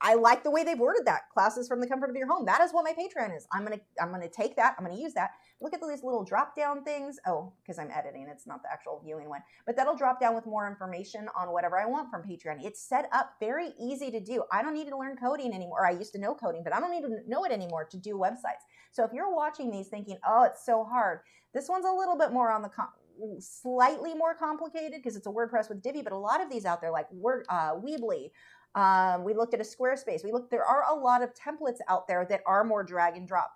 I like the way they've worded that, classes from the comfort of your home. That is what my Patreon is. I'm going to take that. I'm going to use that. Look at these little drop down things. Oh, because I'm editing. It's not the actual viewing one, but that'll drop down with more information on whatever I want from Patreon. It's set up very easy to do. I don't need to learn coding anymore. I used to know coding, but I don't need to know it anymore to do websites. So if you're watching these thinking, oh, it's so hard, this one's a little bit more on the slightly more complicated because it's a WordPress with Divi, but a lot of these out there like Weebly, we looked at a Squarespace. There are a lot of templates out there that are more drag and drop.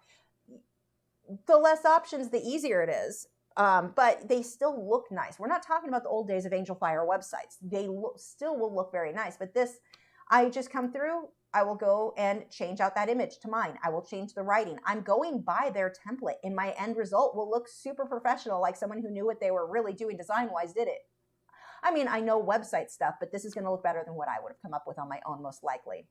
The less options, the easier it is. But they still look nice. We're not talking about the old days of Angelfire websites. They still will look very nice. But this, I just come through, I will go and change out that image to mine. I will change the writing. I'm going by their template, and my end result will look super professional, like someone who knew what they were really doing design-wise did it. I mean, I know website stuff, but this is going to look better than what I would have come up with on my own, most likely.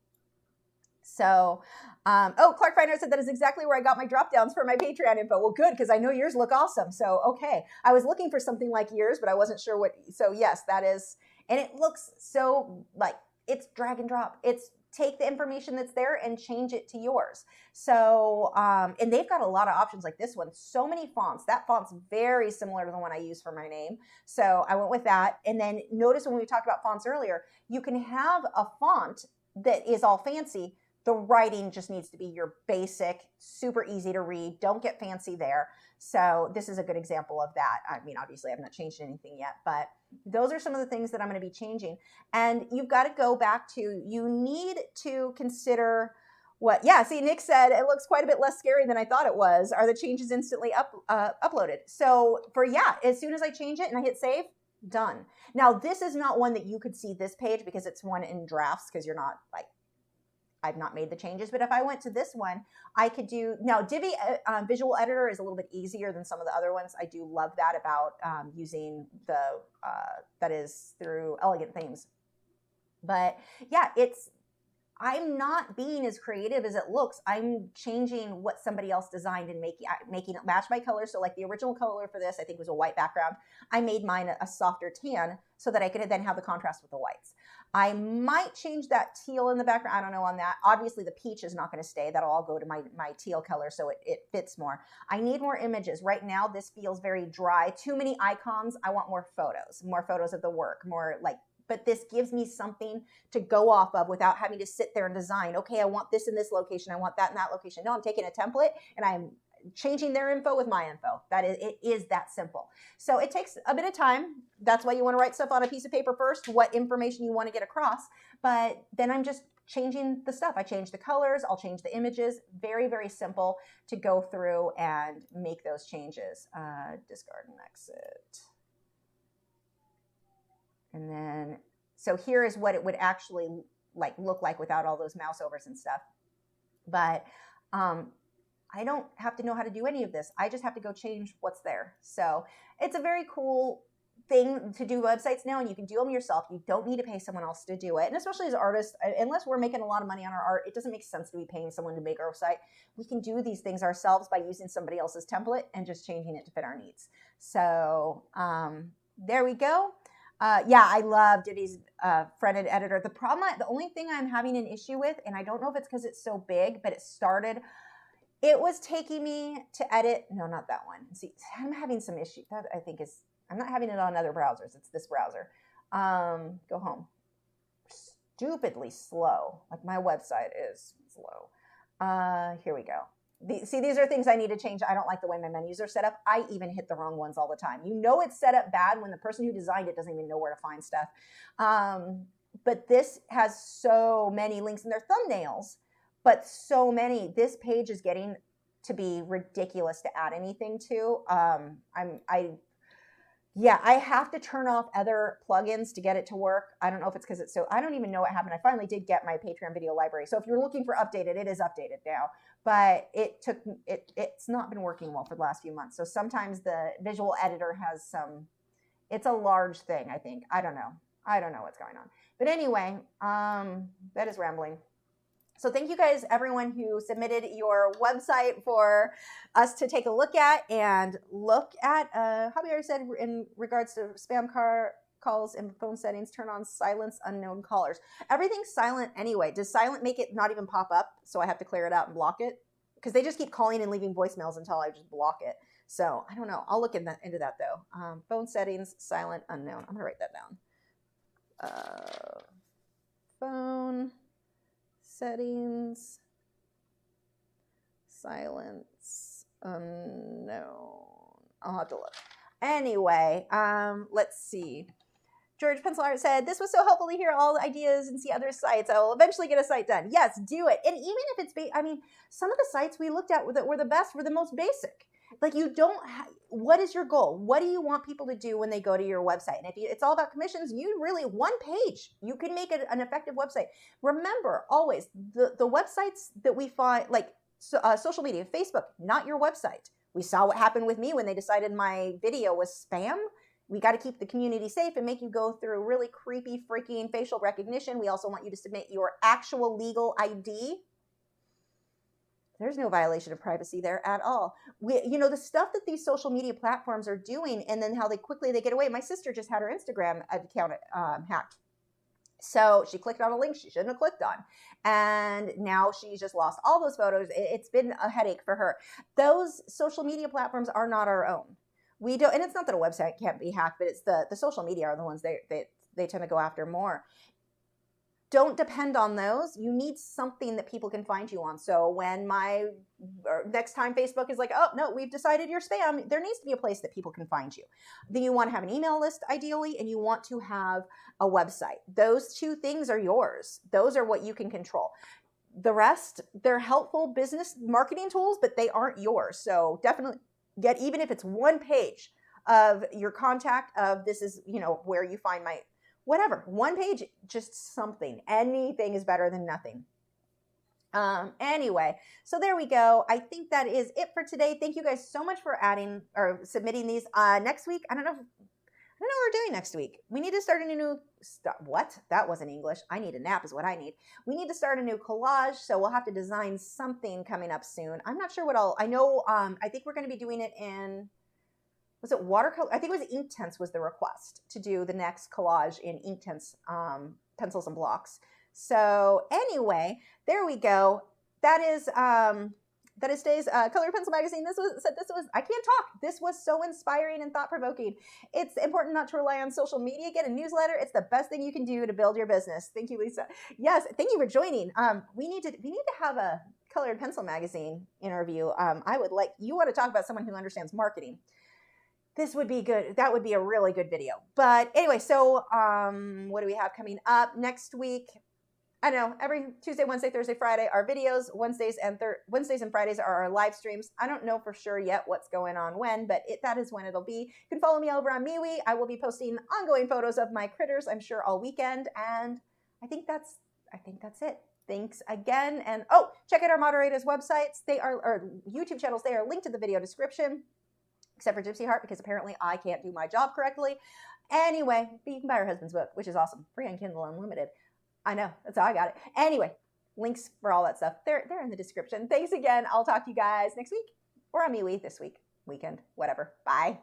So, Clark Feiner said that is exactly where I got my drop downs for my Patreon info. Well, good, because I know yours look awesome. So, okay. I was looking for something like yours, but I wasn't sure what. So, yes, that is. And it looks so like it's drag and drop. It's take the information that's there and change it to yours. So, and they've got a lot of options like this one. So many fonts. That font's very similar to the one I use for my name. So I went with that. And then notice when we talked about fonts earlier, you can have a font that is all fancy. The writing just needs to be your basic, super easy to read. Don't get fancy there. So this is a good example of that. I mean, obviously I've not changed anything yet, but those are some of the things that I'm going to be changing. And you've got to go back to, you need to consider what, yeah, see, Nick said, it looks quite a bit less scary than I thought it was. Are the changes instantly uploaded? So as soon as I change it and I hit save, done. Now, this is not one that you could see this page because it's one in drafts because you're not like, I've not made the changes, but if I went to this one, I could do, now Divi Visual Editor is a little bit easier than some of the other ones. I do love that about using that is through Elegant Themes. But yeah, I'm not being as creative as it looks. I'm changing what somebody else designed and making it match my color. So like the original color for this, I think was a white background. I made mine a softer tan so that I could then have the contrast with the whites. I might change that teal in the background. I don't know on that. Obviously the peach is not going to stay. That'll all go to my teal color so it fits more. I need more images. Right now this feels very dry. Too many icons. I want more photos of the work, more like, but this gives me something to go off of without having to sit there and design. Okay, I want this in this location. I want that in that location. No, I'm taking a template and I'm changing their info with my info. It is that simple. So it takes a bit of time. That's why you want to write stuff on a piece of paper first, what information you want to get across. But then I'm just changing the stuff. I change the colors. I'll change the images. Very, very simple to go through and make those changes. Discard and exit. And then, so here is what it would actually look like without all those mouse overs and stuff. But I don't have to know how to do any of this. I just have to go change what's there. So it's a very cool thing to do websites now, and you can do them yourself. You don't need to pay someone else to do it. And especially as artists, unless we're making a lot of money on our art, it doesn't make sense to be paying someone to make our site. We can do these things ourselves by using somebody else's template and just changing it to fit our needs. So there we go. Yeah, I love Diddy's fronted editor. The only thing I'm having an issue with, and I don't know if it's because it's so big, but it was taking me to edit. No, not that one. See, I'm having some issue. That I think is, I'm not having it on other browsers. It's this browser. Go home. Stupidly slow. Like my website is slow. Here we go. See, these are things I need to change. I don't like the way my menus are set up. I even hit the wrong ones all the time. You know it's set up bad when the person who designed it doesn't even know where to find stuff. But this has so many links in their thumbnails, but so many. This page is getting to be ridiculous to add anything to. I have to turn off other plugins to get it to work. I don't know if it's because I don't even know what happened. I finally did get my Patreon video library. So if you're looking for updated, it is updated now. But it's not been working well for the last few months. So sometimes the visual editor has it's a large thing, I think. I don't know what's going on. But anyway, that is rambling. So thank you guys, everyone who submitted your website for us to take a look at and look at. Javier said in regards to spam calls and phone settings, turn on silence unknown callers. Everything's silent anyway. Does silent make it not even pop up? So I have to clear it out and block it? Because they just keep calling and leaving voicemails until I just block it. So I don't know. I'll look into that though. Phone settings, silent unknown. I'm going to write that down. Phone settings, silence unknown. I'll have to look. Anyway, let's see. George Pencil Art said, this was so helpful to hear all the ideas and see other sites. I will eventually get a site done. Yes, do it. And even if it's, some of the sites we looked at that were the best were the most basic. Like what is your goal? What do you want people to do when they go to your website? And if it's all about commissions, one page, you can make it an effective website. Remember always the websites that we find, social media, Facebook, not your website. We saw what happened with me when they decided my video was spam. We got to keep the community safe and make you go through really creepy, freaking facial recognition. We also want you to submit your actual legal ID. There's no violation of privacy there at all. The stuff that these social media platforms are doing and then how quickly they get away. My sister just had her Instagram account hacked. So she clicked on a link she shouldn't have clicked on. And now she's just lost all those photos. It's been a headache for her. Those social media platforms are not our own. We don't, and it's not that a website can't be hacked, but it's the social media are the ones they tend to go after more. Don't depend on those. You need something that people can find you on. So when next time Facebook is like, oh, no, we've decided you're spam, there needs to be a place that people can find you. Then you want to have an email list, ideally, and you want to have a website. Those two things are yours. Those are what you can control. The rest, they're helpful business marketing tools, but they aren't yours. So definitely even if it's one page of your contact of this is, where you find my... whatever, one page, just something. Anything is better than nothing. Anyway, so there we go. I think that is it for today. Thank you guys so much for adding or submitting these. Next week, I don't know. I don't know what we're doing next week. We need to start a new what? That wasn't English. I need a nap is what I need. We need to start a new collage, so we'll have to design something coming up soon. I'm not sure what I know. I think we're going to be doing it in, was it watercolor? I think it was Inktense was the request to do the next collage in Inktense pencils and blocks. So anyway, there we go. That is today's Colored Pencil Magazine. This was I can't talk. This was so inspiring and thought-provoking. It's important not to rely on social media. Get a newsletter. It's the best thing you can do to build your business. Thank you, Lisa. Yes, thank you for joining. We need to have a Colored Pencil Magazine interview. I would like, you want to talk about someone who understands marketing. This would be good. That would be a really good video. But anyway, so what do we have coming up next week? I know every Tuesday, Wednesday, Thursday, Friday are videos. Wednesdays and Fridays are our live streams. I don't know for sure yet what's going on when, but that is when it'll be. You can follow me over on MeWe. I will be posting ongoing photos of my critters, I'm sure, all weekend. And I think that's it. Thanks again. And check out our moderators' websites. Or YouTube channels. They are linked in the video description, except for Gypsy Heart, because apparently I can't do my job correctly. Anyway, but you can buy her husband's book, which is awesome. Free on Kindle Unlimited. I know, that's how I got it. Anyway, links for all that stuff, they're in the description. Thanks again. I'll talk to you guys next week or on MeWe this week, weekend, whatever. Bye.